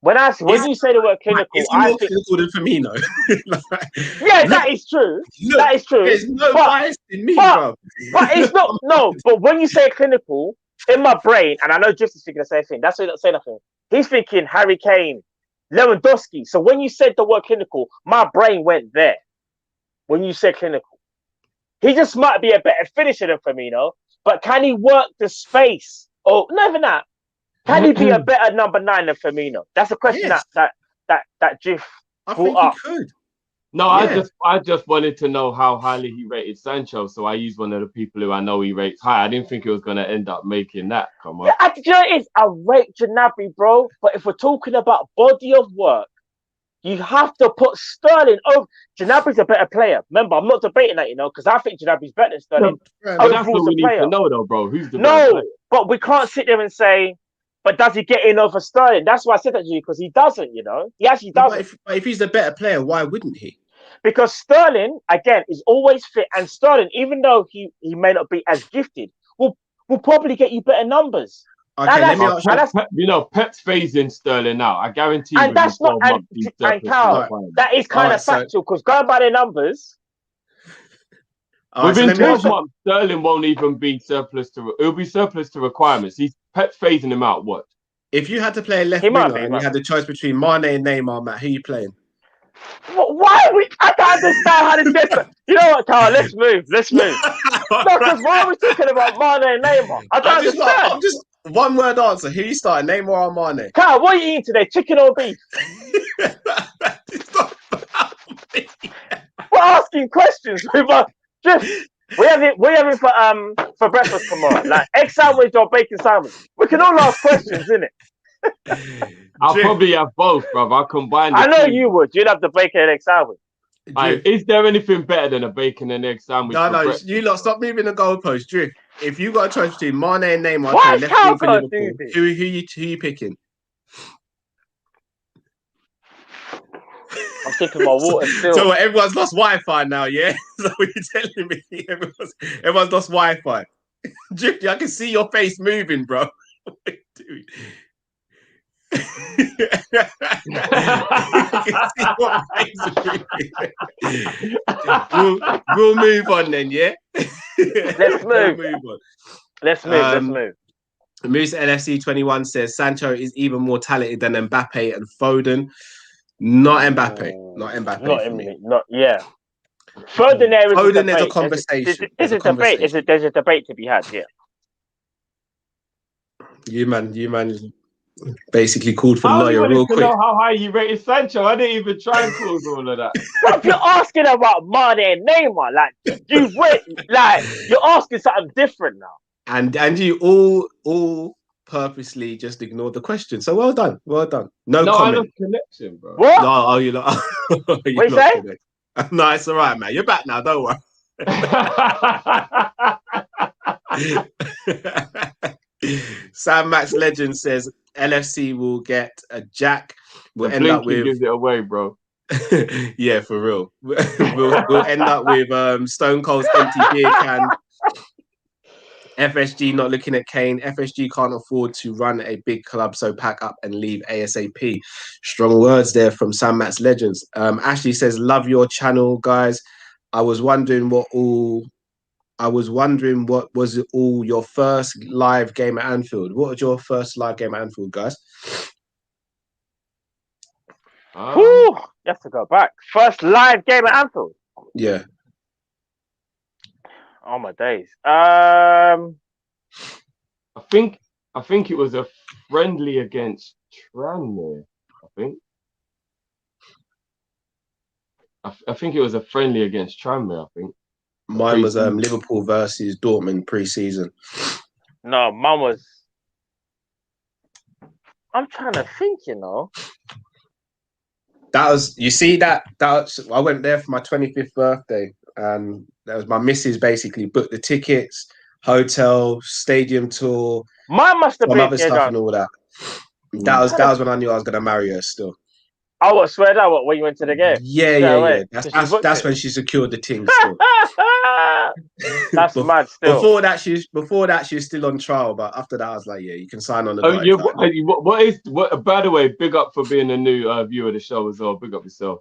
When you say the word clinical, is he more clinical than Firmino? Yeah, that is true. Look, that is true. There's no bias in me, bro. But it's not, no. But when you say clinical, in my brain, and I know Drift is thinking the same thing, that's why he not say nothing. He's thinking Harry Kane, Lewandowski. So when you said the word clinical, my brain went there. When you said clinical, he just might be a better finisher than Firmino, but can he work the space? Oh, not even that. Can he be a better number 9 than Firmino? That's a question that Jiff brought up. He could. No, yeah. I just wanted to know how highly he rated Sancho, so I used one of the people who I know he rates high. I didn't think it was going to end up making that. Come on. Yeah, you know what it is? I rate Gnabry, bro, but if we're talking about body of work, you have to put Sterling over. Gnabry's a better player. Remember, I'm not debating that, because I think Gnabry's better than Sterling. No, that's what we need to know, though, bro. Who's the better player? But we can't sit there and say, but does he get in over Sterling? That's why I said that to you, because he doesn't, He actually doesn't. But if he's the better player, why wouldn't he? Because Sterling, again, is always fit. And Sterling, even though he may not be as gifted, will probably get you better numbers. Okay, let me ask you. Pep's phasing Sterling now. I guarantee you. And that's not. And Carl, that is kind of factual, because going by the numbers. Within 12 months, Sterling won't even be surplus to. It'll be surplus to requirements. Pep's phasing him out. What? If you had to play a left winger and you had the choice between Mane and Neymar, Matt, who are you playing? Why are we? I don't understand how this gets. You know what, Carl? Let's move. No, because why are we talking about Mane and Neymar? I don't understand. I'm just one word answer. Who you starting, Neymar or Mane? Carl, what are you eating today? Chicken or beef? It's not about me. We're asking questions. We have it for breakfast tomorrow. Like egg sandwich or bacon sandwich. We can all ask questions, innit? I'll probably have both, bro. I'll combine. I know you would. You'd have the bacon and egg sandwich. Is there anything better than a bacon and egg sandwich? No. You lot stop moving the goalpost, Drift. If you got a choice between Mane and Neymar, why left wing for Liverpool, who you picking? I'm sipping my water still. So everyone's lost Wi-Fi now, yeah? So what you're telling me? Everyone's lost Wi-Fi. Drifty, I can see your face moving, bro. What are you doing? We'll move on then, yeah? Let's move. Moose LFC 21 says Sancho is even more talented than Mbappe and Foden. Not Mbappe. Foden, there's a conversation. There's a debate. There's a debate to be had, yeah. You man basically called for lawyer real quick. Know how high you rated Sancho? I didn't even try and cause all of that. But you're asking about Mane and Neymar, you're asking something different now. And you all purposely just ignored the question. So well done. No comment. I lost connection, bro. What? No, you lot. What you say? No, it's all right, man. You're back now. Don't worry. Sam Max Legend says LFC will get a jack. We'll end up with. Gives it away, bro. Yeah, for real. We'll end up with Stone Cold's empty beer can. FSG not looking at Kane. FSG can't afford to run a big club, so pack up and leave ASAP. Strong words there from Sam Max Legends. Ashley says, love your channel, guys. I was wondering what was all your first live game at Anfield. What was your first live game at Anfield, guys? You have to go back. First live game at Anfield? Yeah. Oh my days. I think it was a friendly against Tranmere. I think it was a friendly against Tranmere. I think mine was Liverpool versus Dortmund pre-season. No, mine was. I'm trying to think. That was. You see that was, I went there for my 25th birthday. That was my missus basically booked the tickets, hotel, stadium tour, Mine must have some been other stuff and all that. That was when I knew I was gonna marry her. Still. I swear that when you went to the game. Yeah. That's when she secured the thing. Still. That's mad. Still. Before that, she was still on trial. But after that, I was like, yeah, you can sign on the. What? By the way, big up for being a new viewer of the show as well. Big up yourself.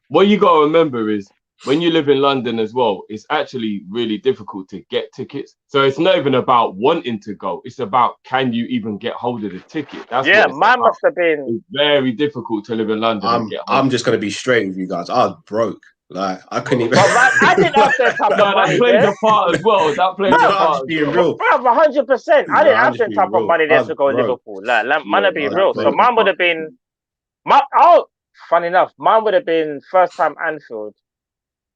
What you got to remember is when you live in London as well, it's actually really difficult to get tickets. So it's not even about wanting to go. It's about can you even get hold of the ticket. That's mine must have been. It's very difficult to live in London. I'm just gonna be straight with you guys. I was broke. Like I couldn't even. I didn't have that type of money. That plays a part as well. That plays a part. Being real, 100%. I didn't have that type of money there to go to Liverpool. Like, man, to be real. So mine would have been. Funny enough, mine would have been first time Anfield.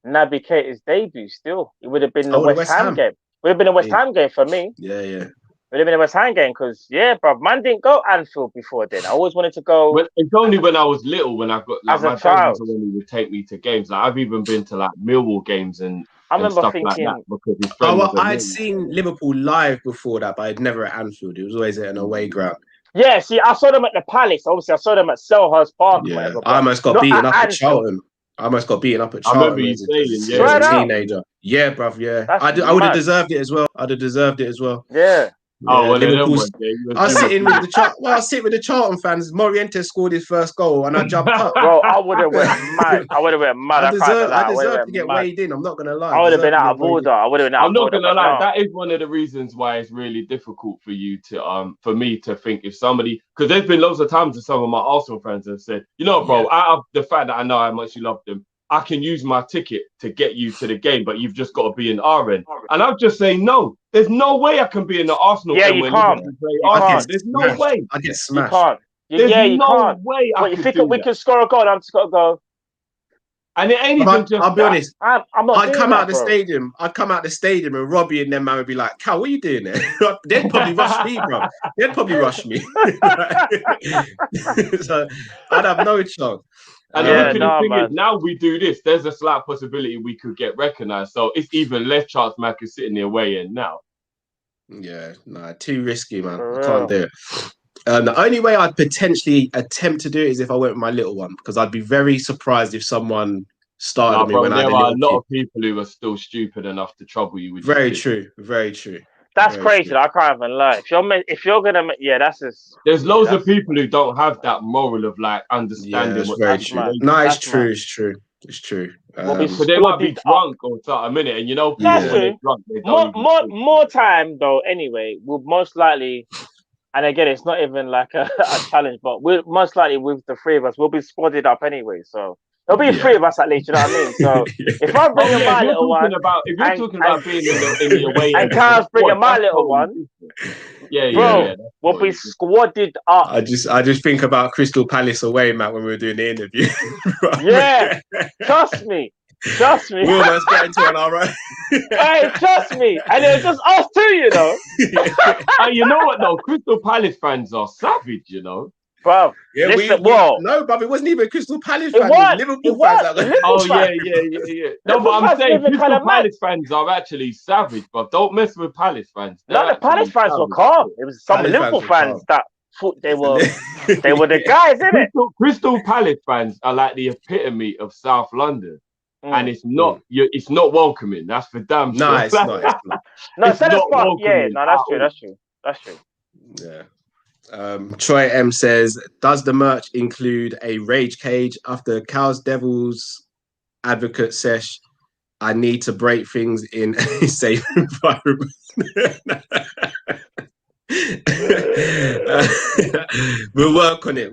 Naby Keita's debut. Still, it would have been the West Ham game. Would have been a West Ham game for me. Yeah. Would have been a West Ham game because bro, man didn't go Anfield before then. I always wanted to go. It's only when I was little when I got as my a child. When he would take me to games. Like I've even been to like Millwall games and remember thinking. Like that because his friend I'd seen Liverpool live before that, but I'd never at Anfield. It was always at an away ground. Yeah, see, I saw them at the Palace. Obviously, I saw them at Selhurst Park. Yeah, whatever, I almost got beaten up at Charlton. I remember you saying, as a teenager. Yeah, bruv, yeah. I would have deserved it as well. Yeah. Oh, well, Liverpool. I was sitting with the Charlton fans. Morientes scored his first goal, and I jumped up. Bro, I would have went mad. I deserved to get weighed in. I'm not gonna lie. I would have been out of order. I'm not gonna lie. That is one of the reasons why it's really difficult for you to, for me to think if somebody, because there's been loads of times that some of my Arsenal friends have said, you know, bro, out of the fact that I know how much you love them, I can use my ticket to get you to the game, but you've just got to be in our end. And I'm just saying, no, there's no way I can be in the Arsenal end when Liverpool play. There's no way. I get smashed. You can't. There's no way you think we can score a goal? I'm just got to go. And it ain't even just. I'll be honest. I'm not. I'd come out the stadium. and Robbie and them man would be like, "Cal, what are you doing there?" They'd probably rush me, bro. So I'd have no chance. And the thing is, now we do this, there's a slight possibility we could get recognised. So it's even less chance man could sit in the away end now. Yeah, too risky, man. I can't do it. The only way I'd potentially attempt to do it is if I went with my little one, because I'd be very surprised if someone started me when I had a little kid. There are a lot of people who are still stupid enough to trouble you with. Very true. That's crazy. I can't even lie. If you're gonna, that's just. There's loads of people who don't have that moral of like understanding. That's very true. No, it's true. It's true. So they might be drunk or something, and you know, that's true. Drunk, more time though. Anyway, we'll most likely, and again, it's not even like a challenge, but we'll most likely with the three of us, we'll be squadded up anyway. So. There'll be three of us at least, you know what I mean? So if I'm bringing my little one, if you're talking about being in the away, and Carl's bringing my little one, we'll be squadded up. I just think about Crystal Palace away, Matt, when we were doing the interview. Yeah, trust me. We almost got into an alright. Hey, trust me, and it was just us two, you know. You know what though? Crystal Palace fans are savage, you know. Bro, no, but it wasn't even Crystal Palace fans. It was Liverpool fans. Yeah. No, but I'm saying Crystal Palace fans are actually savage, but don't mess with Palace fans. No, the Palace fans were calm. It was some Liverpool fans that thought they were the guys, isn't it? Crystal Palace fans are like the epitome of South London. And it's not welcoming. That's for damn sure. No, it's not. No, that's true. That's true. Yeah. Troy M says, does the merch include a rage cage? After Cal's Devil's Advocate sesh, I need to break things in a safe environment. We'll work on it.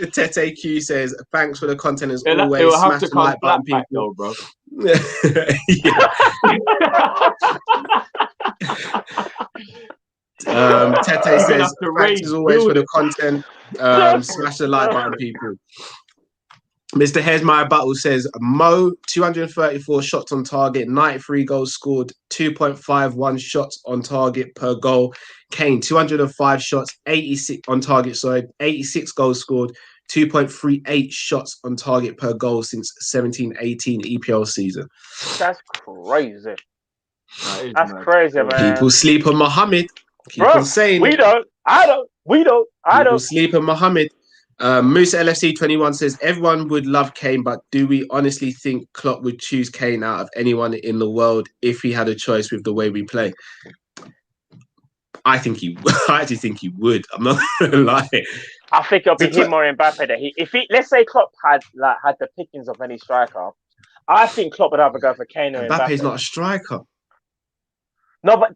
Tete Q says, thanks for the content as always. Smash the like button, people. Bro. Tete says, thanks as always for the content. Smash the like button, people. Mr. Here's My Battle says, Mo, 234 shots on target, 93 goals scored, 2.51 shots on target per goal. Kane, 205 shots, 86 on target, 86 goals scored, 2.38 shots on target per goal since 17-18 EPL season. That's crazy. That's crazy, man. People sleep on Mohammed. Keep Bro, on saying we it. don't. I don't. We don't. I People don't. sleep on Mohammed. Moose LFC 21 says everyone would love Kane, but do we honestly think Klopp would choose Kane out of anyone in the world if he had a choice with the way we play? I actually think he would. I'm not gonna lie. I think it'll be him or Mbappe. That let's say Klopp had the pickings of any striker, I think Klopp would either go for Kane or Mbappe. Mbappe's not a striker. No, but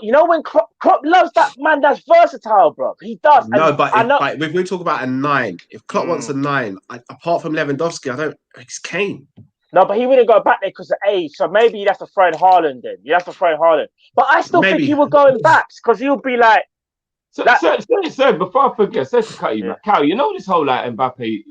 you know when Klopp loves that man that's versatile, bro. He does. No, but if we talk about a 9, if Klopp wants a 9, apart from Lewandowski, it's Kane. No, but he wouldn't go back there because of age. So maybe you'd have to throw in Haaland then. You'd have to throw in Haaland. But I still think he would go in backs because he'll be like. So before I forget, to cut you, Cal, you know this whole like Mbappe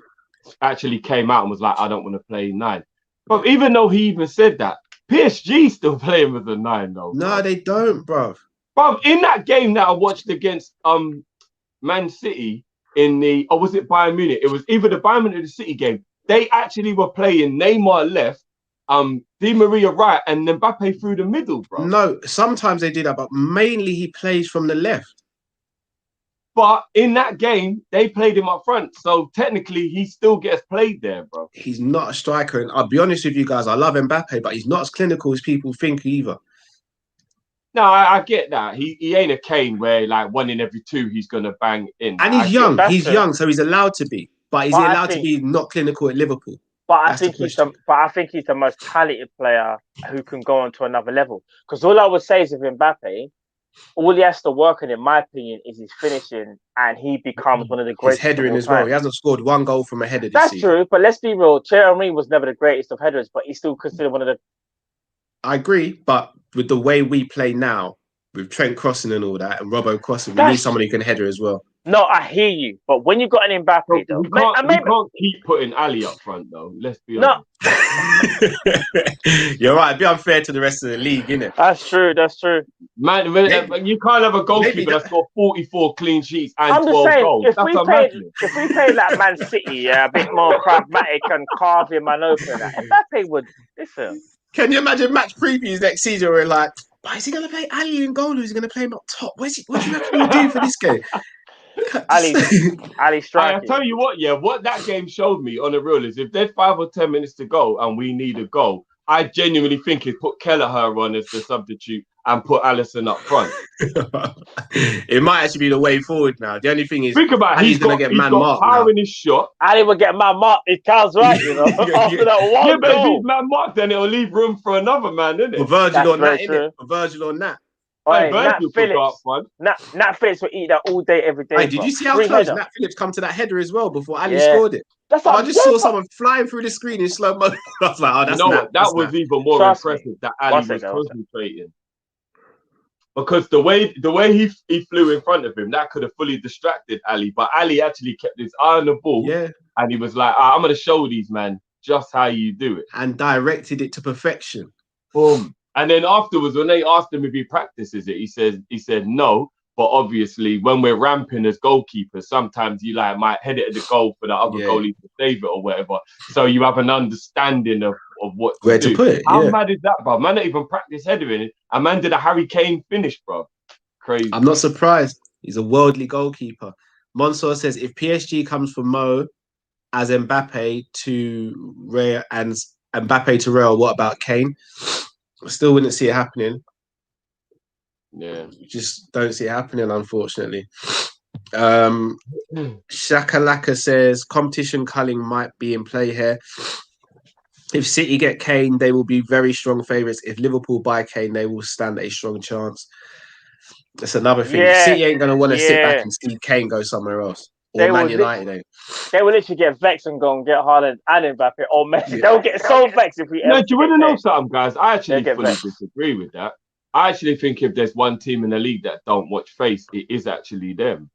actually came out and was like, I don't want to play 9. But even though he even said that, PSG still play him as a 9 though. No, they don't, bro. Bro, in that game that I watched against Man City was it Bayern Munich? It was either the Bayern Munich or the City game. They actually were playing Neymar left, Di Maria right, and Mbappe through the middle, bro. No, sometimes they do that, but mainly he plays from the left. But in that game, they played him up front. So technically, he still gets played there, bro. He's not a striker. And I'll be honest with you guys, I love Mbappe, but he's not as clinical as people think either. No, I get that. He ain't a Kane where like 1 in every 2 he's going to bang in. And he's young. He's young, so he's allowed to be. But is he allowed to be not clinical at Liverpool? But I think he's the most talented player who can go on to another level. Because all I would say is with Mbappe, all he has to work on, in my opinion, is his finishing, and he becomes one of the greatest. His headering as well. He hasn't scored 1 goal from a header this season. That's true, but let's be real. Thierry Henry was never the greatest of headers, but he's still considered one of the. I agree, but with the way we play now, with Trent crossing and all that, and Robbo crossing, we need someone who can header as well. No, I hear you, but when you got an Mbappe, though, we can't keep putting Ali up front, though. Let's be honest. You're right. It'd be unfair to the rest of the league, innit? That's true. Man, you can't have a goalkeeper that's got 44 clean sheets and 12 goals. If we played like Man City, a bit more pragmatic and carving man open, Mbappe would listen. Can you imagine match previews next season where like, is he going to play Ali in goal or is he going to play him up top? What do you reckon he'll do for this game? Ali striking. I tell you what, what that game showed me on the real is if there's 5 or 10 minutes to go and we need a goal, I genuinely think he'd put Kelleher on as the substitute and put Alisson up front. It might actually be the way forward now. The only thing is, think about it, he's going to get man marked. Power in his shot. Ali will get man marked. It counts right, you know. After that one but if he's man marked, then it'll leave room for another man, isn't it? For Virgil on that, innit? For Virgil on that. Hey, Nat Phillips will eat that all day, every day. Hey, did you see how close Nat Phillips come to that header as well before Ali scored it? I just saw someone flying through the screen in slow motion. I was like, oh, that's that was even more impressive that Ali was concentrating. Because the way he flew in front of him, that could have fully distracted Ali. But Ali actually kept his eye on the ball. Yeah. And he was like, I'm going to show these man just how you do it. And directed it to perfection. Boom. And then afterwards, when they asked him if he practices it, he said no. But obviously, when we're ramping as goalkeepers, sometimes you might head it at the goal for the other goalie to save it or whatever. So you have an understanding of what where to put it. How mad is that, bro? Man, not even practice headering it. A man did a Harry Kane finish, bro. Crazy. I'm not surprised. He's a worldly goalkeeper. Mansour says if PSG comes for Mo as Mbappe to Real and Mbappe to Real, what about Kane? I still wouldn't see it happening. Yeah. Just don't see it happening, unfortunately. Shakalaka says competition culling might be in play here. If City get Kane, they will be very strong favourites. If Liverpool buy Kane, they will stand a strong chance. That's another thing. Yeah. City ain't going to want to sit back and see Kane go somewhere else. Or Man United. They will literally get vexed and go and get Haaland and Mbappe or Messi. Yeah. They'll get so vexed if we ever. No, do you want to know something, guys? I actually fully disagree with that. I actually think if there's one team in the league that don't watch face, it is actually them.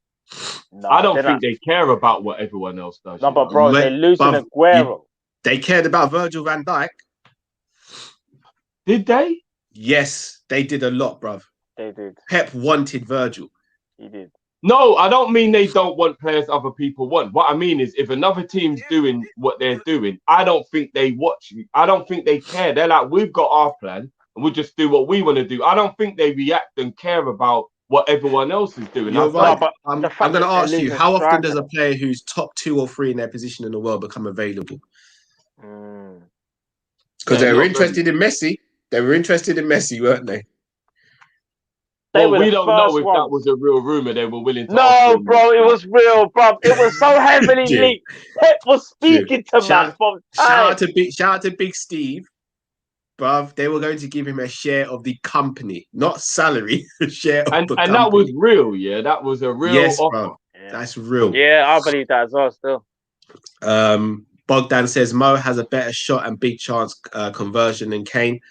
No, I don't think they care about what everyone else does. No, but bro, they're losing Aguero. They cared about Virgil van Dijk. Did they? Yes, they did a lot, bruv. They did. Pep wanted Virgil. He did. No, I don't mean they don't want players other people want. What I mean is if another team's doing what they're doing, I don't think they watch. I don't think they care. They're like, we've got our plan and and we'll just do what we want to do. I don't think they react and care about what everyone else is doing. You're right. but I'm the fact going to that they're ask you, losing how often striker- does a player who's top 2 or 3 in their position in the world become available? Because they were interested in Messi. They were interested in Messi, weren't they? Well, we don't know if that was a real rumor. They were willing to. No, bro, it was real, bro. It was so heavily leaked. Pep was speaking to man from time. Shout out to Big Steve, bruv. They were going to give him a share of the company, not salary. Share of the company. And that was real, yeah. That was a real offer. Bro. Yeah. That's real. Yeah, I believe that as well. Still. Bogdan says Mo has a better shot and big chance conversion than Kane.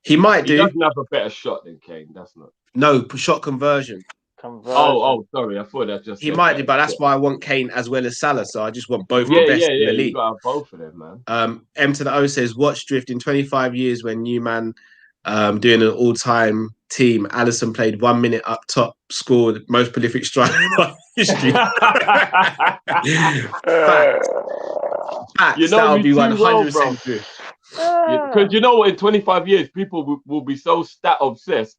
He might do. He doesn't have a better shot than Kane. That's not. No, shot conversion. Oh, sorry. I thought that just. He might do, but that's why I want Kane as well as Salah. So I just want both the best in the league. You got to have both of them, man. M to the O says, watch Drift in 25 years when new man doing an all-time team. Alisson played 1 minute up top, scored most prolific striker in history. Facts. That'll be 100% true. Because you know what, in 25 years, people will be so stat obsessed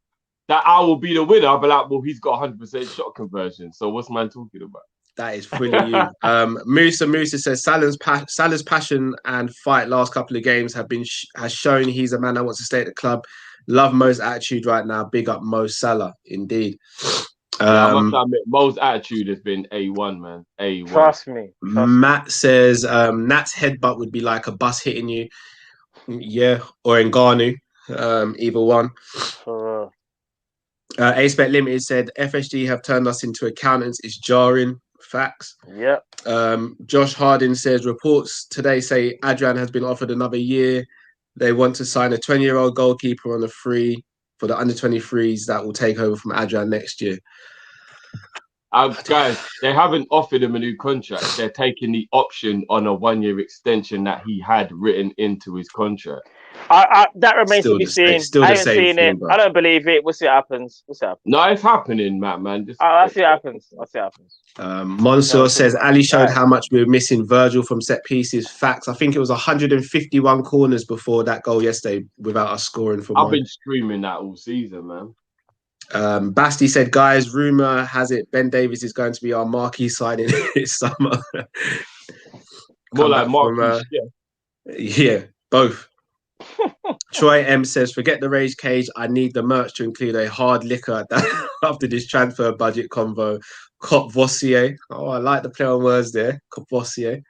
that I will be the winner. I'll be like, well, he's got 100% shot conversion. So what's man talking about? That is fully you. Musa says Salah's passion and fight last couple of games has shown he's a man that wants to stay at the club. Love Mo's attitude right now. Big up Mo Salah, indeed. I must admit, Mo's attitude has been A1, man. A1. Trust me. Matt says Nat's headbutt would be like a bus hitting you. Yeah, or Ngannou, either one. Aspect Limited said FSG have turned us into accountants. It's jarring. Facts. Yep. Josh Harding says reports today say Adrian has been offered another year. They want to sign a 20-year-old goalkeeper on a free for the under 23s that will take over from Adrian next year. Guys, they haven't offered him a new contract. They're taking the option on a 1-year extension that he had written into his contract. That remains to be seen. I haven't seen it. I don't believe it. We'll see what happens. No, it's happening, man. I'll see what happens. Mansour says Ali showed how much we were missing Virgil from set pieces. Facts. I think it was 151 corners before that goal yesterday without us scoring from I've been streaming that all season, man. Basti said, guys, rumor has it Ben Davies is going to be our marquee signing this summer. More like marquee, yeah, both. Troy M says, forget the rage cage. I need the merch to include a hard liquor after this transfer budget convo. Kop-Ish. Oh, I like the play on words there. Kop-Ish.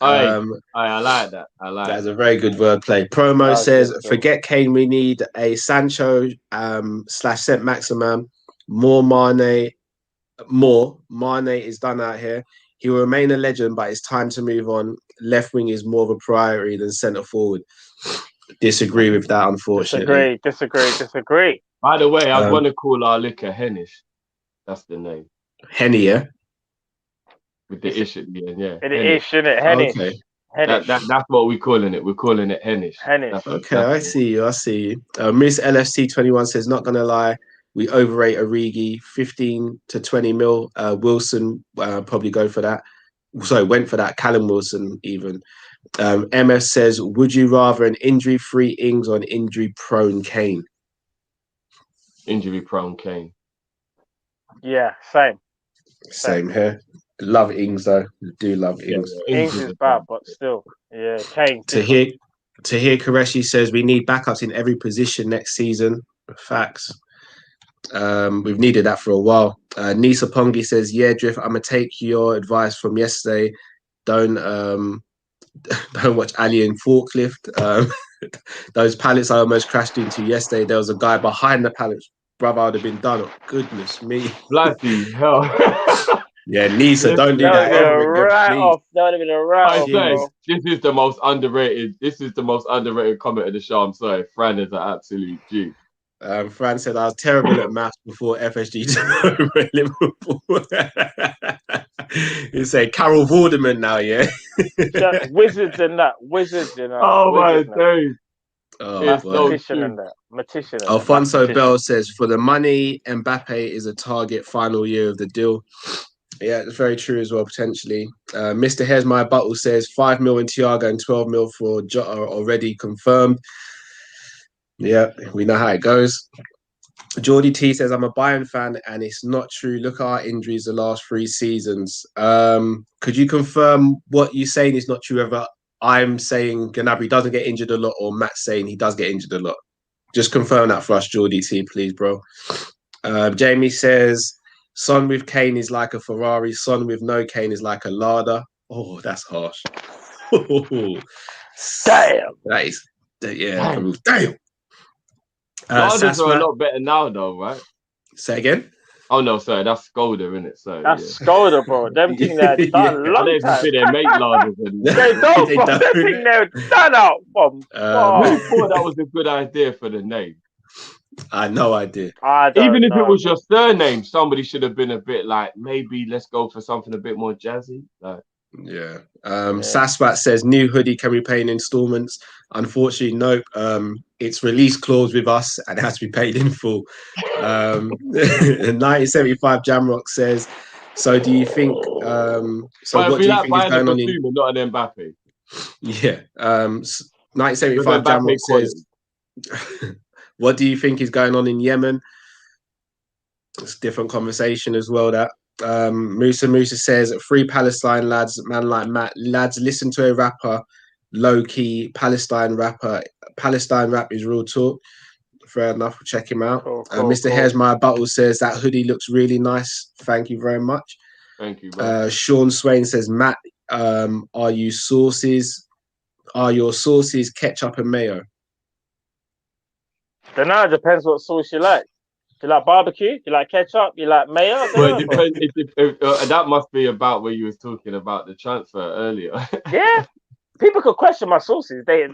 I like that. That's a very good wordplay. Promo says, forget Kane. We need a Sancho / Saint Maximin. Mane is done out here. He will remain a legend, but it's time to move on. Left wing is more of a priority than centre forward. Disagree with that, unfortunately. Disagree. By the way, I want to call our liquor Hennish. That's the name. Henny, yeah? With the ish at the end, yeah. With the ish in it, Hennish. Okay. That's what we're calling it. We're calling it Hennish. I see you. Miss LFC21 says, not going to lie, we overrate Origi, 15 to 20 mil. Wilson probably go for that. Sorry, went for that. Callum Wilson even. MS says, would you rather an injury-free Ings or an injury-prone Kane? Injury-prone Kane. Yeah, same here. Love Ings though. Do love Ings. Ings is bad, but still, yeah. Kane. Tahir Qureshi says we need backups in every position next season. Facts. We've needed that for a while. Nisa Pongi says, yeah, Drift, I'm gonna take your advice from yesterday. Don't watch Ali and Forklift. Those pallets I almost crashed into yesterday. There was a guy behind the pallets. Brother, I would have been done. Oh, goodness me. Bloody hell. Yeah, Nisa, don't do that. That would have been a write-off. This is the most underrated comment of the show. I'm sorry. Fran is an absolute G. Fran said I was terrible at maths before FSG took over Liverpool. You say Carol Vorderman now, yeah? Wizards and that. Oh my days. Matician. Alfonso Bell says, for the money, Mbappe is a target final year of the deal. Yeah, it's very true as well, potentially. Mr. Here's My Buttle says 5 mil in Thiago and 12 mil for Jota already confirmed. Yeah, we know how it goes. Geordie T says, I'm a Bayern fan and it's not true. Look at our injuries the last 3 seasons. Could you confirm what you're saying is not true? Whether I'm saying Gnabry doesn't get injured a lot or Matt's saying he does get injured a lot? Just confirm that for us, Geordie T, please, bro. Jamie says, Son with Kane is like a Ferrari. Son with no Kane is like a Lada. Oh, that's harsh. Damn. That is, yeah. Damn. Larders are a lot better now, though, right? Say again? Oh, no, sorry. That's Skolder, isn't it? So, that's Skolder, bro. Them thing they're done I long don't even time. think they make Larders anymore. They don't, bro. Them thing they're done out, bro. Who thought that was a good idea for the name? I had no idea. Even if it was your surname, somebody should have been a bit like, maybe let's go for something a bit more jazzy. Like, yeah. Saswat says, new hoodie, can we pay in installments? Unfortunately, nope. It's release clause with us and it has to be paid in full. 1975 Jamrock says, so do you think what do you think is going on in... Not an Mbappe. Yeah. 1975 Jamrock says, what do you think is going on in Yemen? It's a different conversation as well, that. Musa says, free Palestine lads, man like Matt. Lads, listen to a rapper, low-key Palestine rapper. Palestine rap is real talk. Fair enough, we'll check him out. Mr. Hare's My Buttle says, that hoodie looks really nice. Thank you very much. Thank you, bro. Sean Swain says, Matt, are your sauces ketchup and mayo? Don't know, it depends what sauce you like. Do you like barbecue? Do you like ketchup? You like mayo? Well, it depends. That must be about where you was talking about the transfer earlier. Yeah, people could question my sauces. They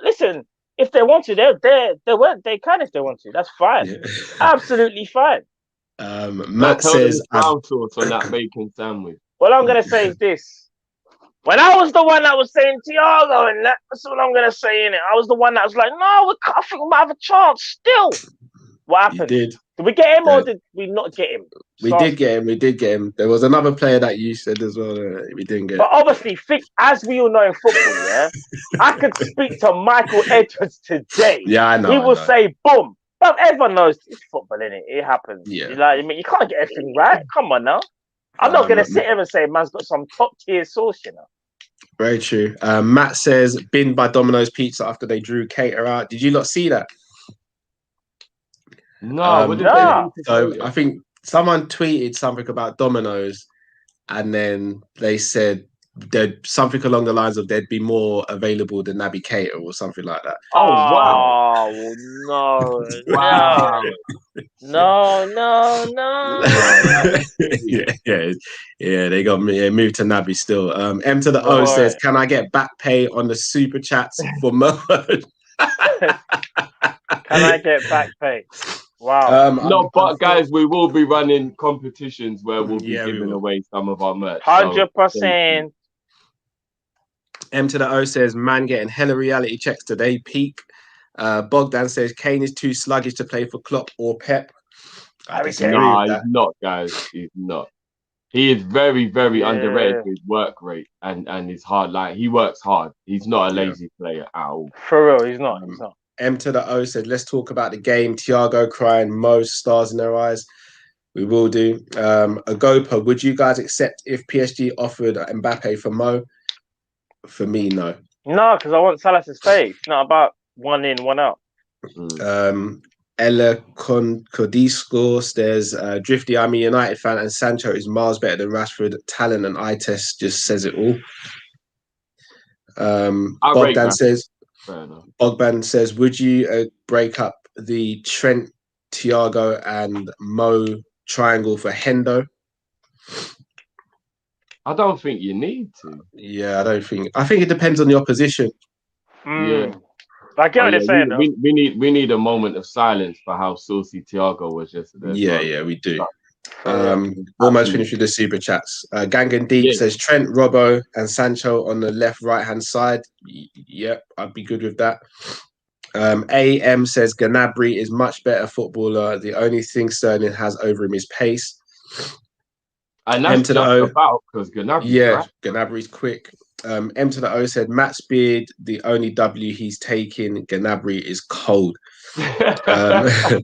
listen. If they want to, they can if they want to. That's fine. Yeah. Absolutely fine. Matt says brown sauce on that bacon sandwich. What I'm gonna say is this. When I was the one that was saying Thiago, and that's what I'm gonna say in it. I was the one that was like, no, I think we might have a chance still. What happened? Did we get him or did we not get him? We did get him. There was another player that you said as well. We didn't get. But obviously, as we all know in football, yeah, I could speak to Michael Edwards today. Yeah, I know. He will say, "Boom!" But everyone knows it's football, innit? It happens. Yeah. You can't get everything right. Come on now. I'm not gonna sit here and say man's got some top tier sauce, you know. Very true. Matt says, binned by Domino's Pizza after they drew Cater out. Did you not see that? No. So I think someone tweeted something about Domino's, and then they said there'd something along the lines of there'd be more available than Naby Keita or something like that. Oh wow! No! Wow! No! yeah. They got moved to Naby still. M to the O says, "Can I get back pay on the super chats for Mo?" Can I get back pay? Wow. No, but guys, we will be running competitions where we'll be giving away some of our merch. 100%. M to the O says, man getting hella reality checks today, peak. Bogdan says, Kane is too sluggish to play for Klopp or Pep. He's not, guys. He's not. He is very, very underrated for his work rate and his hard. Like, he works hard. He's not a lazy player at all. For real, he's not. M to the O said, let's talk about the game. Thiago crying, Mo stars in their eyes. We will do. Agopa, would you guys accept if PSG offered Mbappe for Mo? For me, no. No, because I want Salah to stay. It's not about one in, one out. Ella Codisco, there's Drifty, I'm a United fan, and Sancho is miles better than Rashford. Talent and eye test just says it all. Bogdan says, would you break up the Trent, Thiago, and Mo triangle for Hendo? I don't think you need to. Yeah, I think it depends on the opposition. Yeah. I get what they're saying. We need a moment of silence for how saucy Thiago was yesterday. Yeah, we do. Almost finished with the super chats. Gangan Deep says Trent, Robbo, and Sancho on the left, right-hand side. Yep, I'd be good with that. AM says Gnabry is much better footballer. The only thing Sterling has over him is pace. And that's just about because Gnabry. Yeah, Gnabry's quick. M to the O said Matt's beard, the only W he's taking. Gnabry is cold. Um,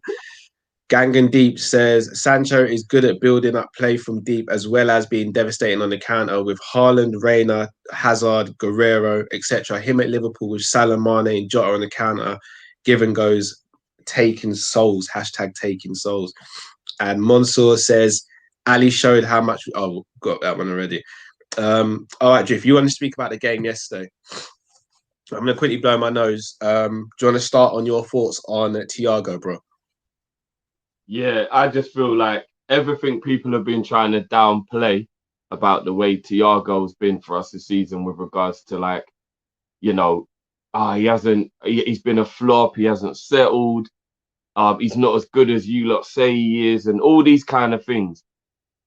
Gangan Deep says Sancho is good at building up play from deep as well as being devastating on the counter with Haaland, Reina, Hazard, Guerrero, etc. Him at Liverpool with Salah, Mane, and Jota on the counter. Given goes taking souls. Hashtag taking souls. And Mansour says Ali showed how much. Oh, got that one already. All right, Drew, if you want to speak about the game yesterday, I'm going to quickly blow my nose. Do you want to start on your thoughts on Thiago, bro? Yeah, I just feel like everything people have been trying to downplay about the way Thiago's been for us this season with regards to like, you know, he's been a flop, he hasn't settled, he's not as good as you lot say he is, and all these kind of things.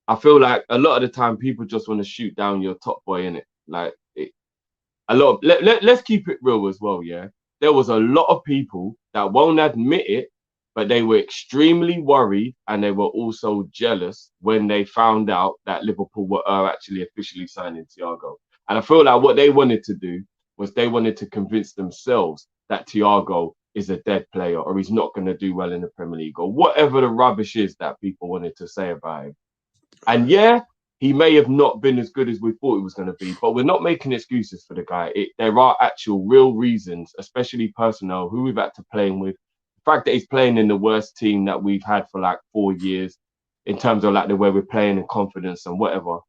I feel like a lot of the time people just want to shoot down your top boy, innit? Like let's keep it real as well, yeah. There was a lot of people that won't admit it, but they were extremely worried and they were also jealous when they found out that Liverpool were actually officially signing Thiago. And I feel like what they wanted to do was they wanted to convince themselves that Thiago is a dead player or he's not going to do well in the Premier League or whatever the rubbish is that people wanted to say about him. And yeah, he may have not been as good as we thought he was going to be, but we're not making excuses for the guy. There are actual real reasons, especially personnel, who we've had to play with. The fact that he's playing in the worst team that we've had for like 4 years in terms of like the way we're playing and confidence and whatever.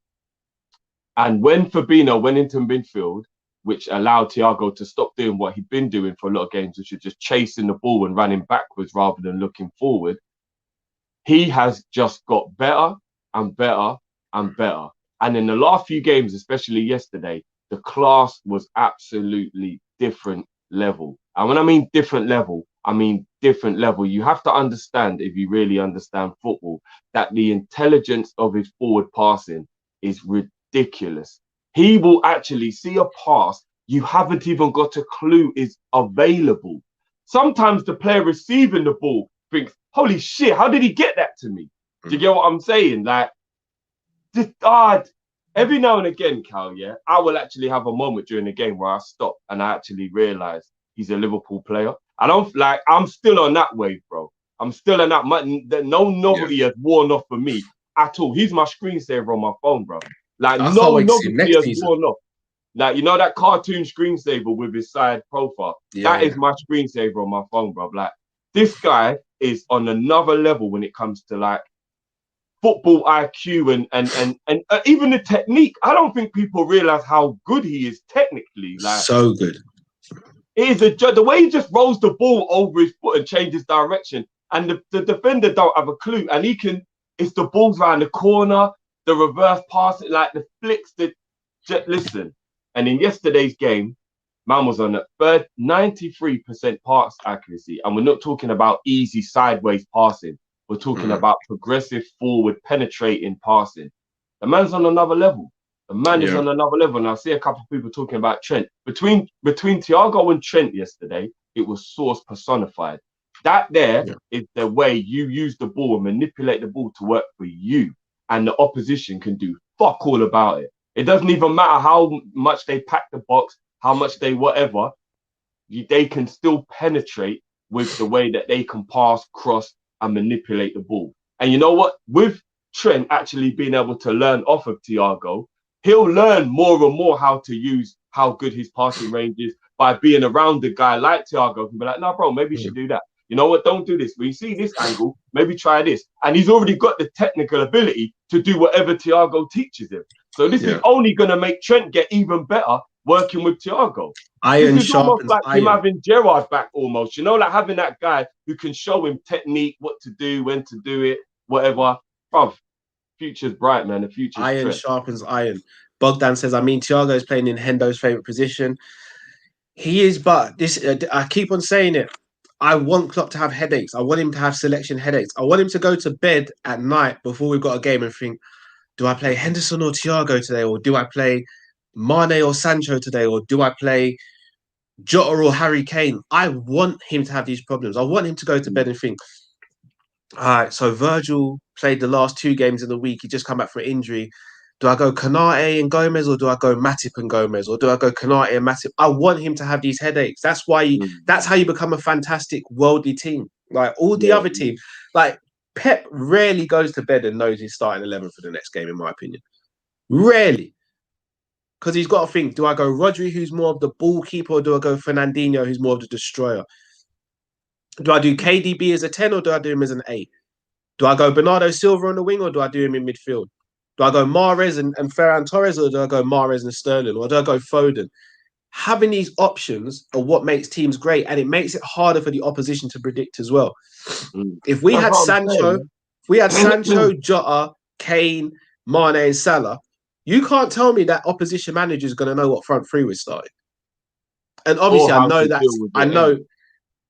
And when Fabinho went into midfield, which allowed Thiago to stop doing what he'd been doing for a lot of games, which is just chasing the ball and running backwards rather than looking forward, he has just got better and better and better. And in the last few games, especially yesterday, the class was absolutely different level. And when I mean different level, I mean different level. You have to understand, if you really understand football, that the intelligence of his forward passing is ridiculous. He will actually see a pass you haven't even got a clue is available. Sometimes the player receiving the ball thinks, holy shit, how did he get that to me? Do you get what I'm saying? Like, every now and again, Cal, yeah, I will actually have a moment during the game where I stop and I actually realise he's a Liverpool player. I'm still on that wave, bro. I'm still on that. No novelty has worn off for me at all. He's my screensaver on my phone, bro. Like, no novelty has worn off. Like, you know that cartoon screensaver with his side profile? That is my screensaver on my phone, bro. Like, this guy is on another level when it comes to, like, football IQ and even the technique. I don't think people realize how good he is technically. Like, so good. It is the way he just rolls the ball over his foot and changes direction, and the defender don't have a clue. And it's the balls around the corner, the reverse pass, like the flicks. Listen, and in yesterday's game, man was on a 93% pass accuracy, and we're not talking about easy sideways passing. We're talking about progressive forward penetrating passing. The man's on another level. The man is on another level. And I see a couple of people talking about Trent. Between Thiago and Trent yesterday, it was source personified. That is the way you use the ball and manipulate the ball to work for you. And the opposition can do fuck all about it. It doesn't even matter how much they pack the box, how much they whatever. They can still penetrate with the way that they can pass, cross, and manipulate the ball. And you know what? With Trent actually being able to learn off of Thiago, he'll learn more and more how to use how good his passing range is by being around a guy like Thiago. He'll be like, no, bro, maybe you should do that. You know what? Don't do this. When you see this angle, maybe try this. And he's already got the technical ability to do whatever Thiago teaches him. So this is only going to make Trent get even better working with Thiago. Iron this is almost like iron. him having Gerrard back almost. You know, like having that guy who can show him technique, what to do, when to do it, whatever. Bruv, future's bright, man. The future's iron Trent. sharpens iron. Bogdan says, Thiago is playing in Hendo's favourite position. He is, but this I keep on saying it. I want Klopp to have headaches. I want him to have selection headaches. I want him to go to bed at night before we've got a game and think, do I play Henderson or Thiago today? Or do I play Mane or Sancho today? Or do I play Jota or Harry Kane? I want him to have these problems. I want him to go to bed and think, all right, so Virgil played the last 2 games of the week. He just come back from injury. Do I go Kanate and Gomez, or do I go Matip and Gomez, or do I go Kanate and Matip? I want him to have these headaches. That's why. That's how you become a fantastic worldly team. Like all the other teams, like Pep rarely goes to bed and knows he's starting 11 for the next game. In my opinion, rarely, because he's got to think: do I go Rodri, who's more of the ball keeper, or do I go Fernandinho, who's more of the destroyer? Do I do KDB as a 10, or do I do him as an 8? Do I go Bernardo Silva on the wing, or do I do him in midfield? Do I go Mahrez and Ferran Torres, or do I go Mahrez and Sterling, or do I go Foden? Having these options are what makes teams great, and it makes it harder for the opposition to predict as well. If we had Sancho, Jota, Kane, Mane, and Salah, you can't tell me that opposition manager is going to know what front three we're starting. And obviously, I know that. I know.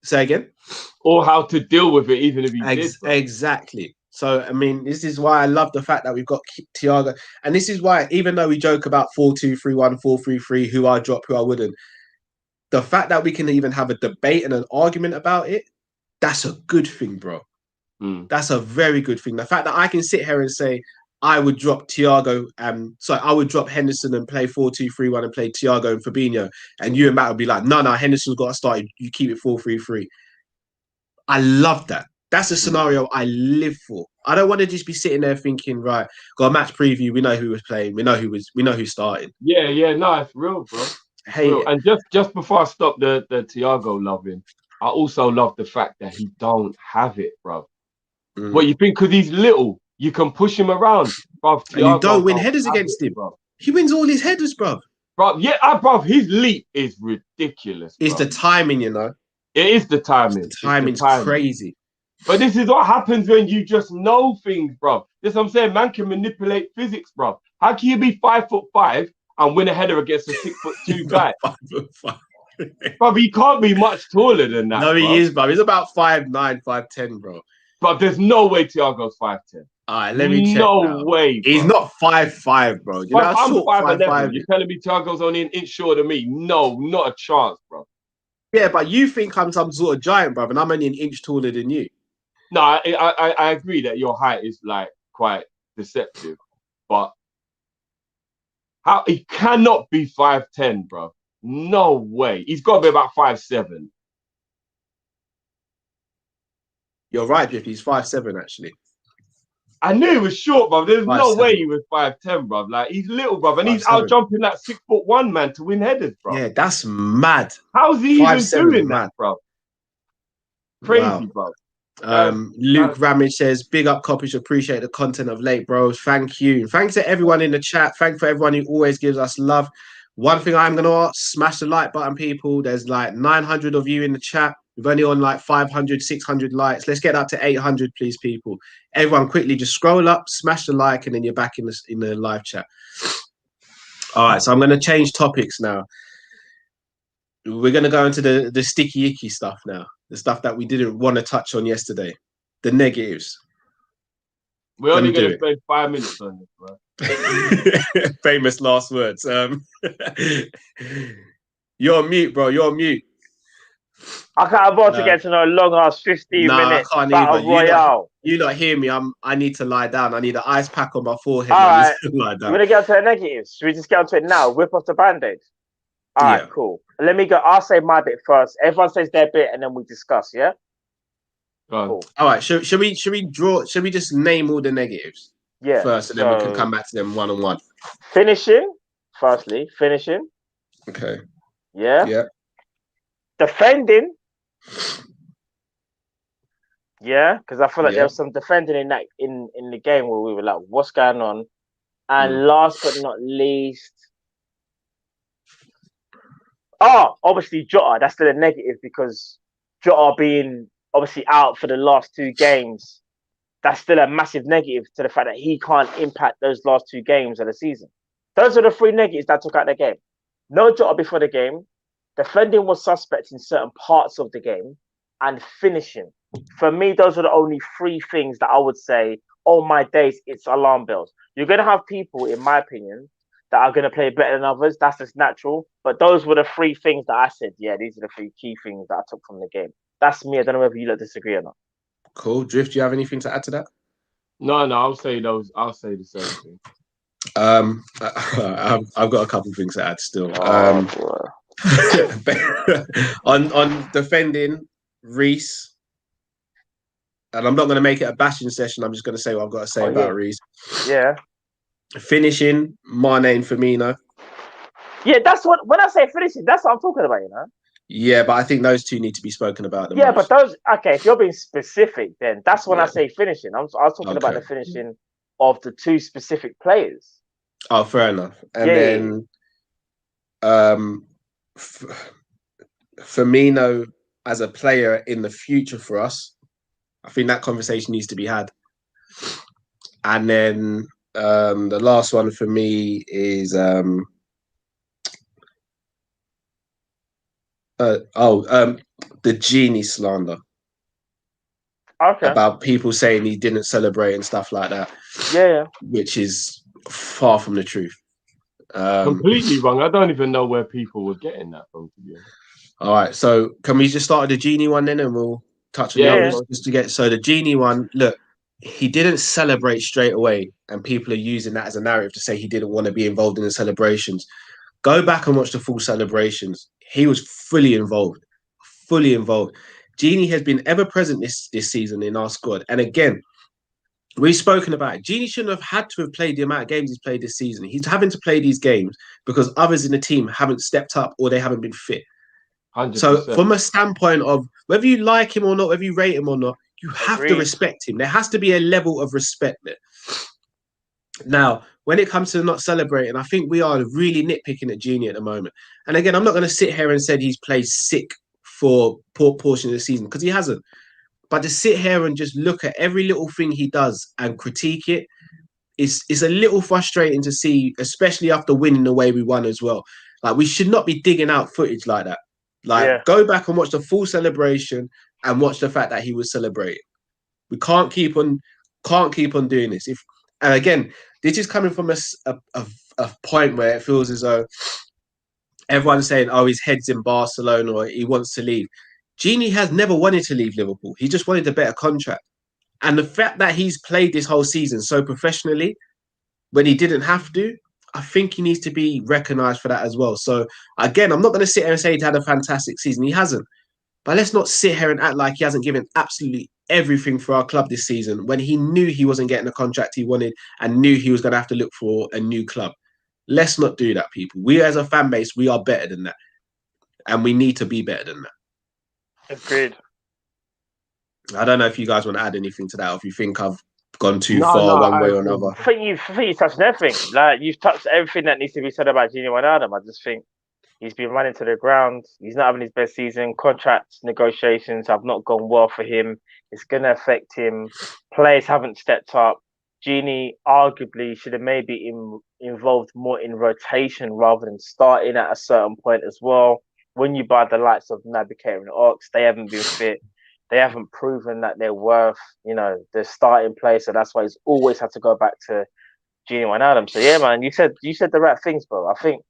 Say again. Or how to deal with it, even if he did. Exactly. So, I mean, this is why I love the fact that we've got Thiago. And this is why, even though we joke about 4-2-3-1, 4-3-3, who I drop, who I wouldn't, the fact that we can even have a debate and an argument about it, that's a good thing, bro. That's a very good thing. The fact that I can sit here and say, I would drop Thiago, I would drop Henderson and play 4-2-3-1 and play Thiago and Fabinho. And you and Matt would be like, no, Henderson's got to start. You keep it 4-3-3. I love that. That's a scenario I live for. I don't want to just be sitting there thinking, right, got a match preview. We know who was playing. We know who's starting. Yeah. No, it's real, bro. Real. And just before I stop the Thiago loving, I also love the fact that he don't have it, bro. What you think? Because he's little, you can push him around, bro. And you don't win headers against him, bro. He wins all his headers, bro. Bro, bro. His leap is ridiculous. It's the timing, you know. It is the timing. The timing's crazy. But this is what happens when you just know things, bro. This is what I'm saying. Man can manipulate physics, bro. How can you be 5'5" and win a header against a 6'2" guy? 5'5". Bro, he can't be much taller than that. No, he is, bro. He's about 5'9", 5'10", bro. But there's no way Thiago's 5'10". All right, let me check. No way, bro. He's not 5'5", bro. You know how short 5'5". You're telling me Thiago's only an inch shorter than me? No, not a chance, bro. Yeah, but you think I'm some sort of giant, bro, and I'm only an inch taller than you. No, I agree that your height is like quite deceptive, but how he cannot be 5'10", bro. No way. He's got to be about 5'7". You're right, Drift. He's 5'7", actually. I knew he was short, bro. There's no way he was 5'10", bro. Like, he's little, bro, and he's out jumping that 6'1" man to win headers, bro. Yeah, that's mad. How's he even doing that, bro? Crazy, bro. Luke Ramage says, big up Kopish, appreciate the content of Late Bros. Thank you. Thanks to everyone in the chat. Thanks for everyone who always gives us love. One thing I'm going to ask, smash the like button, people. There's like 900 of you in the chat. We've only on like 500, 600 likes. Let's get up to 800, please, people. Everyone quickly just scroll up, smash the like, and then you're back in the live chat. All right, so I'm going to change topics now. We're going to go into the sticky icky stuff now. The stuff that we didn't want to touch on yesterday. The negatives. We're only going to spend 5 minutes on this, bro. Famous last words. You're on mute, bro. You're on mute. I can't afford to get to no long ass 15 minutes battle royale. You not hear me. I need to lie down. I need an ice pack on my forehead. All right. Lie down. We're gonna get to the negatives. Should we just get onto it now? Whip off the band-aid. All right, cool. Let me go. I'll say my bit first. Everyone says their bit, and then we discuss. Yeah. Cool. All right. Should we just name all the negatives? Yeah. First, and then we can come back to them one on one. Finishing. Firstly, finishing. Okay. Yeah. Yeah. Defending. Yeah, because I feel like there was some defending in that in the game where we were like, what's going on? And last but not least, obviously Jota, that's still a negative because Jota being obviously out for the last 2 games, that's still a massive negative to the fact that he can't impact those last 2 games of the season. Those are the 3 negatives that took out the game. No Jota before the game. Defending was suspect in certain parts of the game, and finishing. For me, those are the only 3 things that I would say, oh my days, it's alarm bells. You're going to have people, in my opinion, that are going to play better than others. That's just natural. But those were the 3 things that I said, yeah, these are the 3 key things that I took from the game. That's me. I don't know whether you disagree or not. Cool. Drift, do you have anything to add to that? No, I'll say the same thing. I've got a couple of things to add still. On defending Reece, and I'm not going to make it a bashing session. I'm just going to say what I've got to say about Reece. Yeah. Finishing, Mane and Firmino. Yeah, that's what. When I say finishing, that's what I'm talking about. Yeah, but I think those two need to be spoken about. But those. Okay, if you're being specific, then that's when I say finishing. I was talking about the finishing of the two specific players. Oh, fair enough. And then, Firmino as a player in the future for us, I think that conversation needs to be had. And then the last one for me is the Genie slander. Okay. About people saying he didn't celebrate and stuff like that. Yeah. Which is far from the truth. Completely wrong. I don't even know where people were getting that from, to be honest. All right, so can we just start with the Genie one then, and we'll touch on the others just to get. So the Genie one, look, he didn't celebrate straight away, and people are using that as a narrative to say he didn't want to be involved in the celebrations. Go back and watch the full celebrations. He was fully involved. Genie has been ever present this season in our squad, and again, we've spoken about it. Genie shouldn't have had to have played the amount of games he's played this season. He's having to play these games because others in the team haven't stepped up or they haven't been fit. 100%. So from a standpoint of whether you like him or not, whether you rate him or not, you have to respect him. There has to be a level of respect there. Now, when it comes to not celebrating, I think we are really nitpicking at Genie at the moment. And again, I'm not going to sit here and say he's played sick for poor portion of the season because he hasn't. But to sit here and just look at every little thing he does and critique it, it's a little frustrating to see, especially after winning the way we won as well. Like, we should not be digging out footage like that. Go back and watch the full celebration and watch the fact that he was celebrating. We can't keep on doing this. And again, this is coming from a point where it feels as though everyone's saying, "Oh, his head's in Barcelona or he wants to leave." Genie has never wanted to leave Liverpool. He just wanted a better contract. And the fact that he's played this whole season so professionally when he didn't have to, I think he needs to be recognised for that as well. So, again, I'm not going to sit here and say he's had a fantastic season. He hasn't. But let's not sit here and act like he hasn't given absolutely everything for our club this season when he knew he wasn't getting the contract he wanted and knew he was going to have to look for a new club. Let's not do that, people. We as a fan base, we are better than that. And we need to be better than that. Agreed. I don't know if you guys want to add anything to that or if you think I've gone too far one way or another. I think you've touched everything. Like, you've touched everything that needs to be said about Genie Wijnaldum. I just think he's been running to the ground. He's not having his best season. Contract negotiations have not gone well for him. It's going to affect him. Players haven't stepped up. Genie arguably should have maybe involved more in rotation rather than starting at a certain point as well. When you buy the likes of Naby Keita and Ox, they haven't been fit. They haven't proven that they're worth, the starting place. So that's why he's always had to go back to Genie Wijnaldum. So yeah, man, you said the right things, bro. I think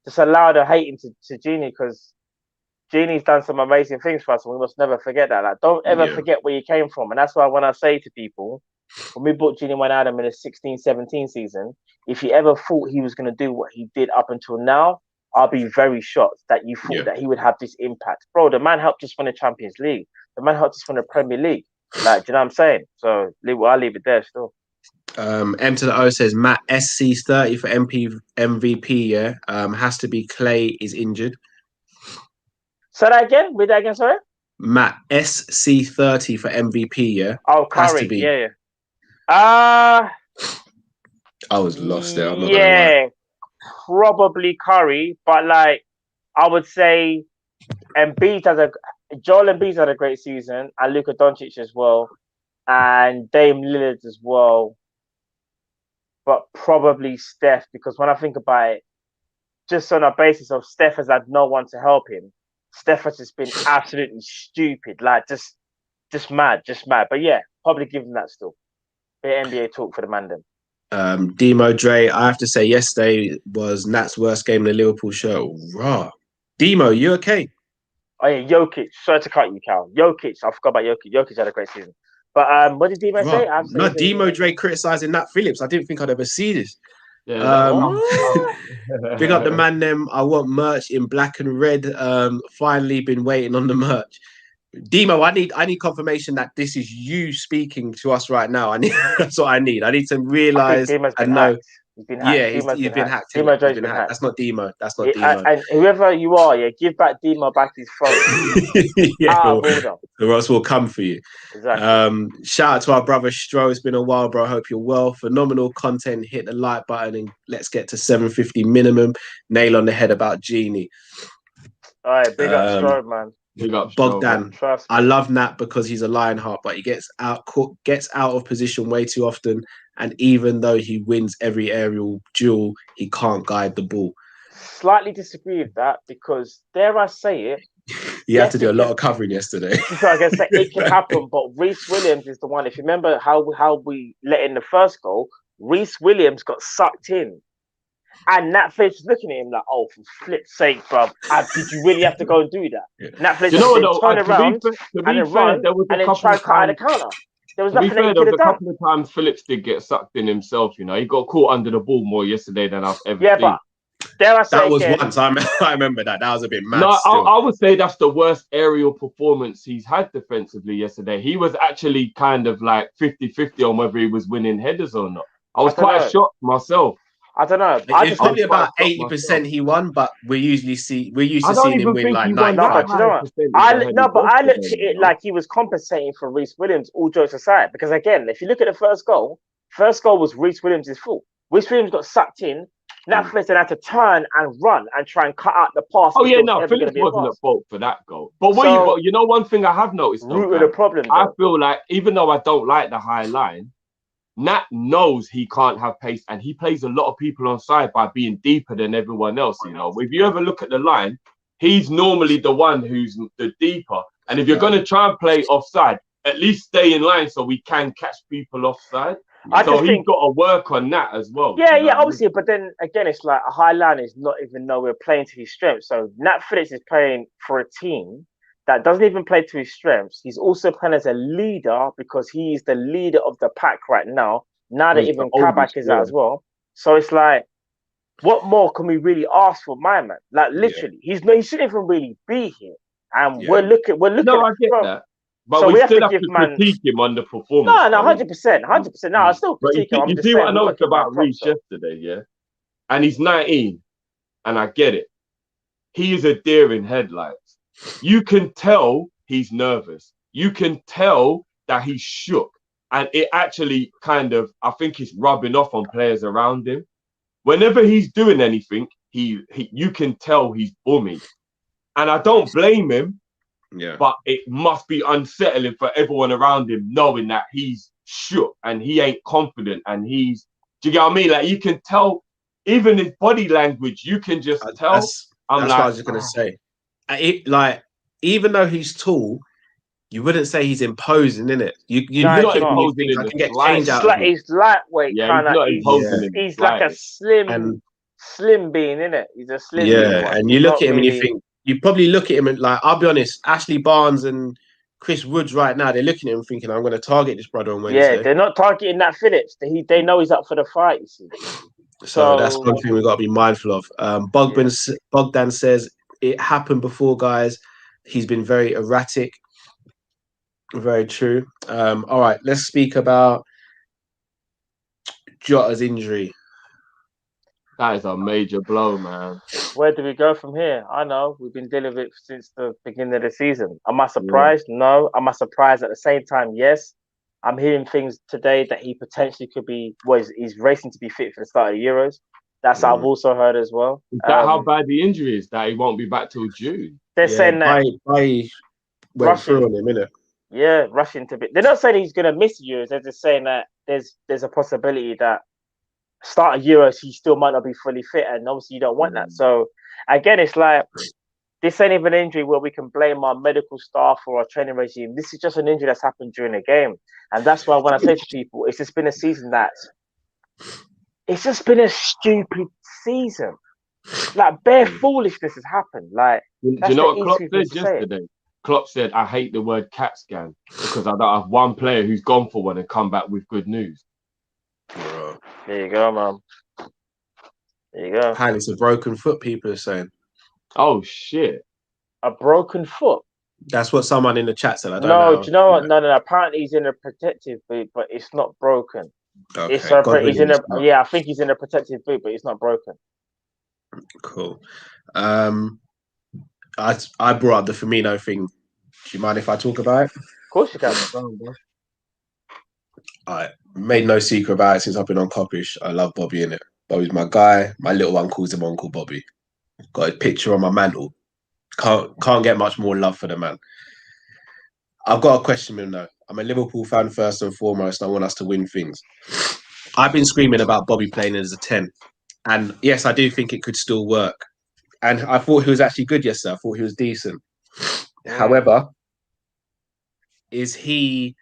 just allow the hating to Genie because Genie's done some amazing things for us, and we must never forget that. Like, don't ever forget where you came from. And that's why when I say to people, when we bought Genie Wijnaldum in the 16-17 season, if you ever thought he was going to do what he did up until now, I'll be very shocked that you thought that he would have this impact. Bro, the man helped us win the Champions League. The man helped us win the Premier League. Like, do you know what I'm saying? So I'll leave it there still. M to the O says Matt SC30 for MVP, yeah. Has to be Clay is injured. Say that again? Read that again, sorry? Matt SC30 for MVP, yeah. Oh, Curry. Has to be. Yeah. I was lost there. I'm not gonna lie. Probably Curry, but like I would say Joel Embiid had a great season, and Luka Doncic as well, and Dame Lillard as well. But probably Steph, because when I think about it, just on a basis of Steph has had no one to help him, Steph has just been absolutely stupid, like just mad. But yeah, probably give him that still. Bit NBA talk for the man then. Demo Dre, I have to say yesterday was Nat's worst game in the Liverpool show. Raw. Demo, you okay? Oh yeah, Jokic. Sorry to cut you, Cal. Jokic. I forgot about Jokic. Jokic had a great season. But what did Demo say? No, Demo Dre criticising Nat Phillips. I didn't think I'd ever see this. Um, Big up the man them. I want merch in black and red. Finally been waiting on the merch. Demo, I need confirmation that this is you speaking to us right now. That's what I need. I need to realize and know. He's been Yeah, hacked. he's been hacked. Demo He's Joe's been hacked. That's not Demo. That's not it, Demo. and whoever you are, yeah, give back Demo back his phone. Yeah, Out of order. the rest will come for you. Exactly. Shout out to our brother Stro. It's been a while, bro. I hope you're well. Phenomenal content. Hit the like button and let's get to 750 minimum. Nail on the head about Genie. All right, big up Stro, man. Big up Bogdan. Trust I love Nat because he's a lionheart, but he gets out of position way too often. And even though he wins every aerial duel, he can't guide the ball. Slightly disagree with that because, dare I say it, he had to do a lot of covering yesterday. So I guess it can happen, but Reece Williams is the one. If you remember how we let in the first goal, Reece Williams got sucked in. And Nat Phillips is looking at him like, oh, for flip's sake, bruv, did you really have to go and do that? Yeah. Nat Phillips turn around and then run and then try and cut out the counter. There was nothing that he could have done. A couple of times Phillips did get sucked in himself, you know. He got caught under the ball more yesterday than I've ever seen. But dare I say that was once. I remember that. That was a bit mad. No, I would say that's the worst aerial performance he's had defensively yesterday. He was actually kind of like 50-50 on whether he was winning headers or not. I was quite shocked myself. I don't know. It's probably about 80% he won, but we used to seeing him win like 95%. I looked at it like he was compensating for Reece Williams, all jokes aside. Because again, if you look at the first goal was Reece Williams' fault. Reece Williams got sucked in. Nat Phillips had to turn and run and try and cut out the pass. Oh yeah, no, Phillips wasn't at fault for that goal. But you know, one thing I have noticed, root of the problem. I feel like even though I don't like the high line, Nat knows he can't have pace, and he plays a lot of people on side by being deeper than everyone else. You know, if you ever look at the line, he's normally the one who's the deeper. And if you're going to try and play offside, at least stay in line so we can catch people offside. So he's got to work on that as well. Yeah, obviously. But then again, it's like a high line is not even nowhere playing to his strengths. So Nat Phillips is playing for a team that doesn't even play to his strengths. He's also playing as a leader because he's the leader of the pack right now. Now that even Kabak is out as well. So it's like, what more can we really ask for, my man? Like literally, he shouldn't even really be here. And we're looking. No, I get that. But so we still have to critique him on the performance. No, 100%. No, I still critique him. You see what I noticed about Reece yesterday, yeah? And he's 19, and I get it. He is a deer in headlights. You can tell he's nervous. You can tell that he's shook. And it actually kind of, I think it's rubbing off on players around him. Whenever he's doing anything, you can tell he's booming. And I don't blame him. Yeah. But it must be unsettling for everyone around him knowing that he's shook and he ain't confident and do you get what I mean? Like you can tell, even his body language, you can just tell. That's what I was just gonna say. Even though he's tall, you wouldn't say he's imposing, innit? You look at him, you think I can get change out of him. He's lightweight, kind of. He's like a slim being, innit? He's a slim. Yeah, and you look at him and you think. You probably look at him and like, I'll be honest, Ashley Barnes and Chris Woods right now, they're looking at him thinking, I'm going to target this brother on Wednesday. Yeah, they're not targeting Nat Phillips. They know he's up for the fight, you see. So that's one thing we've got to be mindful of. Bogdan says, it happened before, guys. He's been very erratic. Very true. All right, let's speak about Jota's injury. That is a major blow, man. Where do we go from here? I know we've been dealing with it since the beginning of the season. Am I surprised? Yeah. No. Am I surprised at the same time? Yes. I'm hearing things today that he potentially could be. He's racing to be fit for the start of the Euros. That's what I've also heard as well. Is that how bad the injury is? That he won't be back till June. They're saying that went through on him, innit? Yeah, rushing to be. They're not saying he's going to miss Euros. They're just saying that there's a possibility that start of Euros, he still might not be fully fit, and obviously you don't want that. So again, it's like this ain't even an injury where we can blame our medical staff or our training regime. This is just an injury that's happened during the game, and that's why when I say to people, it's just been a season it's just been a stupid season. Like bare foolishness has happened. Like do you know what Klopp said yesterday? Klopp said, "I hate the word CAT scan because I don't have one player who's gone for one and come back with good news." There you go, man. There you go. Apparently, it's a broken foot. People are saying Oh shit! A broken foot. that's what someone in the chat said. I don't No, know. do you know what? No. Apparently, he's in a protective boot, but it's not broken. It's Okay, God he's willing, in a it's not. yeah. I think he's in a protective boot, but it's not broken. Cool. I brought up the Firmino thing. Do you mind if I talk about it? Of course you can. Bro. I made no secret about it since I've been on Kop-Ish. I love Bobby in it. Bobby's my guy. My little one calls him Uncle Bobby. Got his picture on my mantle. Can't get much more love for the man. I've got a question, him though. I'm a Liverpool fan first and foremost. I want us to win things. I've been screaming about Bobby playing as a 10. And yes, I do think it could still work. And I thought he was actually good yesterday. I thought he was decent. However, is he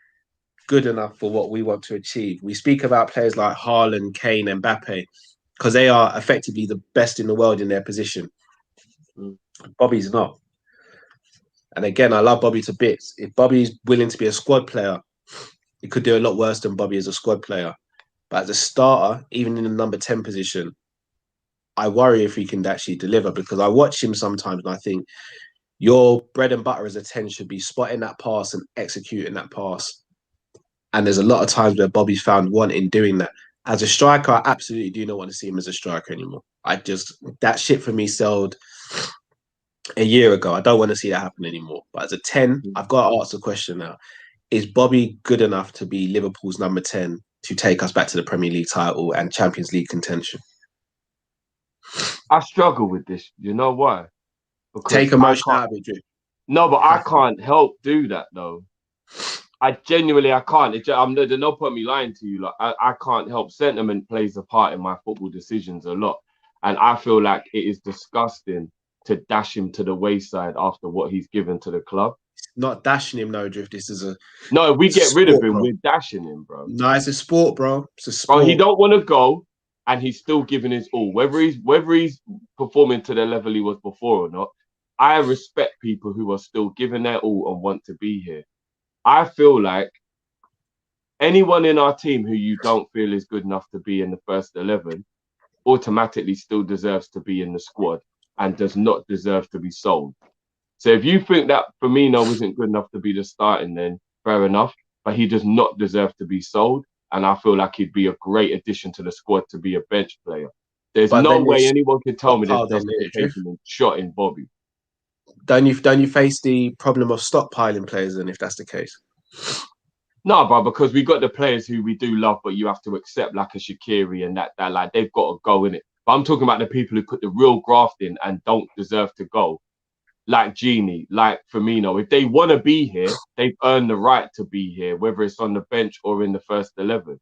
good enough for what we want to achieve? We speak about players like Haaland, Kane, and Mbappe because they are effectively the best in the world in their position. Bobby's not. And again, I love Bobby to bits. If Bobby's willing to be a squad player, he could do a lot worse than Bobby as a squad player. But as a starter, even in the number 10 position, I worry if he can actually deliver because I watch him sometimes and I think your bread and butter as a 10 should be spotting that pass and executing that pass. And there's a lot of times where Bobby's found wanting doing that. As a striker, I absolutely do not want to see him as a striker anymore. That shit for me sold a year ago. I don't want to see that happen anymore. But as a 10, I've got to ask the question now. Is Bobby good enough to be Liverpool's number 10 to take us back to the Premier League title and Champions League contention? I struggle with this. You know why? Because take emotion out of it, Drew. No, but I can't help do that though. I can't. There's no point me lying to you. Like I can't help. Sentiment plays a part in my football decisions a lot, and I feel like it is disgusting to dash him to the wayside after what he's given to the club. Not dashing him, no, Drift. This is a no. If we get rid of him, bro. We're dashing him, bro. No, it's a sport, bro. It's a sport. Bro, he don't want to go, and he's still giving his all. Whether he's performing to the level he was before or not, I respect people who are still giving their all and want to be here. I feel like anyone in our team who you don't feel is good enough to be in the first 11 automatically still deserves to be in the squad and does not deserve to be sold. So if you think that Firmino isn't good enough to be the starting, then fair enough, but he does not deserve to be sold. And I feel like he'd be a great addition to the squad to be a bench player. There's no way anyone could tell me there's justification in shotting Bobby. Don't you face the problem of stockpiling players then if that's the case? No, bro, because we got the players who we do love, but you have to accept like a Shaqiri and that like they've got to go in it. But I'm talking about the people who put the real graft in and don't deserve to go. Like Genie, like Firmino. If they want to be here, they've earned the right to be here, whether it's on the bench or in the first 11.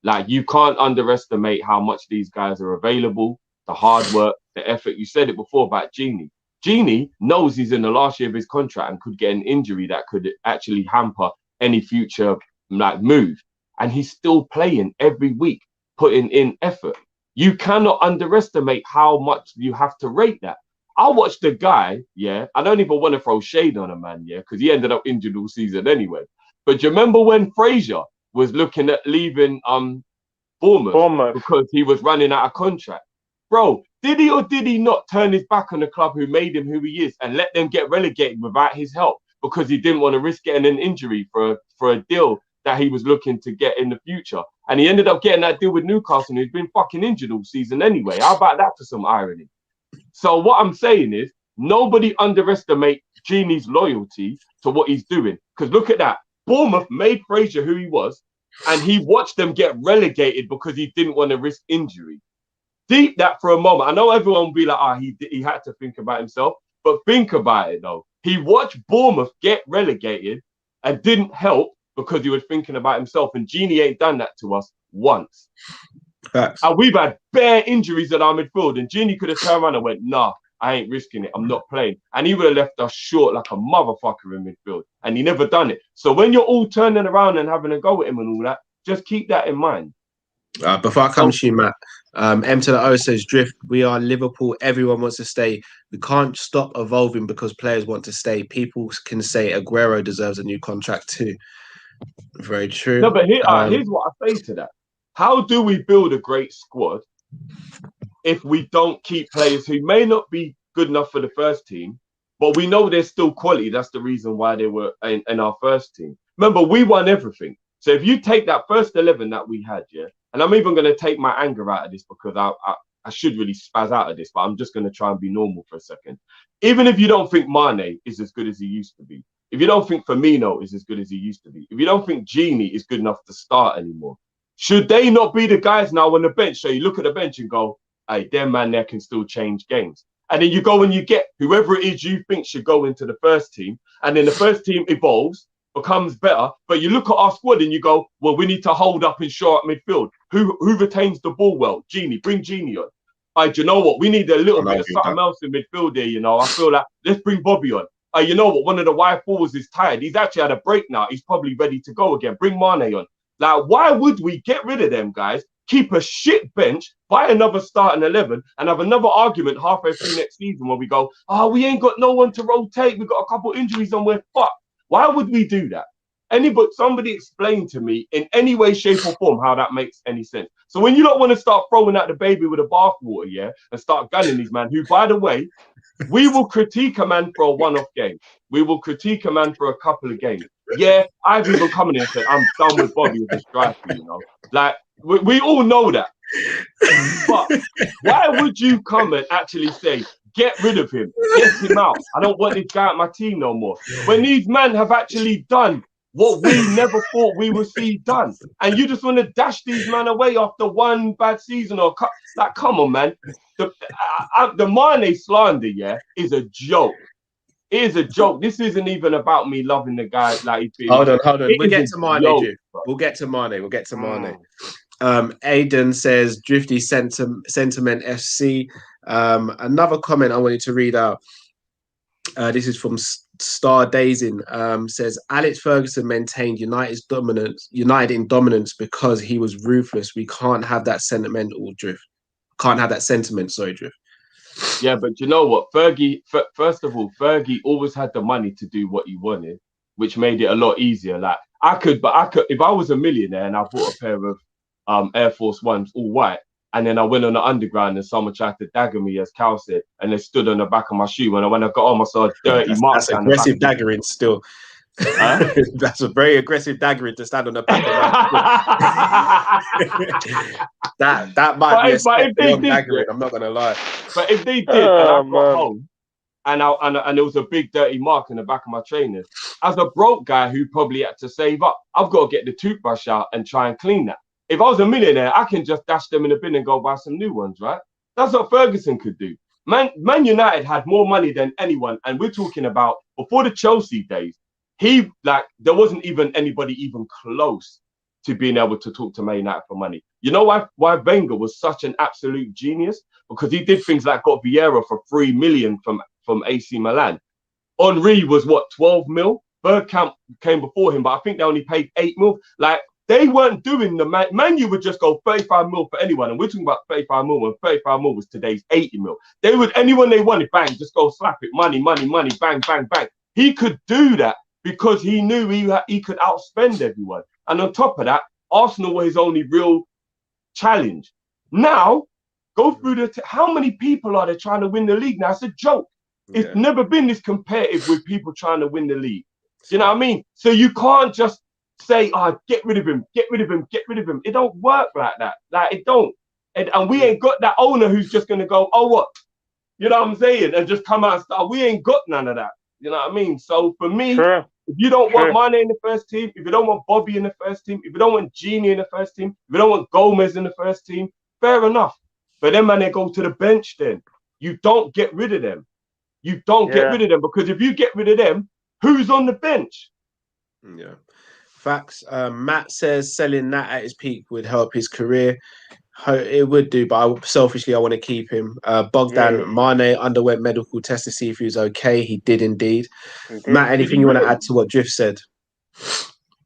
Like, you can't underestimate how much these guys are available, the hard work, the effort. You said it before about Genie. Genie knows he's in the last year of his contract and could get an injury that could actually hamper any future like move. And he's still playing every week, putting in effort. You cannot underestimate how much you have to rate that. I watched the guy, yeah. I don't even want to throw shade on a man, yeah, because he ended up injured all season anyway. But do you remember when Frazier was looking at leaving Bournemouth because he was running out of contract? Bro, did he or did he not turn his back on the club who made him who he is and let them get relegated without his help because he didn't want to risk getting an injury for a deal that he was looking to get in the future? And he ended up getting that deal with Newcastle, who's been fucking injured all season anyway. How about that for some irony? So what I'm saying is, nobody underestimate Genie's loyalty to what he's doing. Because look at that. Bournemouth made Frazier who he was, and he watched them get relegated because he didn't want to risk injury. Deep that for a moment. I know everyone will be like, he had to think about himself. But think about it, though. He watched Bournemouth get relegated and didn't help because he was thinking about himself. And Genie ain't done that to us once. Facts. And we've had bare injuries at our midfield, and Genie could have turned around and went, nah, I ain't risking it. I'm not playing. And he would have left us short like a motherfucker in midfield. And he never done it. So when you're all turning around and having a go at him and all that, just keep that in mind. Before I come to you, Matt, M to the O says, Drift, we are Liverpool. Everyone wants to stay. We can't stop evolving because players want to stay. People can say Aguero deserves a new contract too. Very true. No, but here's what I say to that. How do we build a great squad if we don't keep players who may not be good enough for the first team, but we know there's still quality. That's the reason why they were in our first team. Remember, we won everything. So if you take that first 11 that we had, yeah, and I'm even going to take my anger out of this because I should really spaz out of this, but I'm just going to try and be normal for a second. Even if you don't think Mane is as good as he used to be, if you don't think Firmino is as good as he used to be, if you don't think Genie is good enough to start anymore, should they not be the guys now on the bench? So you look at the bench and go, hey, them man there can still change games. And then you go and you get whoever it is you think should go into the first team. And then the first team evolves, becomes better. But you look at our squad and you go, well, we need to hold up and shore up midfield. Who retains the ball well? Genie, bring Genie on. Do you know what? We need a little bit of something else in midfield there, you know. I feel like let's bring Bobby on. You know what? One of the wide forwards is tired. He's actually had a break now. He's probably ready to go again. Bring Mane on. Like, why would we get rid of them guys? Keep a shit bench, buy another starting 11, and have another argument halfway through next season where we go, oh, we ain't got no one to rotate. We've got a couple injuries and we're fucked. Why would we do that? Somebody explain to me in any way, shape, or form how that makes any sense. So when you don't want to start throwing out the baby with the bathwater, yeah, and start gunning these man, who, by the way, we will critique a man for a one-off game. We will critique a man for a couple of games. Yeah, I've even come in and said, I'm done with Bobby as a striker, you know. Like, we all know that. But why would you come and actually say, get rid of him, get him out? I don't want this guy at my team no more. When these men have actually done what we never thought we would see done. And you just want to dash these men away after one bad season or like, come on, man. The Mane slander, yeah, is a joke. It is a joke. This isn't even about me loving the guy. Like, hold on. We'll get to Mane. We'll get to Mane. Aiden says, Drifty Sentiment FC. Another comment I wanted to read out. This is from Star Dazing. Says, Alex Ferguson maintained United in dominance because he was ruthless. We can't have that sentiment, Drift. Drift. Yeah, but you know what? First of all, Fergie always had the money to do what he wanted, which made it a lot easier. Like, I could, if I was a millionaire and I bought a pair of Air Force Ones all white, and then I went on the underground and someone tried to dagger me, as Cal said, and they stood on the back of my shoe. And when I got home, I saw a dirty mark. That's aggressive daggering still. Huh? That's a very aggressive daggering to stand on the back of my that might be a step beyond daggering, I'm not going to lie. But if they did, and I got home, and there was a big dirty mark in the back of my trainers, as a broke guy who probably had to save up, I've got to get the toothbrush out and try and clean that. If I was a millionaire, I can just dash them in the bin and go buy some new ones, right? That's what Ferguson could do. Man United had more money than anyone, and we're talking about before the Chelsea days. There wasn't even anybody even close to being able to talk to Man United for money. You know why Wenger was such an absolute genius? Because he did things like got Vieira for 3 million from AC Milan. Henry was what, 12 mil? Bergkamp came before him, but I think they only paid 8 mil. Like, they weren't doing the Man U would just go 35 mil for anyone, and we're talking about 35 mil when 35 mil was today's 80 mil. They would, anyone they wanted, bang, just go slap it, money, bang, bang, bang. He could do that because he knew he could outspend everyone. And on top of that, Arsenal were his only real challenge. Now, go through how many people are there trying to win the league now? It's a joke. Yeah. It's never been this competitive with people trying to win the league. You know what I mean? So you can't just say, get rid of him. It don't work like that. Like, it don't. And we ain't got that owner who's just going to go, oh, what? You know what I'm saying? And just come out and start. We ain't got none of that. You know what I mean? So for me, if you don't want Mane in the first team, if you don't want Bobby in the first team, if you don't want Genie in the first team, if you don't want Gomez in the first team, fair enough. But then, man, they go to the bench then. You don't get rid of them. You don't get rid of them, because if you get rid of them, who's on the bench? Yeah. Facts. Matt says selling Nat at his peak would help his career. It would do, but selfishly, I want to keep him. Bogdan Mane underwent medical tests to see if he was okay. He did indeed. Matt, anything you want to add to what Drift said?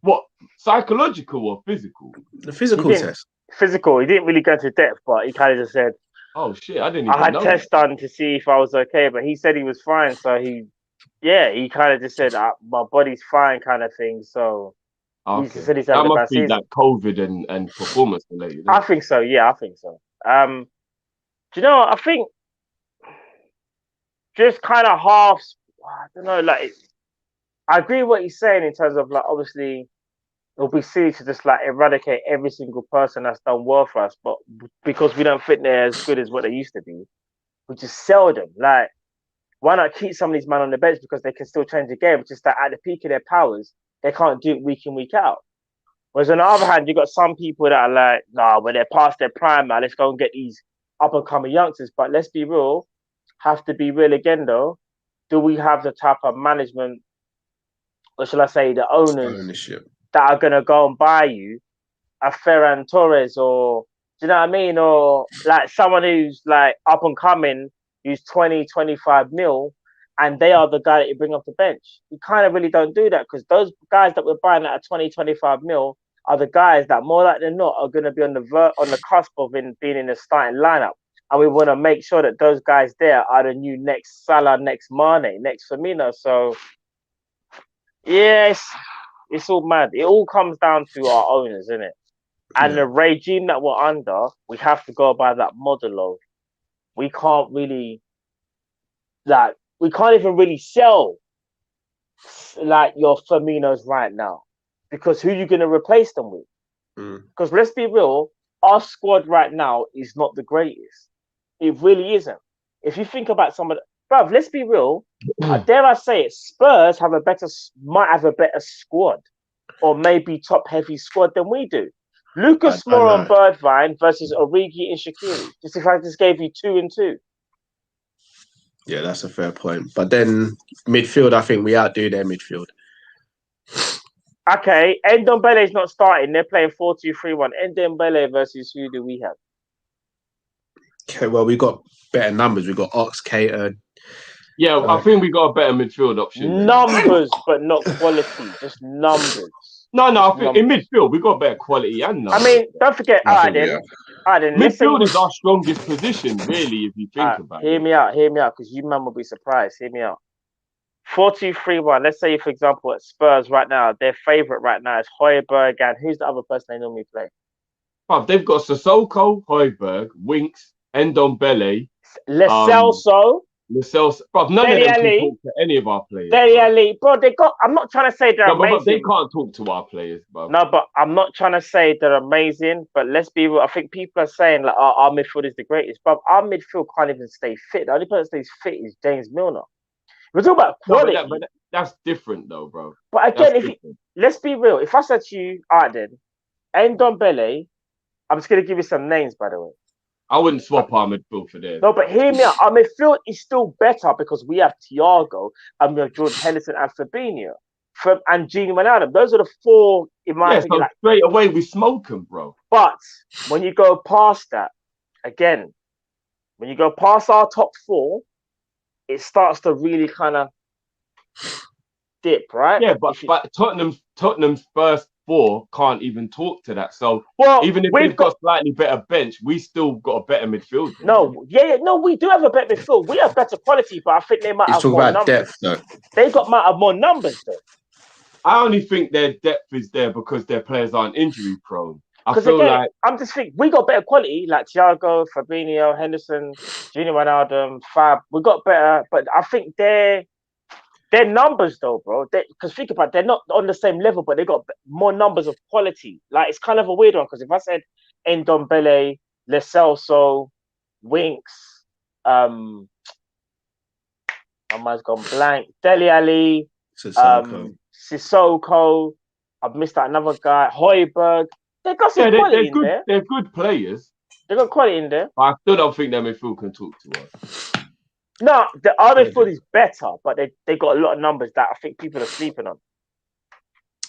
What, psychological or physical? The physical test. Physical. He didn't really go into depth, but he kind of just said, "Oh shit, I didn't even know." I had tests done to see if I was okay, but he said he was fine. So he kind of just said, "My body's fine," kind of thing. So. Okay. He said he's having a bad season. That must be like COVID and performance related. I think so. Yeah, I think so. Do you know what? I think just kind of half. I don't know. Like, I agree with what he's saying in terms of like, obviously, it'll be silly to just like eradicate every single person that's done well for us, but because we don't think they're as good as what they used to be, we just sell them. Like, why not keep some of these men on the bench because they can still change the game? It's just that at the peak of their powers, they can't do it week in, week out. Whereas on the other hand, you got some people that are like, nah, when they're past their prime, man, let's go and get these up and coming youngsters. But let's be real, have to be real again though. Do we have the type of management, or shall I say, the owners Ownership. that are gonna go and buy you a Ferran Torres, or do you know what I mean? Or like someone who's like up and coming, who's 20, 25 mil, and they are the guy that you bring off the bench. You kind of really don't do that because those guys that we're buying at 20, 25 mil are the guys that more likely than not are going to be on the cusp of being in the starting lineup. And we want to make sure that those guys there are the new next Salah, next Mane, next Firmino. So, yes, it's all mad. It all comes down to our owners, isn't it? And the regime that we're under, we have to go by that model of we can't really, like, we can't even really sell like your Firminos right now because who are you going to replace them with? Because let's be real, our squad right now is not the greatest. It really isn't. If you think about some of the, bruv, let's be real. Dare I say it, Spurs might have a better squad or maybe top heavy squad than we do. Lucas Moura and Birdvine versus Origi and Shaqiri. Just if I just gave you 2 and 2. Yeah, that's a fair point. But then midfield, I think we outdo their midfield. Okay, Ndombele's not starting. They're playing 4-2-3-1. Ndombele versus who do we have? Okay, well, we got better numbers. We got Ox, Cater. Yeah, I think we got a better midfield option. Numbers, but not quality. Just numbers. No, I think in midfield we got better quality and numbers. I mean, don't forget, midfield is our strongest position, really, if you think about it. Hear me out, because you man will be surprised. Hear me out. 4-2-3-1. Let's say, for example, at Spurs right now, their favourite right now is Højbjerg, and who's the other person they normally play? Oh, they've got Sissoko, Højbjerg, Winks, Ndombele, Lo Celso. Bro, none of them can talk to any of our players. Dele Alli. Bro, I'm not trying to say they're amazing. But they can't talk to our players, bro. No, but I'm not trying to say they're amazing. But let's be real. I think people are saying like our midfield is the greatest. But our midfield can't even stay fit. The only person that stays fit is James Milner. We're talking about quality. No, but that's different though, bro. But again, let's be real. If I said to you, all right then, Ndombele, I'm just going to give you some names, by the way. I wouldn't swap our midfield for this. No, but hear me out. Our midfield is still better because we have Thiago and we have Jordan Henderson and Fabinho and Gini Wijnaldum. Those are the 4, in my opinion. So straight away we smoke them, bro. But when you go past that, again, when you go past our top 4, it starts to really kind of dip, right? Yeah, but Tottenham's first 4 can't even talk to that. So even if we've got slightly better bench, we still got a better midfield. No, we do have a better midfield. We have better quality, but I think they might have more numbers. Depth, though. They might have more numbers, though. I only think their depth is there because their players aren't injury prone. I feel like I'm just thinking we got better quality, like Thiago, Fabinho, Henderson, Gini Wijnaldum, Fab. We got better, but I think their numbers though, bro. Because think about it, they're not on the same level, but they got more numbers of quality. Like it's kind of a weird one because if I said Ndombele, Lo Celso, Winks, my mind's gone blank. Dele Alli, Sissoko. I've missed out another guy. Højbjerg. They got some quality in there. They're good players. They got quality in there. But I still don't think their midfield can talk to us. No, the other midfield is better, but they got a lot of numbers that I think people are sleeping on.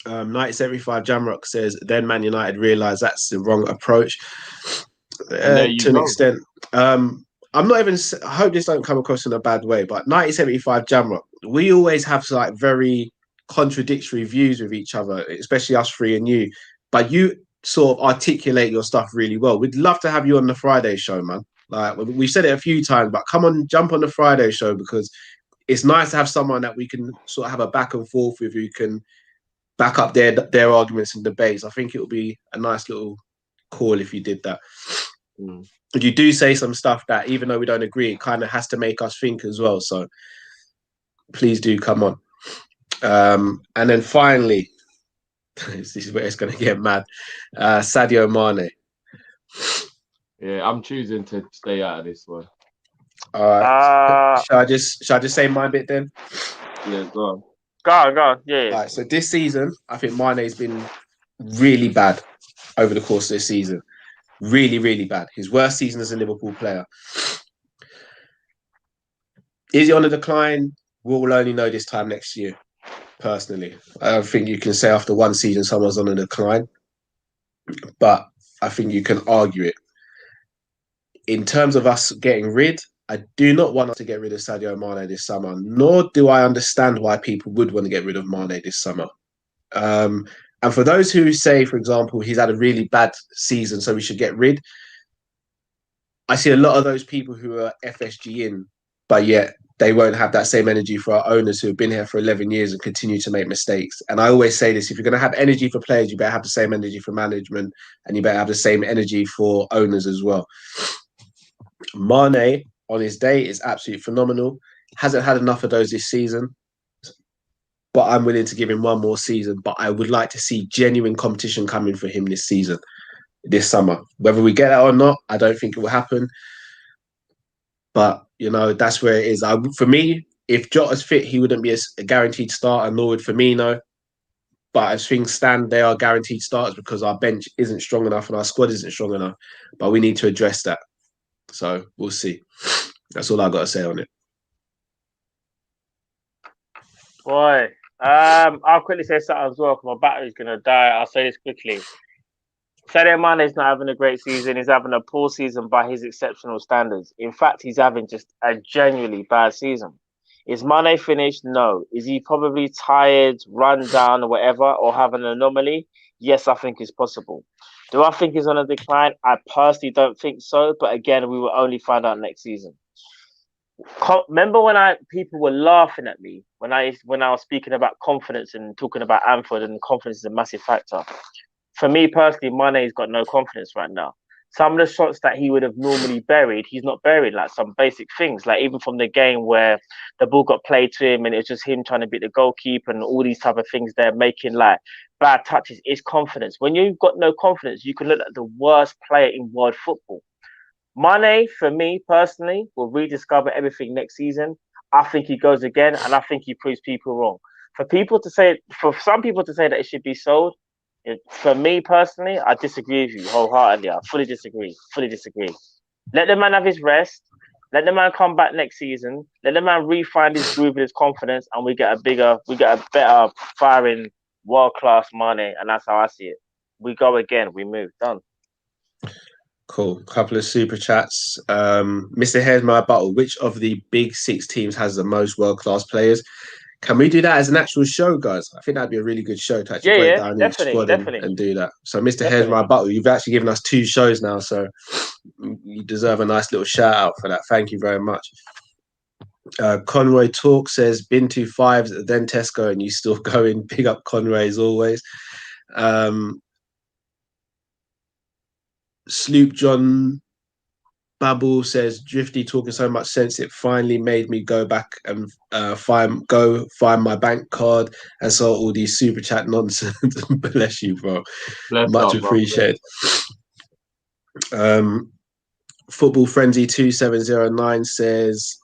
1975 Jamrock says, then Man United realised that's the wrong approach. To an extent. I'm not even, I hope this don't come across in a bad way, but 1975 Jamrock, we always have like very contradictory views with each other, especially us 3 and you. But you sort of articulate your stuff really well. We'd love to have you on the Friday show, man. Like we've said it a few times, but come on, jump on the Friday show because it's nice to have someone that we can sort of have a back and forth with who can back up their arguments and debates. I think it would be a nice little call if you did that. You do say some stuff that, even though we don't agree, it kind of has to make us think as well. So please do come on. And then finally, this is where it's going to get mad. Sadio Mane. Yeah, I'm choosing to stay out of this one. All right. Shall I just say my bit then? Yeah, go on. Go on. Yeah. All right. So this season, I think Mane's been really bad over the course of this season. Really, really bad. His worst season as a Liverpool player. Is he on a decline? We'll only know this time next year. Personally, I don't think you can say after one season someone's on a decline, but I think you can argue it. In terms of us getting rid, I do not want us to get rid of Sadio Mane this summer, nor do I understand why people would want to get rid of Mane this summer. And for those who say, for example, he's had a really bad season, so we should get rid, I see a lot of those people who are FSG in, but yet they won't have that same energy for our owners who have been here for 11 years and continue to make mistakes. And I always say this, if you're going to have energy for players, you better have the same energy for management, and you better have the same energy for owners as well. Mane, on his day, is absolutely phenomenal. Hasn't had enough of those this season, but I'm willing to give him one more season. But I would like to see genuine competition coming for him this season, this summer. Whether we get that or not, I don't think it will happen. But, you know, that's where it is. For me, if Jota's fit, he wouldn't be a guaranteed starter, nor would Firmino. But as things stand, they are guaranteed starters because our bench isn't strong enough and our squad isn't strong enough. But we need to address that. So we'll see. That's all I got to say on it. Boy, I'll quickly say something as well because my battery's going to die. I'll say this quickly. Sadio Mane is not having a great season. He's having a poor season by his exceptional standards. In fact, he's having just a genuinely bad season. Is Mane finished? No. Is he probably tired, run down, or whatever, or have an anomaly? Yes, I think it's possible. Do I think he's on a decline? I personally don't think so. But again, we will only find out next season. Remember when people were laughing at me when I was speaking about confidence and talking about Anfield, and confidence is a massive factor. For me personally, Mane's got no confidence right now. Some of the shots that he would have normally buried, he's not buried, like some basic things, like even from the game where the ball got played to him and it was just him trying to beat the goalkeeper and all these type of things they're making like bad touches. It's confidence. When you've got no confidence, you can look at the worst player in world football. Mane, for me personally, will rediscover everything next season. I think he goes again, and I think he proves people wrong. For some people to say that it should be sold, for me personally, I disagree with you wholeheartedly. I fully disagree. Let the man have his rest. Let the man come back next season. Let the man re-find his groove and his confidence, and we get a better firing world-class Mane, and that's how I see it. We go again. We move. Done. Cool. Couple of super chats. Mr. Here's my battle. Which of the big six teams has the most world-class players? Can we do that as an actual show, guys? I think that'd be a really good show to actually break down each squad and do that. So, Mr. Here's my battle. You've actually given us 2 shows now, so you deserve a nice little shout out for that. Thank you very much. Conroy Talk says, been to 5s, then Tesco, and you still going. Big up Conroy as always. Sloop John Babble says, Drifty talking so much sense, it finally made me go back and find my bank card and saw all these super chat nonsense. Bless you, bro. Much appreciated. Football Frenzy 2709 says,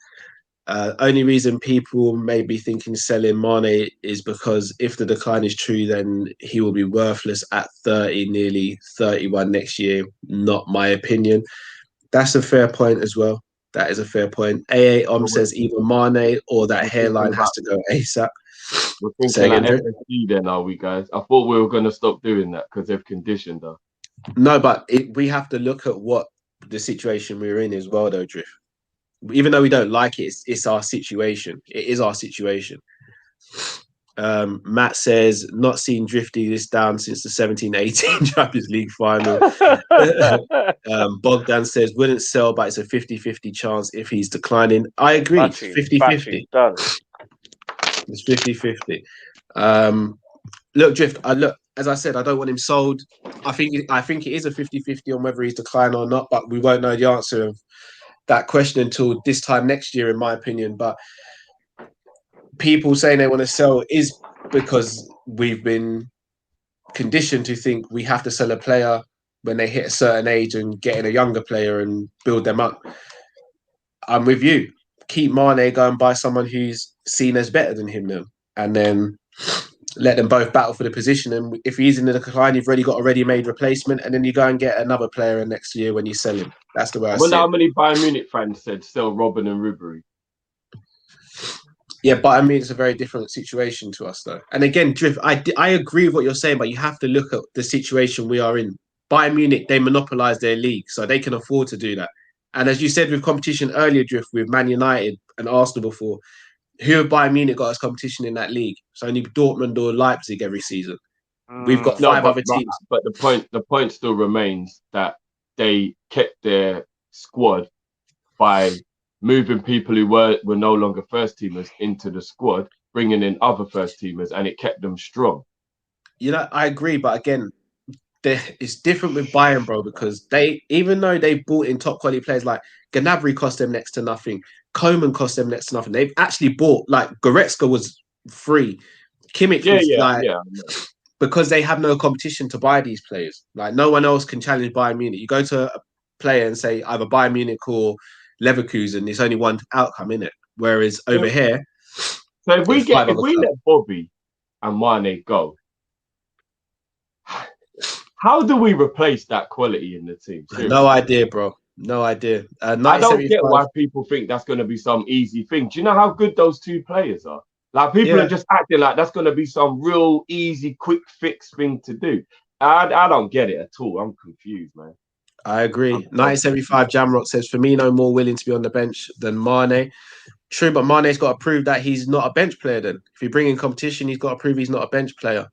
only reason people may be thinking selling Mane is because if the decline is true, then he will be worthless at 30, nearly 31 next year. Not my opinion. That's a fair point as well. That is a fair point. AA says either Mane or that hairline has to go ASAP. We're thinking like FSG then, are we, guys? I thought we were going to stop doing that because they've conditioned us. No, but we have to look at what the situation we're in as well, though, Drift. Even though we don't like it, it's our situation. It is our situation. Matt says, not seen Drifty this down since the 17-18 Champions League final. Bogdan says, wouldn't sell, but it's a 50-50 chance if he's declining. I agree. 50-50. Done. It's 50-50. Look, Drift, as I said, I don't want him sold. I think it is a 50-50 on whether he's declined or not, but we won't know the answer of that question until this time next year, in my opinion. But people saying they want to sell is because we've been conditioned to think we have to sell a player when they hit a certain age and get in a younger player and build them up. I'm with you. Keep Mane, go and buy someone who's seen as better than him then. And then let them both battle for the position. And if he's in the decline, you've already got a ready-made replacement, and then you go and get another player next year when you sell him. That's the way I see it. I wonder how many Bayern Munich fans said sell Robin and Ribery. Yeah, but I mean, it's a very different situation to us, though. And again, Drift, I agree with what you're saying, but you have to look at the situation we are in. Bayern Munich, they monopolise their league, so they can afford to do that. And as you said with competition earlier, Drift, with Man United and Arsenal before, who have Bayern Munich got as competition in that league? It's only Dortmund or Leipzig every season. We've got five other teams. But the point still remains that they kept their squad by moving people who were no longer first teamers into the squad, bringing in other first teamers, and it kept them strong. You know, I agree, but again, it's different with Bayern, bro, because even though they bought in top quality players, like Gnabry cost them next to nothing, Coman cost them next to nothing. They've actually bought, like, Goretzka was free, Kimmich was because they have no competition to buy these players. Like, no one else can challenge Bayern Munich. You go to a player and say either Bayern Munich or Leverkusen, there's only one outcome in it. Whereas over here, so if we let Bobby and Mane go, how do we replace that quality in the team? Seriously. No idea, bro. No idea. I don't get why people think that's going to be some easy thing. Do you know how good those two players are? Like, people are just acting like that's going to be some real easy, quick fix thing to do. I don't get it at all. I'm confused, man. I agree. 1975 Jamrock says Firmino more willing to be on the bench than Mane. True, but Mane's got to prove that he's not a bench player then. If you bring in competition, he's got to prove he's not a bench player.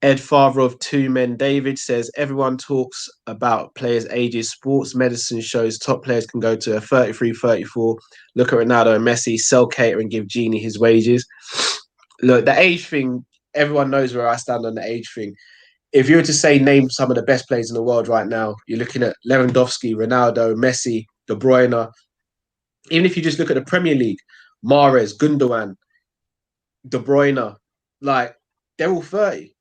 Ed, father of two men, David, says everyone talks about players' ages. Sports medicine shows top players can go to 33, 34. Look at Ronaldo and Messi, sell cater and give Genie his wages. Look, the age thing, everyone knows where I stand on the age thing. If you were to say name some of the best players in the world right now, you're looking at Lewandowski, Ronaldo, Messi, De Bruyne. Even if you just look at the Premier League, Mahrez, Gundogan, De Bruyne, like, they're all 30.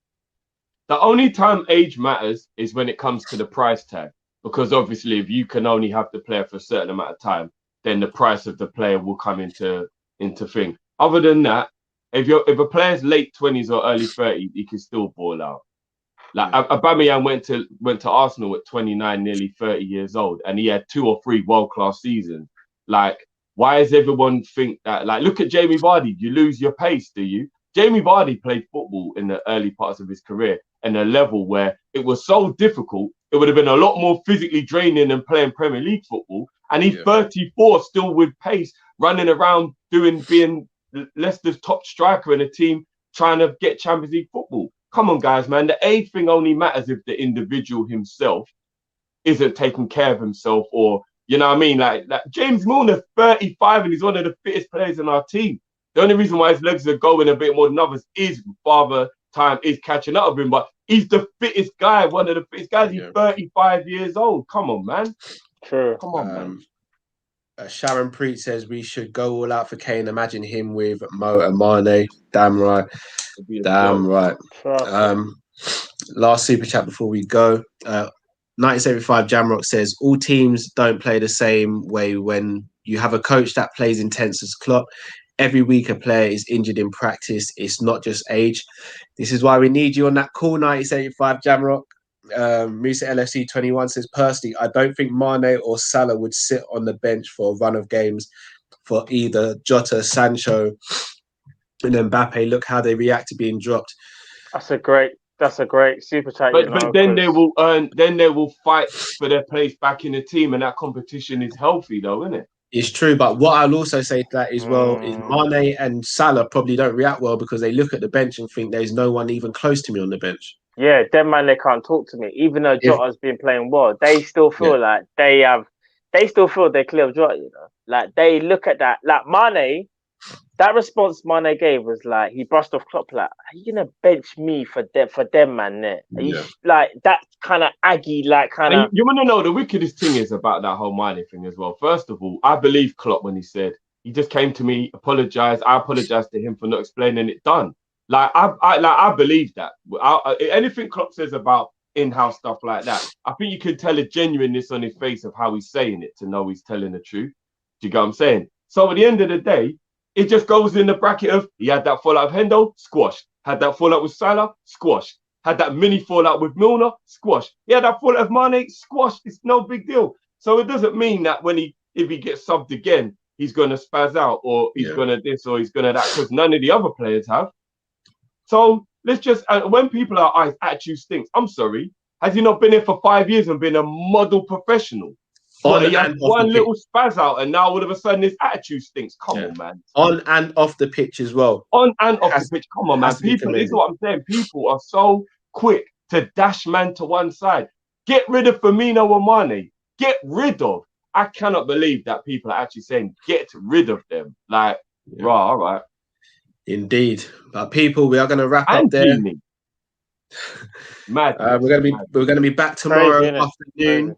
The only time age matters is when it comes to the price tag, because obviously if you can only have the player for a certain amount of time, then the price of the player will come into thing. Other than that, if a player's late 20s or early 30s, he can still ball out. Like, Aubameyang went to Arsenal at 29, nearly 30 years old, and he had 2 or 3 world-class seasons. Like, why does everyone think that? Like, look at Jamie Vardy. You lose your pace, do you? Jamie Vardy played football in the early parts of his career at a level where it was so difficult, it would have been a lot more physically draining than playing Premier League football. And he's 34, still with pace, running around being Leicester's top striker in a team trying to get Champions League football. Come on, guys, man. The age thing only matters if the individual himself isn't taking care of himself, or, you know what I mean? Like James Milner, 35, and he's one of the fittest players in our team. The only reason why his legs are going a bit more than others is father time is catching up with him, but he's the fittest guy, one of the fittest guys. He's 35 years old. Come on, man. True. Come on, man. Sharon Preet says we should go all out for Kane. Imagine him with Mo and Mane. Damn right. Damn right. Last super chat before we go. 1975 Jamrock says all teams don't play the same way when you have a coach that plays intense as Klopp. Every week a player is injured in practice. It's not just age. This is why we need you on that call, 1975 Jamrock. Musa LFC 21 says, personally, I don't think Mane or Salah would sit on the bench for a run of games for either Jota, Sancho, and Mbappe. Look how they react to being dropped. That's a great super chat. But then they will fight for their place back in the team, and that competition is healthy, though, isn't it? It's true, but what I'll also say to that as well is Mane and Salah probably don't react well because they look at the bench and think there's no one even close to me on the bench. Yeah, them man, they can't talk to me. Even though Jota's been playing well, they still feel like they still feel they're clear of Jota, you know? Like, they look at that. Like, Mane, that response Mane gave was like he brushed off Klopp like, are you gonna bench me for them man? There, are you like that kind of aggy like kind of. You want to know the wickedest thing is about that whole Mane thing as well. First of all, I believe Klopp when he said he just came to me, apologized. I apologized to him for not explaining it. Done. Like I believe that. Anything Klopp says about in-house stuff like that, I think you can tell a genuineness on his face of how he's saying it to know he's telling the truth. Do you get what I'm saying? So at the end of the day, it just goes in the bracket of he had that fallout of Hendo, squashed. Had that fallout with Salah, squashed. Had that mini fallout with Milner, squashed. He had that fallout of Mane, squashed. It's no big deal. So it doesn't mean that if he gets subbed again, he's going to spaz out or he's going to this or he's going to that, because none of the other players have. So let's just, when people are attitude stinks, I'm sorry, has he not been here for 5 years and been a model professional? But he had one little spaz out and now all of a sudden his attitude stinks. Come on, man. On and off the pitch as well. On and off the pitch. Come on, man. People, this is what I'm saying. People are so quick to dash man to one side. Get rid of Firmino and Mane. Get rid of. I cannot believe that people are actually saying get rid of them. Like, right, all right. Indeed. But people, we are going to wrap up there. Mad. We're going to be back tomorrow afternoon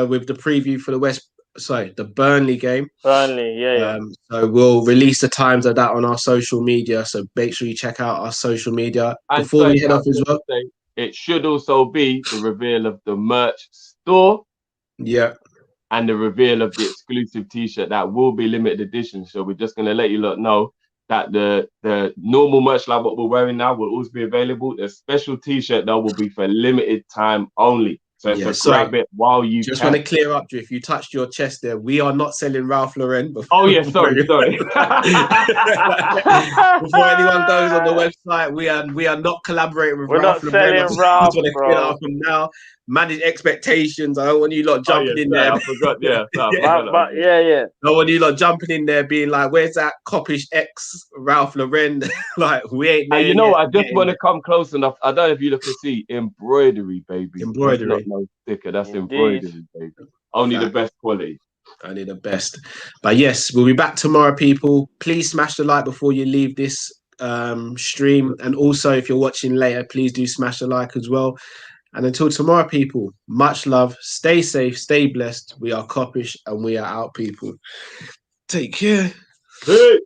with the preview for the Burnley game. So we'll release the times of that on our social media. So make sure you check out our social media before we head off as well. It should also be the reveal of the merch store. Yeah. And the reveal of the exclusive T-shirt that will be limited edition. So we're just going to let you lot know that the normal merch like what we're wearing now will always be available. The special T-shirt though will be for limited time only. So grab it while you just want to clear up, Drew. If you touched your chest there, we are not selling Ralph Lauren. Sorry. Before anyone goes on the website, we are not collaborating with Ralph Lauren. We're not selling Ralph, bro. From now. Manage expectations. I don't want you lot jumping in there. I forgot. Yeah, I don't want you lot jumping in there being like, "Where's that Kop-Ish X Ralph Lauren?" Like, we ain't there. You know what? I just want to come close enough. I don't know if you look to see embroidery, baby. Embroidery. That's not no sticker. That's embroidery, baby. Only the best quality. Only the best. But yes, we'll be back tomorrow, people. Please smash the like before you leave this stream, and also if you're watching later, please do smash the like as well. And until tomorrow, people, much love. Stay safe, stay blessed. We are Kopish and we are out, people. Take care. Hey.